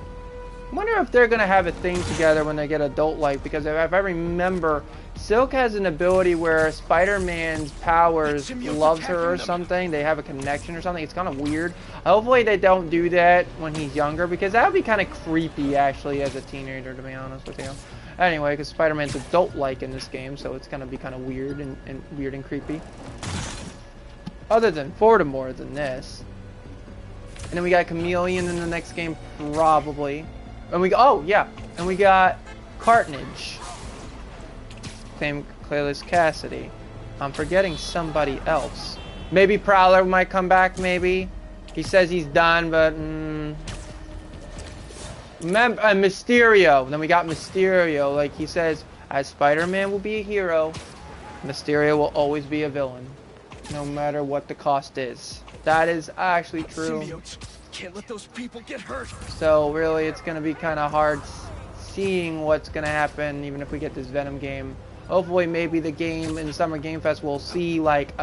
B: I wonder if they're going to have a thing together when they get adult life. Because if I remember, Silk has an ability where Spider-Man's powers loves her or something. They have a connection or something. It's kind of weird. Hopefully they don't do that when he's younger. Because that would be kind of creepy, actually, as a teenager, to be honest with you. Anyway, because Spider-Man's adult-like in this game, so it's gonna be kind of weird and creepy. Other than more than this. And then we got Chameleon in the next game, probably. And we and we got Carnage. Same Claylis Cassidy. I'm forgetting somebody else. Maybe Prowler might come back, maybe. He says he's done, but... Mysterio. Then we got Mysterio. Like he says, as Spider-Man will be a hero, Mysterio will always be a villain. No matter what the cost is. That is actually true.
F: Symbiotes. Can't let those people get hurt.
B: So really, it's going to be kind of hard seeing what's going to happen, even if we get this Venom game. Hopefully, maybe the game in the Summer Game Fest, we'll see, like,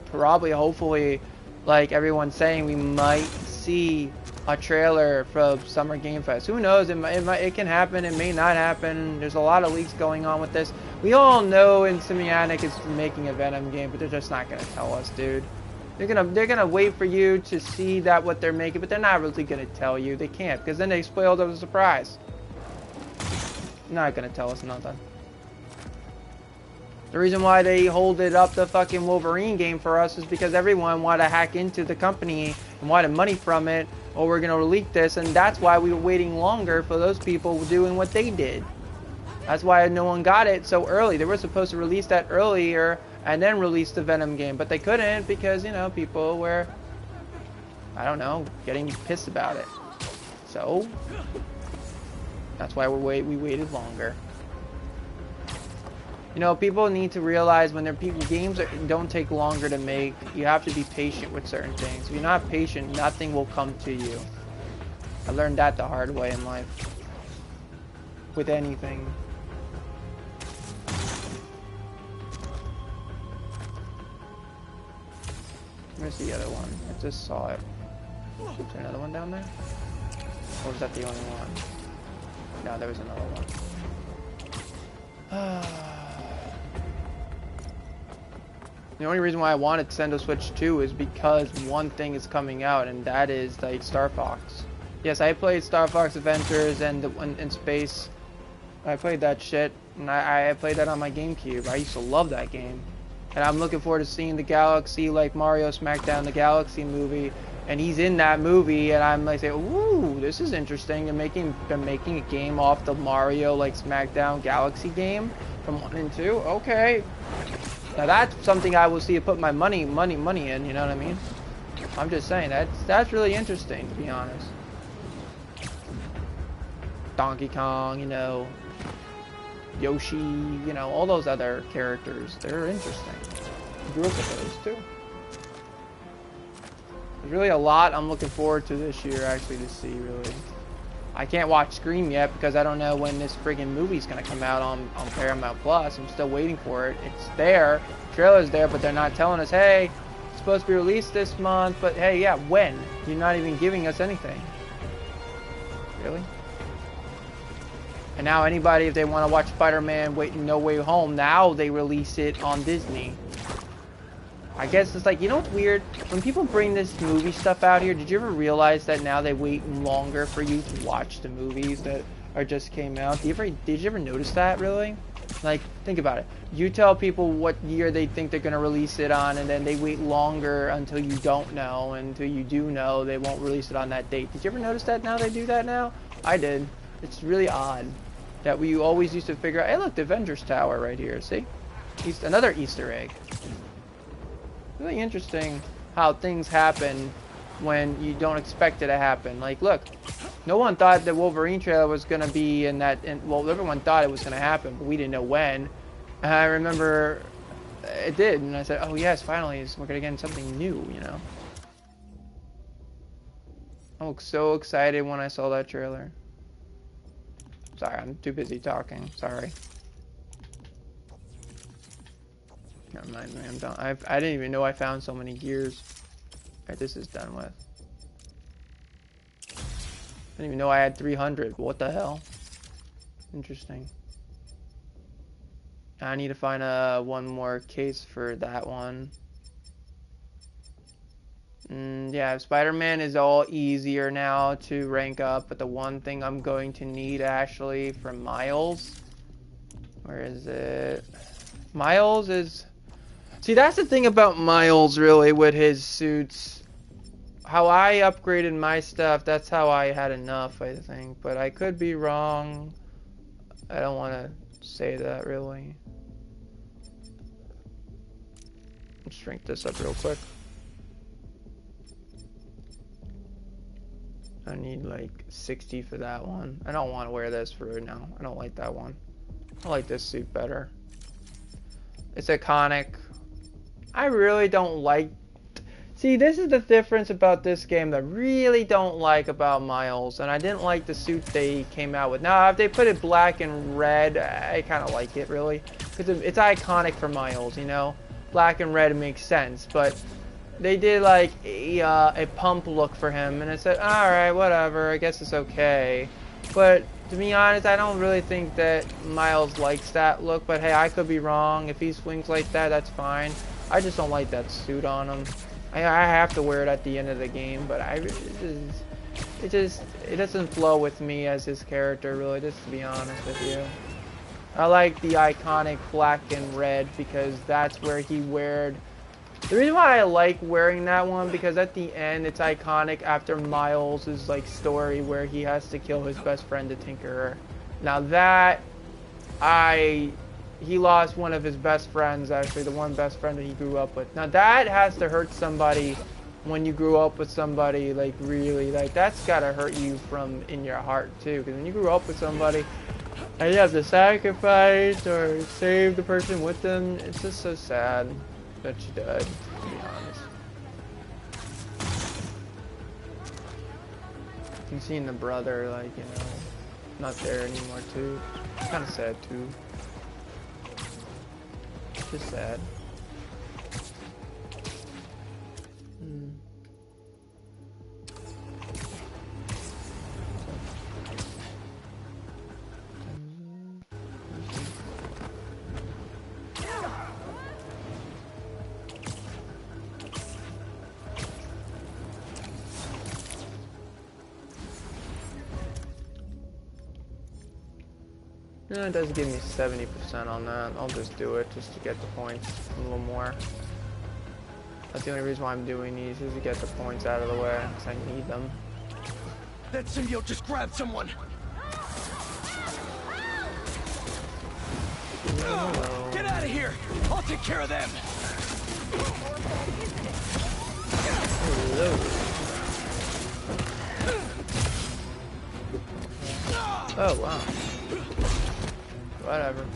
B: probably, hopefully, like everyone's saying, we might see a trailer for Summer Game Fest. Who knows? It can happen. It may not happen. There's a lot of leaks going on with this. We all know Insomniac is making a Venom game, but they're just not going to tell us, dude. They're gonna wait for you to see that what they're making, but they're not really gonna tell you. They can't, because then they spoiled the surprise. Not gonna tell us nothing. The reason why they holded up the fucking Wolverine game for us is because everyone wanted to hack into the company and wanted money from it, or we're gonna leak this, and that's why we were waiting longer for those people doing what they did. That's why no one got it so early. They were supposed to release that earlier and then release the Venom game, but they couldn't because, you know, people were, I don't know, getting pissed about it. So that's why we waited longer. You know, people need to realize when games don't take longer to make, you have to be patient with certain things. If you're not patient, nothing will come to you. I learned that the hard way in life. With anything. Where's the other one? I just saw it. Is there another one down there? Or was that the only one? No, there was another one. The only reason why I wanted Nintendo Switch 2 is because one thing is coming out, and that is like Star Fox. Yes, I played Star Fox Adventures and in space. I played that shit, and I played that on my GameCube. I used to love that game. And I'm looking forward to seeing the Galaxy, like Mario Smackdown, the Galaxy movie, and he's in that movie, and I'm like, ooh, this is interesting. They're making a game off the Mario, like Smackdown Galaxy game from 1 and 2. Okay, now that's something I will see and put my money in. You know what I mean? I'm just saying that's really interesting, to be honest. Donkey Kong, you know. Yoshi, you know, all those other characters, they're interesting. I grew up with those too. There's really a lot I'm looking forward to this year, actually, to see, really. I can't watch Scream yet because I don't know when this friggin' movie's gonna come out on Paramount Plus. I'm still waiting for it. It's there, the trailer's there, but they're not telling us, hey, it's supposed to be released this month, but hey, yeah, when? You're not even giving us anything. Really? And now anybody, if they want to watch Spider-Man No Way Home, now they release it on Disney. I guess it's like, you know what's weird? When people bring this movie stuff out here, did you ever realize that now they wait longer for you to watch the movies that just came out? Did you ever notice that, really? Like, think about it. You tell people what year they think they're going to release it on, and then they wait longer until you don't know. And until you do know, they won't release it on that date. Did you ever notice that now they do that now? I did. It's really odd. That we always used to figure out, hey look, the Avengers Tower right here, see? Another Easter egg. Really interesting how things happen when you don't expect it to happen. Like, look, no one thought the Wolverine trailer was going to be in that, well, everyone thought it was going to happen, but we didn't know when. And I remember it did, and I said, oh yes, finally, we're going to get something new, you know? I was so excited when I saw that trailer. Sorry, I'm too busy talking. Sorry. Never mind, man. I'm done. I didn't even know I found so many gears. Alright, this is done with. I didn't even know I had 300. What the hell? Interesting. I need to find one more case for that one. Yeah, Spider-Man is all easier now to rank up, but the one thing I'm going to need actually for Miles, where is it? Miles is, see, that's the thing about Miles really with his suits. How I upgraded my stuff, that's how I had enough, I think, but I could be wrong. I don't want to say that really. Let's shrink this up real quick. I need like 60 for that one. I don't want to wear this for right now. I don't like that one. I like this suit better. It's iconic. I really don't like... See, this is the difference about this game that I really don't like about Miles. And I didn't like the suit they came out with. Now, if they put it black and red, I kind of like it, really. Because it's iconic for Miles, you know? Black and red makes sense. But they did, like, a pump look for him. And I said, alright, whatever. I guess it's okay. But... to be honest, I don't really think that Miles likes that look, but hey, I could be wrong. If he swings like that, that's fine. I just don't like that suit on him. I have to wear it at the end of the game, but it doesn't flow with me as his character, really, just to be honest with you. I like the iconic black and red because that's where he weared... The reason why I like wearing that one, because at the end, it's iconic after Miles' like story where he has to kill his best friend, the Tinkerer. Now that, he lost one of his best friends, actually, the one best friend that he grew up with. Now that has to hurt somebody when you grew up with somebody, like really, like that's gotta hurt you from in your heart too, because when you grew up with somebody, and you have to sacrifice or save the person with them, it's just so sad that she died, to be honest. And seeing the brother, like, you know, not there anymore too. It's kind of sad too. Just sad. No, it does give me 70% on that. I'll just do it just to get the points a little more. That's the only reason why I'm doing these, is to get the points out of the way, because I need them.
A: That symbiote just grabbed someone! Get out of here! I'll take care of them!
B: Oh, wow. Whatever.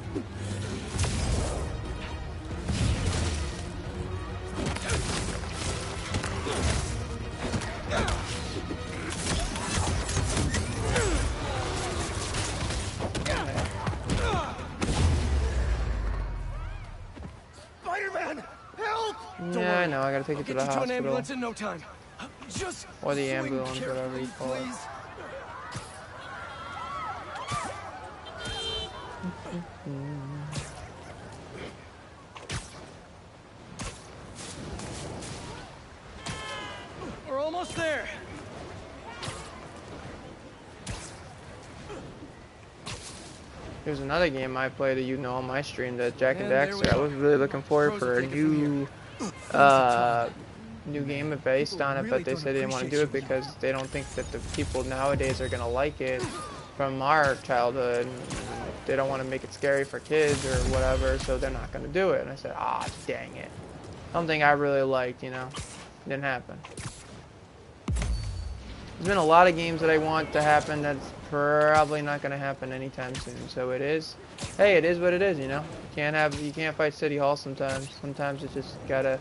A: Spider-Man! Help!
B: Yeah, I know. I gotta take you to the
A: I'll get you to an
B: hospital.
A: ambulance in no time. Just
B: Or the
A: swing
B: ambulance, whatever you call it.
A: please. We're almost there.
B: There's another game I played that you know on my stream, that Jack and Daxter. I was really looking forward for a new new game based on it, but they said they didn't want to do it because they don't think that the people nowadays are gonna like it from our childhood. They don't want to make it scary for kids or whatever, so they're not gonna do it. And I said, ah, dang it. Something I really liked, you know, didn't happen. There's been a lot of games that I want to happen that's probably not gonna happen anytime soon. So it is, hey, it is what it is, you know. You can't fight City Hall sometimes. Sometimes it's just gotta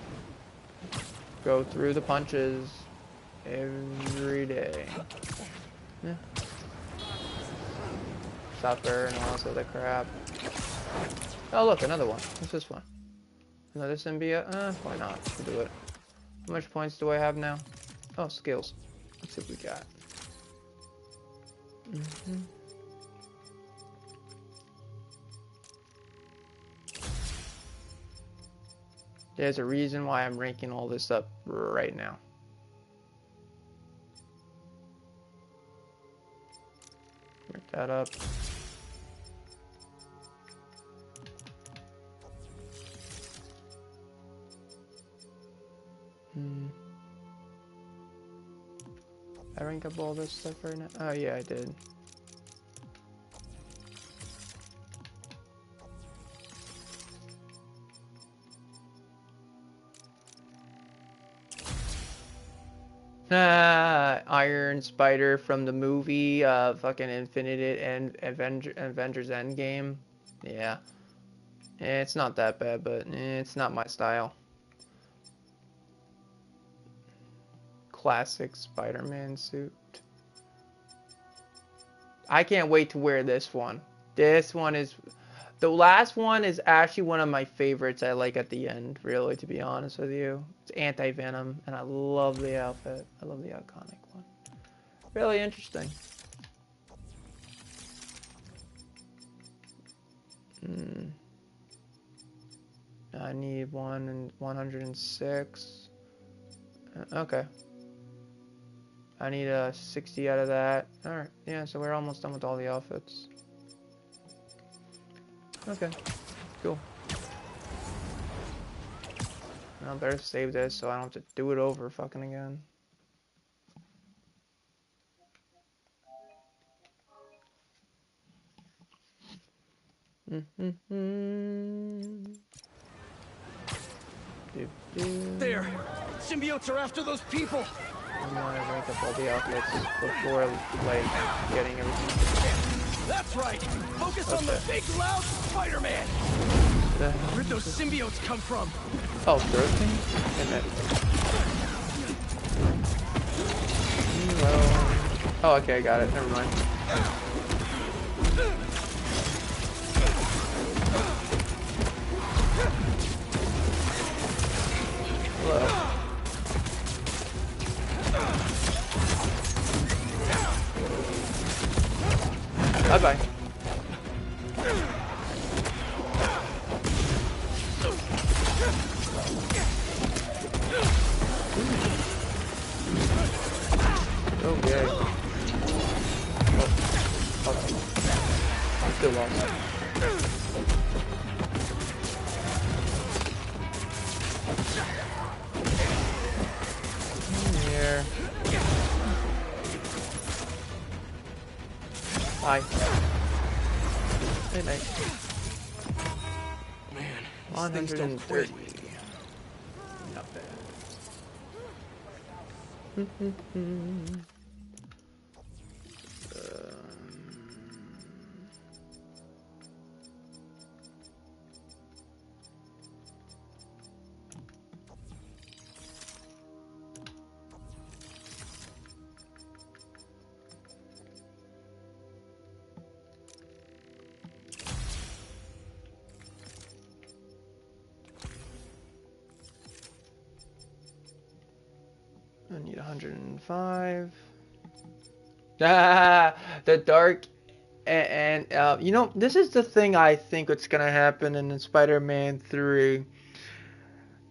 B: go through the punches every day. Yeah. Suffer and all this other crap. Oh look, another one. What's this one? Another symbiote? Why not? We'll do it. How much points do I have now? Oh, skills. Let's see what we got. There's a reason why I'm ranking all this up right now. Rank that up. I rank up all this stuff right now? Oh yeah, I did. Iron Spider from the movie, fucking Infinity and Avengers Endgame. Yeah. It's not that bad, but it's not my style. Classic Spider-Man suit. I can't wait to wear this one. This one is... The last one is actually one of my favorites I like at the end, really, to be honest with you. It's Anti-Venom, and I love the outfit. I love the iconic one. Really interesting. I need 106. Okay. I need a 60 out of that. Alright, yeah, so we're almost done with all the outfits. Okay, cool. I better save this so I don't have to do it over fucking again.
F: There! Symbiotes are after those people!
B: I'm gonna rank up all the outfits before, like, getting everything.
F: That's right! Focus on the big, loud Spider-Man! Where'd those symbiotes come from?
B: Oh, throw thing? Oh, okay, I got it. Never mind. Hello. Bye-bye. Okay. Oh, I'm still lost. Here. Bye. Good night.
F: Man,
B: 130. Not bad. I need 105. Ah, the dark and you know, this is the thing I think what's gonna happen in Spider-Man 3.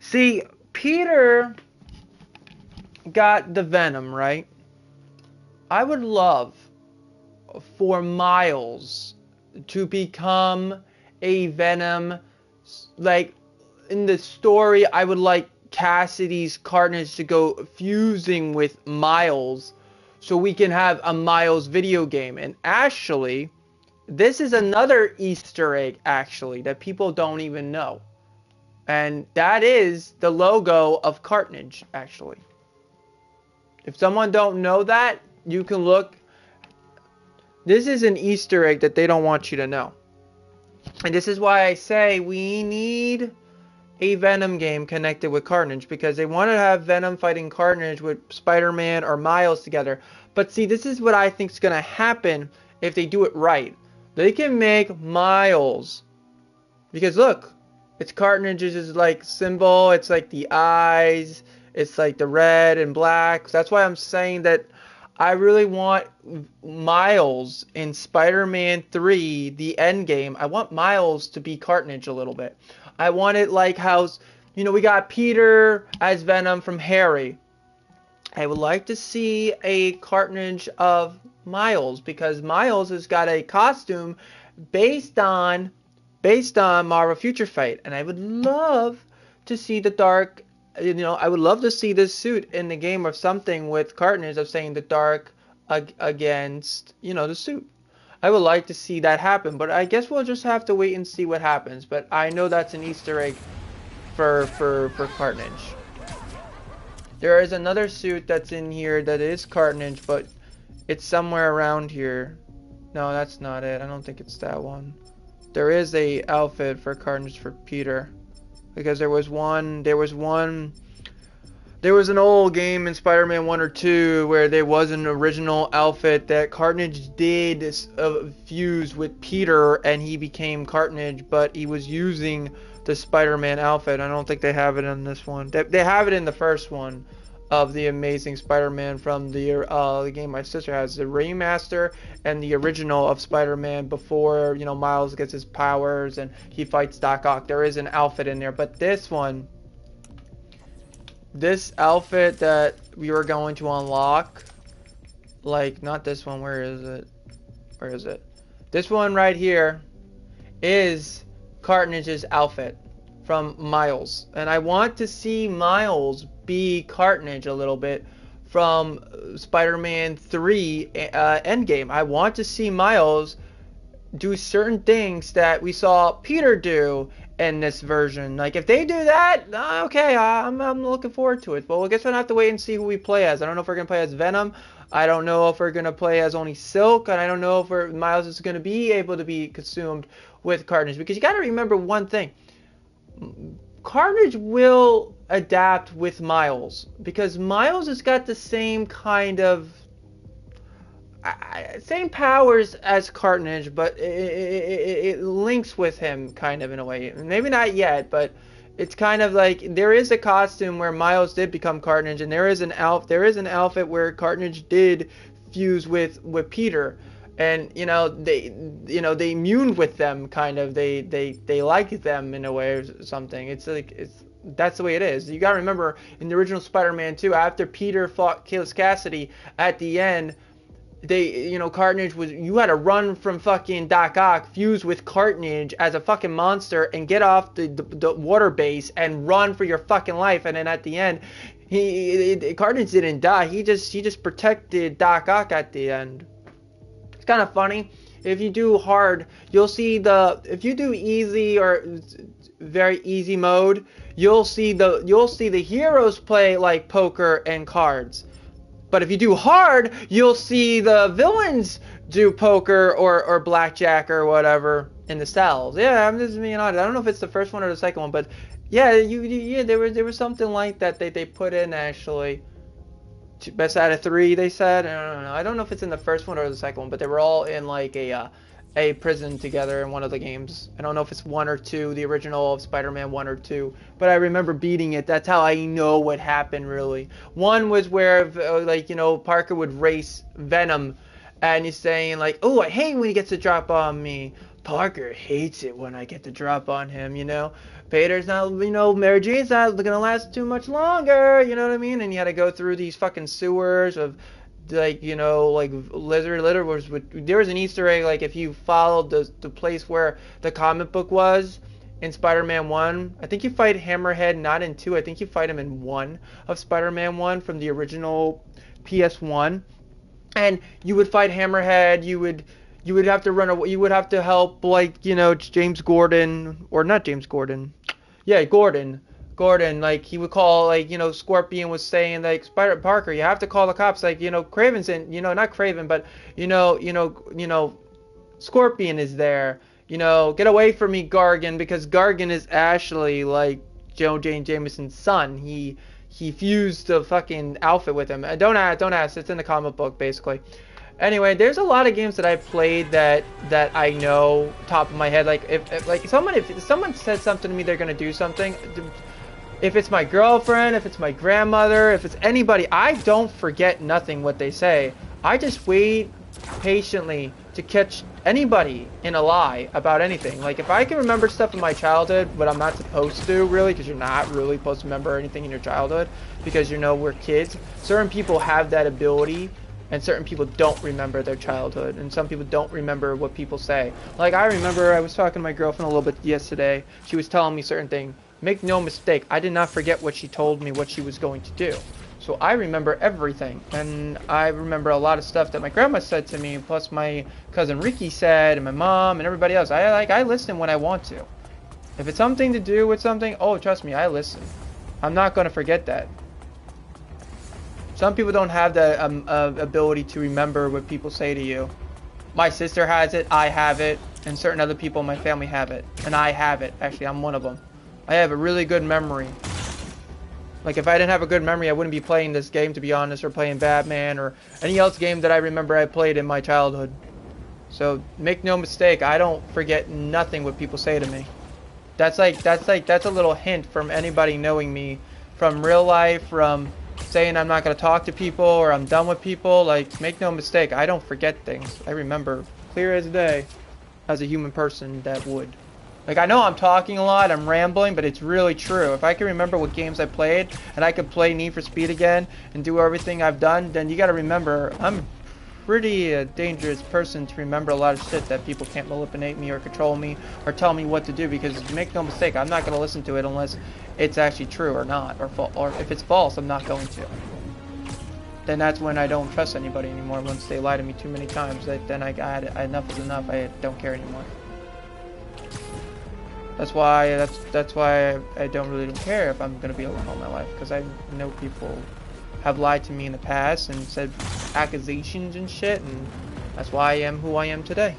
B: See, Peter got the Venom, right? I would love for Miles to become a Venom. Like, in the story, I would like Cassidy's Carnage to go fusing with Miles so we can have a Miles video game. And actually, this is another Easter egg, actually, that people don't even know. And that is the logo of Carnage, actually. If someone don't know that, you can look. This is an Easter egg that they don't want you to know. And this is why I say we need a Venom game connected with Carnage, because they want to have Venom fighting Carnage with Spider-Man or Miles together. But see, this is what I think is going to happen if they do it right. They can make Miles, because look, it's Carnage's like symbol, it's like the eyes, it's like the red and black. So that's why I'm saying that I really want Miles in Spider-Man 3, the end game. I want Miles to be Carnage a little bit. I want it like how, you know, we got Peter as Venom from Harry. I would like to see a Carnage of Miles, because Miles has got a costume based on Marvel Future Fight, and I would love to see the dark. You know, I would love to see this suit in the game or something with Carnage of saying the dark against, you know, the suit. I would like to see that happen, but I guess we'll just have to wait and see what happens. But I know that's an Easter egg for Carnage. There is another suit that's in here that is Carnage, but it's somewhere around here. No, that's not it. I don't think it's that one. There is a outfit for Carnage for Peter. Because there was an old game in Spider-Man 1 or 2 where there was an original outfit that Carnage did fuse with Peter and he became Carnage, but he was using the Spider-Man outfit. I don't think they have it in this one. They have it in the first one of the Amazing Spider-Man from the game my sister has, the remaster and the original of Spider-Man before, you know, Miles gets his powers and he fights Doc Ock. There is an outfit in there, but this one, this outfit that we were going to unlock, like, not this one, where is it? Where is it? This one right here is Carnage's outfit from Miles. And I want to see Miles be Carnage a little bit from Spider-Man 3 Endgame. I want to see Miles do certain things that we saw Peter do in this version. Like, if they do that, okay, I'm looking forward to it. But I guess we'll have to wait and see who we play as. I don't know if we're going to play as Venom. I don't know if we're going to play as only Silk. And I don't know if Miles is going to be able to be consumed with Carnage. Because you got to remember one thing. Carnage will adapt with Miles. Because Miles has got the same kind of same powers as Carnage, but it links with him kind of in a way. Maybe not yet, but it's kind of like there is a costume where Miles did become Carnage, and there is an outfit where Carnage did fuse with Peter, and you know they immune with them kind of. They like them in a way or something. It's like that's the way it is. You gotta remember in the original Spider-Man 2, after Peter fought Killers Cassidy at the end. Carnage was, you had to run from fucking Doc Ock, fuse with Carnage as a fucking monster, and get off the water base and run for your fucking life. And then at the end, Carnage didn't die. He just protected Doc Ock at the end. It's kind of funny. If you do hard, you'll see if you do easy or very easy mode, you'll see the heroes play like poker and cards. But if you do hard, you'll see the villains do poker or blackjack or whatever in the cells. Yeah, I'm just being honest. I don't know if it's the first one or the second one, but yeah, there was something like that they put in actually. Best out of 3, they said. I don't know. I don't know if it's in the first one or the second one, but they were all in like a prison together in one of the games. I don't know if it's 1 or 2, the original of Spider-Man 1 or 2, but I remember beating it. That's how I know what happened, really. 1 was where, Parker would race Venom, and he's saying, like, oh, I hate when he gets a drop on me. Parker hates it when I get the drop on him, you know. Peter's not, Mary Jane's not gonna last too much longer, you know what I mean? And you had to go through these fucking sewers of like lizard litter there was an Easter egg, like if you followed the place where the comic book was in Spider-Man 1. I think you fight Hammerhead not in 2, I think you fight him in 1 of Spider-Man 1 from the original PS1. And you would fight Hammerhead, you would have to run away, you would have to help James Gordon, or not James Gordon. Yeah, Gordon, like he would call, Scorpion was saying, like, Parker, you have to call the cops, like, Craven's in, not Craven, but Scorpion is there, get away from me, Gargan, because Gargan is actually like Joe Jane Jameson's son. He fused the fucking outfit with him. Don't ask, it's in the comic book basically. Anyway, there's a lot of games that I've played that I know top of my head. Like if someone says something to me, they're gonna do something. If it's my girlfriend, if it's my grandmother, if it's anybody, I don't forget nothing what they say. I just wait patiently to catch anybody in a lie about anything. Like if I can remember stuff in my childhood, but I'm not supposed to really, because you're not really supposed to remember anything in your childhood, because we're kids. Certain people have that ability. And certain people don't remember their childhood. And some people don't remember what people say. Like, I remember I was talking to my girlfriend a little bit yesterday. She was telling me certain things. Make no mistake, I did not forget what she told me what she was going to do. So I remember everything. And I remember a lot of stuff that my grandma said to me. Plus my cousin Ricky said, and my mom, and everybody else. I listen when I want to. If it's something to do with something, oh, trust me, I listen. I'm not going to forget that. Some people don't have the ability to remember what people say to you. My sister has it, I have it, and certain other people in my family have it. And I have it. Actually, I'm one of them. I have a really good memory. Like, if I didn't have a good memory, I wouldn't be playing this game, to be honest, or playing Batman, or any else game that I remember I played in my childhood. So, make no mistake, I don't forget nothing what people say to me. That's a little hint from anybody knowing me from real life, from saying I'm not going to talk to people, or I'm done with people. Like, make no mistake, I don't forget things. I remember clear as day as a human person that would. Like, I know I'm talking a lot, I'm rambling, but it's really true. If I can remember what games I played, and I could play Need for Speed again, and do everything I've done, then you gotta remember, I'm pretty a dangerous person to remember a lot of shit that people can't manipulate me, or control me, or tell me what to do, because make no mistake, I'm not gonna listen to it unless it's actually true or not, or if it's false, I'm not going to. Then that's when I don't trust anybody anymore. Once they lie to me too many times, then enough is enough, I don't care anymore. That's why I don't care if I'm gonna be alone all my life, because I know people have lied to me in the past and said accusations and shit, and that's why I am who I am today.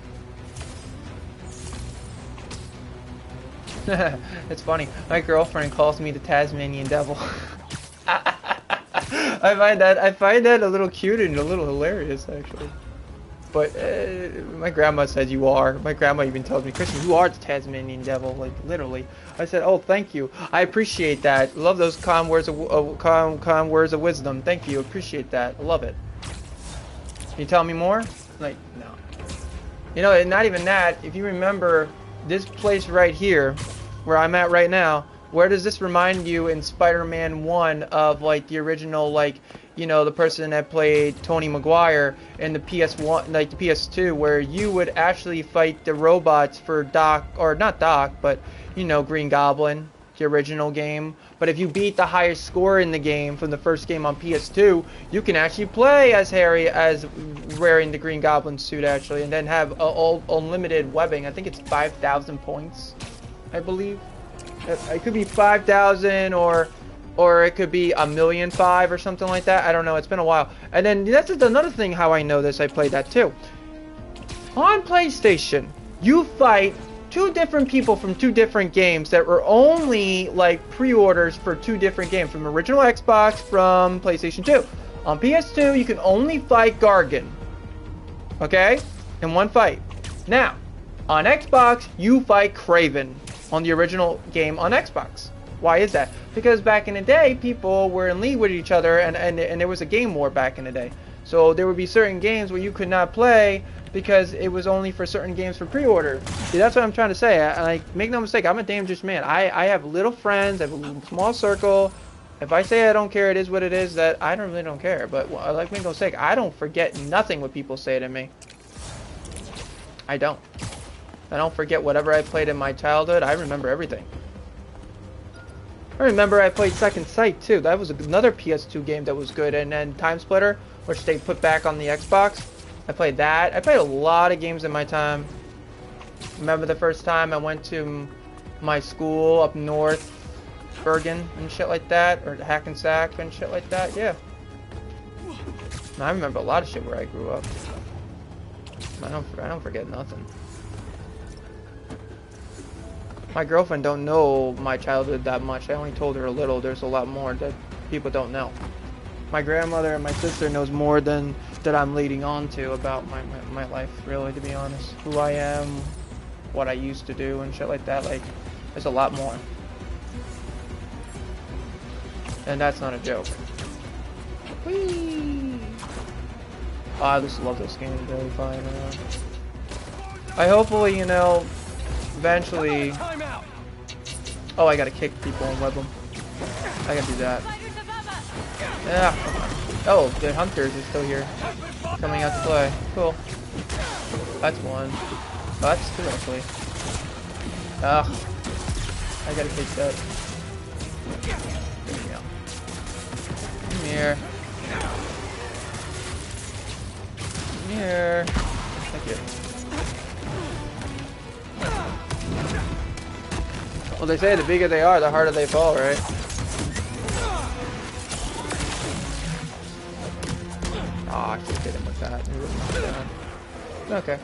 B: It's funny. My girlfriend calls me the Tasmanian Devil. I find that a little cute and a little hilarious, actually. But my grandma said you are. My grandma even tells me, Christian, you are the Tasmanian Devil, like literally. I said, oh, thank you. I appreciate that. Love those calm words of wisdom. Thank you. Appreciate that. I love it. Can you tell me more? Like, no. You know, and not even that. If you remember this place right here, where I'm at right now, where does this remind you in Spider-Man 1 of, like, the original, like, you know, the person that played Tony Maguire in the PS1, like the PS2, where you would actually fight the robots for Doc, or not Doc, but, you know, Green Goblin, the original game. But if you beat the highest score in the game from the first game on PS2, you can actually play as Harry, as wearing the Green Goblin suit, actually, and then have unlimited webbing. I think it's 5,000 points, I believe. It could be 5,000, or it could be 1,000,005 or something like that. I don't know. It's been a while. And then that's another thing how I know this. I played that too. On PlayStation, you fight two different people from two different games that were only like pre-orders for two different games from original Xbox, from PlayStation 2. On PS2, you can only fight Gargan. Okay? In one fight. Now, on Xbox, you fight Kraven on the original game on Xbox. Why is that? Because back in the day, people were in league with each other, and there was a game war back in the day. So there would be certain games where you could not play because it was only for certain games for pre-order. See, that's what I'm trying to say. Like, make no mistake, I'm a dangerous man. I have little friends, I have a small circle. If I say I don't care, it is what it is, that I really don't care. But like, make no mistake, I don't forget nothing what people say to me. I don't. I don't forget whatever I played in my childhood. I remember everything. I remember I played Second Sight too. That was another PS2 game that was good. And then Time Splitter, which they put back on the Xbox. I played that. I played a lot of games in my time. Remember the first time I went to my school up north, Bergen and shit like that, or Hackensack and shit like that. Yeah. I remember a lot of shit where I grew up. I don't forget nothing. My girlfriend don't know my childhood that much. I only told her a little. There's a lot more that people don't know. My grandmother and my sister knows more than that I'm leading on to about my life, really, to be honest. Who I am, what I used to do, and shit like that. Like, there's a lot more. And that's not a joke. Whee! Oh, I just love this game. It's really fun. I hopefully, you know, eventually. Oh, I gotta kick people and web them. I gotta do that. Yeah. Oh, the hunters are still here, coming out to play. Cool. That's one. Oh, that's two actually. Ugh. I gotta kick that. There we go. Come here. Come here. Thank you. Well, they say the bigger they are, the harder they fall, right? Ah, I should hit him with that. He wouldn't knock down. Okay.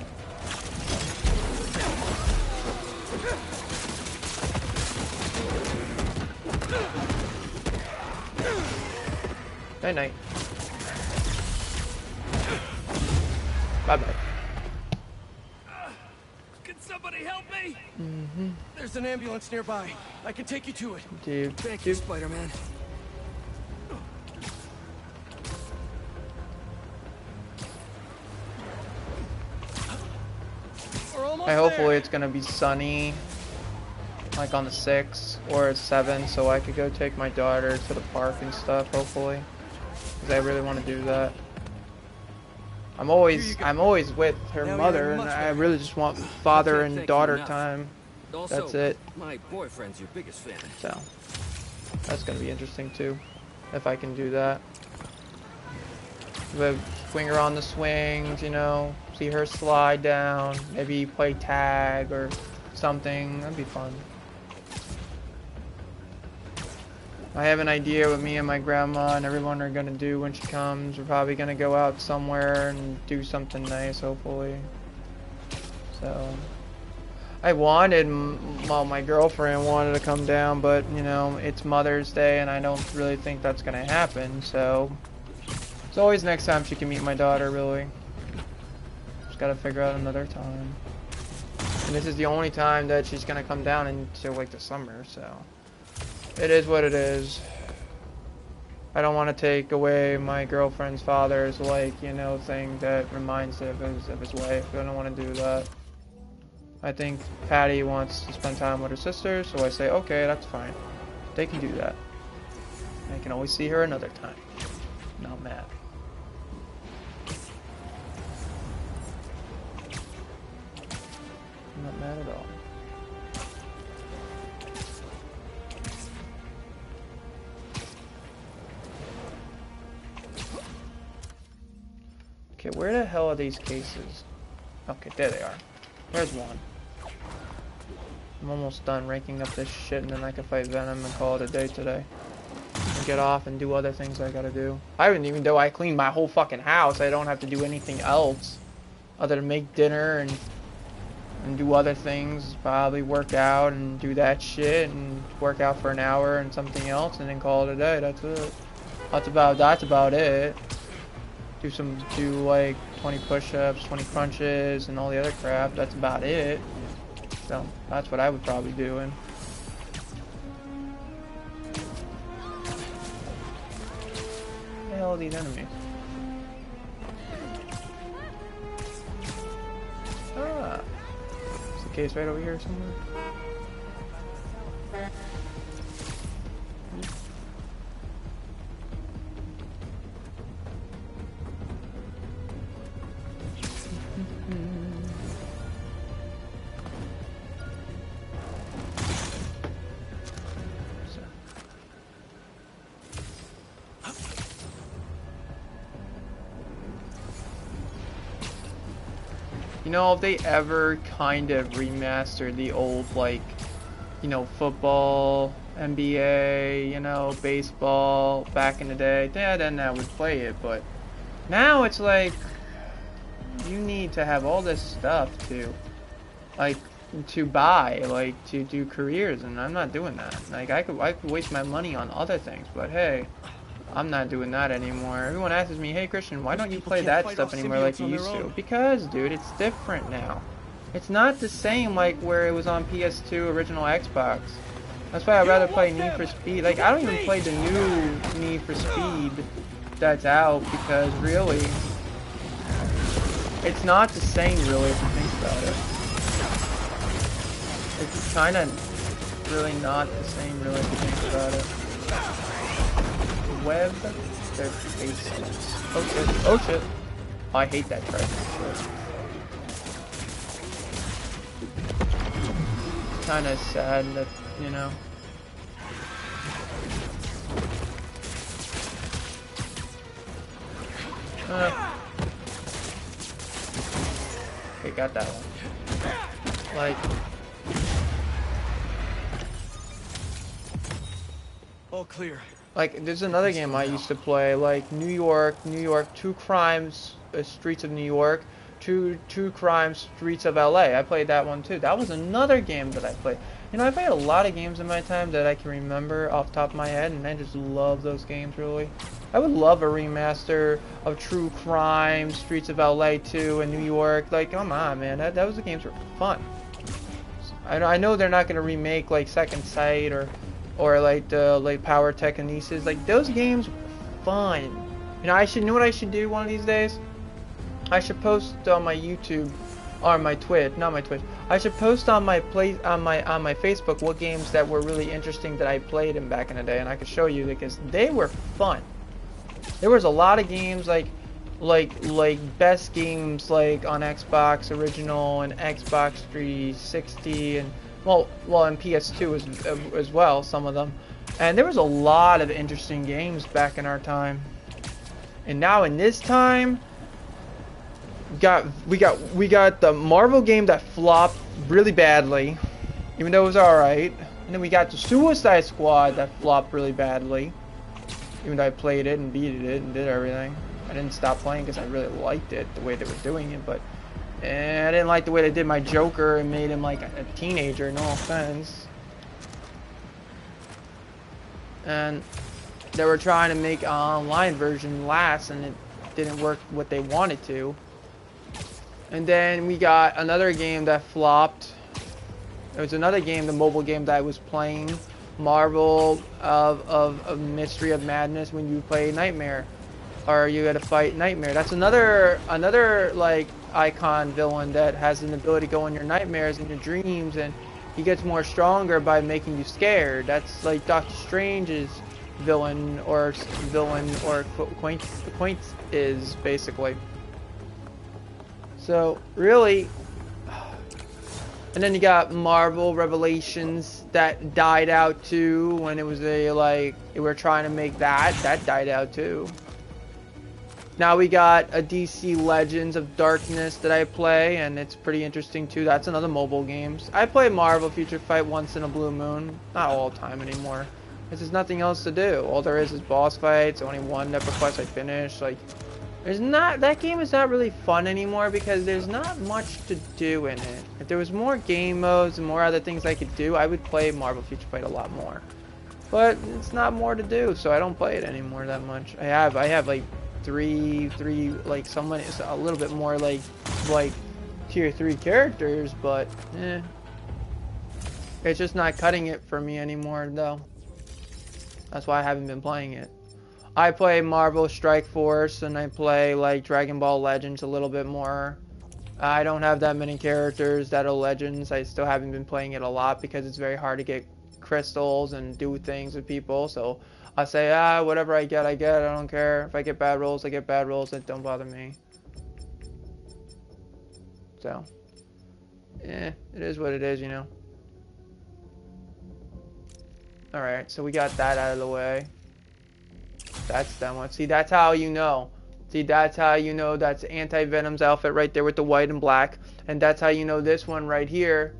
B: Night night. Bye bye.
F: Can somebody help me?
B: Mm-hmm.
D: There's an ambulance nearby. I can take you to it.
B: Dude.
F: Thank you, Spider-Man.
B: Hopefully it's gonna be sunny, like on the 6th or 7th, so I could go take my daughter to the park and stuff. Hopefully, because I really want to do that. I'm always with her mother, and I really just want father and daughter time. That's it.
F: My boyfriend's your biggest fan.
B: So that's gonna be interesting too, if I can do that. But swing her on the swings, you know, see her slide down, maybe play tag or something. That'd be fun. I have an idea what me and my grandma and everyone are gonna do when she comes. We're probably gonna go out somewhere and do something nice, hopefully. So I wanted, well, my girlfriend wanted to come down, but you know, it's Mother's Day and I don't really think that's gonna happen, so it's always next time she can meet my daughter, really. Just gotta figure out another time. And this is the only time that she's gonna come down until like the summer, so it is what it is. I don't want to take away my girlfriend's father's, like, you know, thing that reminds him of his wife. I don't want to do that. I think Patty wants to spend time with her sister, so I say, okay, that's fine. They can do that. I can always see her another time. Not mad. I'm not mad at all. Okay, where the hell are these cases? Okay, there they are. There's one. I'm almost done ranking up this shit, and then I can fight Venom and call it a day today. And get off and do other things I gotta do. Even though I cleaned my whole fucking house, I don't have to do anything else other than make dinner and do other things. Probably work out and do that shit and work out for an hour and something else, and then call it a day. That's it. That's about it. Do like 20 push-ups, 20 crunches, and all the other crap. That's about it. So that's what I would probably be doing. What the hell are these enemies? Ah, is the case right over here somewhere? You know, if they ever kind of remastered the old, like, you know, football, NBA, you know, baseball, back in the day, yeah, then I would play it, but now it's like, you need to have all this stuff to, like, to buy, like, to do careers, and I'm not doing that. Like, I could waste my money on other things, but hey, I'm not doing that anymore. Everyone asks me, hey Christian, why don't you play that stuff anymore like you used to? Because, dude, it's different now. It's not the same like where it was on PS2 original Xbox. That's why I'd rather play Need for Speed. Like, I don't even play the new Need for Speed that's out because really, it's not the same really if you think about it. It's kind of really not the same really if you think about it. Web their faces. Oh shit. Oh shit. Oh, I hate that card. Kinda sad that, you know. Okay, got that one. Like,
D: all clear.
B: Like, there's another game I used to play, like New York, True Crimes, Streets of New York, True Crimes, Streets of LA. I played that one too. That was another game that I played. You know, I played a lot of games in my time that I can remember off the top of my head, and I just love those games, really. I would love a remaster of True Crime, Streets of LA 2, and New York. Like, come on, man. Those games were fun. I know they're not going to remake, like, Second Sight or like the Power Telekinesis. Like, those games were fun. You know, know what I should do one of these days? I should post on my YouTube or my Twitch, not my Twitch. I should post on my on my Facebook what games that were really interesting that I played in back in the day, and I could show you because they were fun. There was a lot of games like best games like on Xbox original and Xbox 360 and well and PS2 as well, some of them. And there was a lot of interesting games back in our time. And now in this time, we got the Marvel game that flopped really badly, even though it was alright. And then we got the Suicide Squad that flopped really badly, even though I played it and beat it and did everything. I didn't stop playing because I really liked it, the way they were doing it, but I didn't like the way they did my Joker and made him like a teenager, no offense. And they were trying to make an online version last, and it didn't work what they wanted to. And then we got another game that flopped. There was another game, the mobile game that I was playing, Marvel of Mystery of Madness, when you play Nightmare, or you gotta fight Nightmare. That's another like icon villain that has an ability to go in your nightmares and your dreams, and he gets more stronger by making you scared. That's like Doctor Strange's villain or acquaintance is basically. So really, and then you got Marvel Revelations that died out too when it was we were trying to make that died out too. Now we got a DC Legends of Darkness that I play, and it's pretty interesting too. That's another mobile game. I play Marvel Future Fight once in a blue moon, not all the time anymore. There's nothing else to do. All there is boss fights. Only one Never Quest I finished. Like, that game is not really fun anymore because there's not much to do in it. If there was more game modes and more other things I could do, I would play Marvel Future Fight a lot more. But it's not more to do, so I don't play it anymore that much. I have like three like someone is a little bit more like tier 3 characters, but it's just not cutting it for me anymore though. That's why I haven't been playing it. I play Marvel Strike Force and I play like Dragon Ball Legends a little bit more. I don't have that many characters that are Legends. I still haven't been playing it a lot because it's very hard to get crystals and do things with people, so I say, whatever I get, I don't care. If I get bad rolls, I get bad rolls. It don't bother me. So, it is what it is, you know. Alright, so we got that out of the way. That's that one. See, that's how you know. See, that's how you know that's Anti-Venom's outfit right there with the white and black. And that's how you know this one right here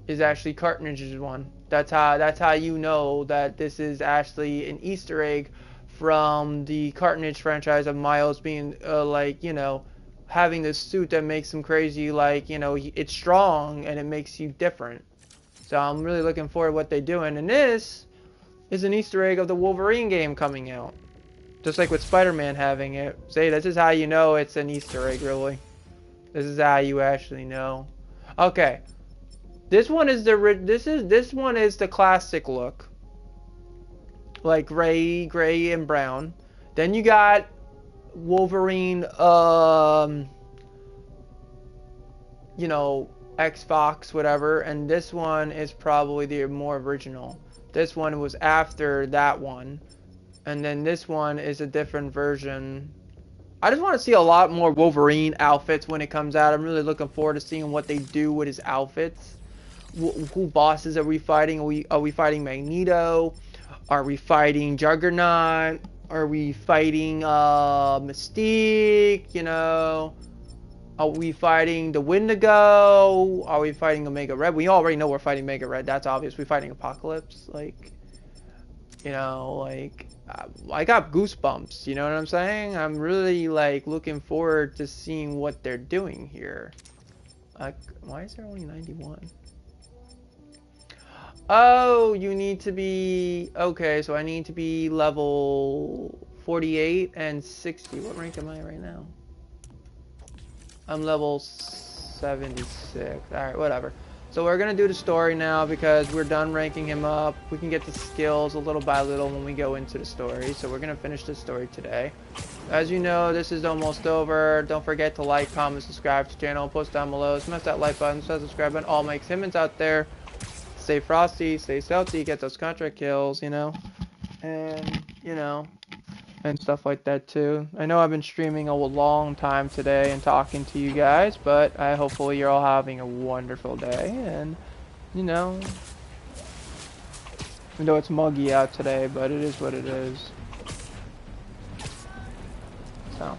B: is actually Cartridge's one. That's how you know that this is actually an Easter egg from the Cartridge franchise of Miles being like, you know, having this suit that makes him crazy, like, you know, it's strong and it makes you different. So I'm really looking forward to what they're doing. And this is an Easter egg of the Wolverine game coming out. Just like with Spider-Man having it. See, this is how you know it's an Easter egg, really. This is how you actually know. Okay. This one is the classic look, like gray and brown. Then you got Wolverine, you know, Xbox, whatever, and this one is probably the more original. This one was after that one, and then this one is a different version. I just want to see a lot more Wolverine outfits when it comes out. I'm really looking forward to seeing what they do with his outfits. Who bosses are we fighting? Are we fighting Magneto? Are we fighting Juggernaut? Are we fighting Mystique? You know, are we fighting the Wendigo? Are we fighting Omega Red? We already know we're fighting Omega Red. That's obvious. We're fighting Apocalypse. Like, You know, like, I got goosebumps, you know what I'm saying? I'm really, like, looking forward to seeing what they're doing here. Why is there only 91? Oh, you need to be... Okay, so I need to be level 48 and 60. What rank am I right now? I'm level 76. Alright, whatever. So we're going to do the story now because we're done ranking him up. We can get the skills a little by little when we go into the story. So we're going to finish the story today. As you know, this is almost over. Don't forget to like, comment, subscribe to the channel, post down below, smash that like button, smash subscribe button. All makes humans out there. Stay frosty, stay stealthy, get those contract kills, you know. And, you know, and stuff like that too. I know I've been streaming a long time today and talking to you guys, but hopefully you're all having a wonderful day, and you know, even though it's muggy out today, but it is what it is. So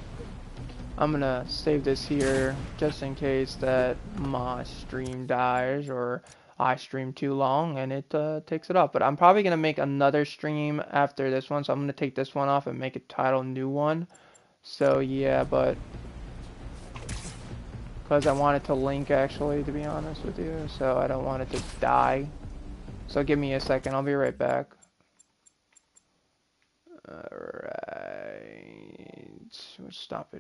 B: I'm gonna save this here just in case that my stream dies or I stream too long and it takes it off. But I'm probably gonna make another stream after this one, so I'm gonna take this one off and make a title new one. So yeah, but because I want it to link actually, to be honest with you, so I don't want it to die. So give me a second, I'll be right back. Alright, we'll stop it.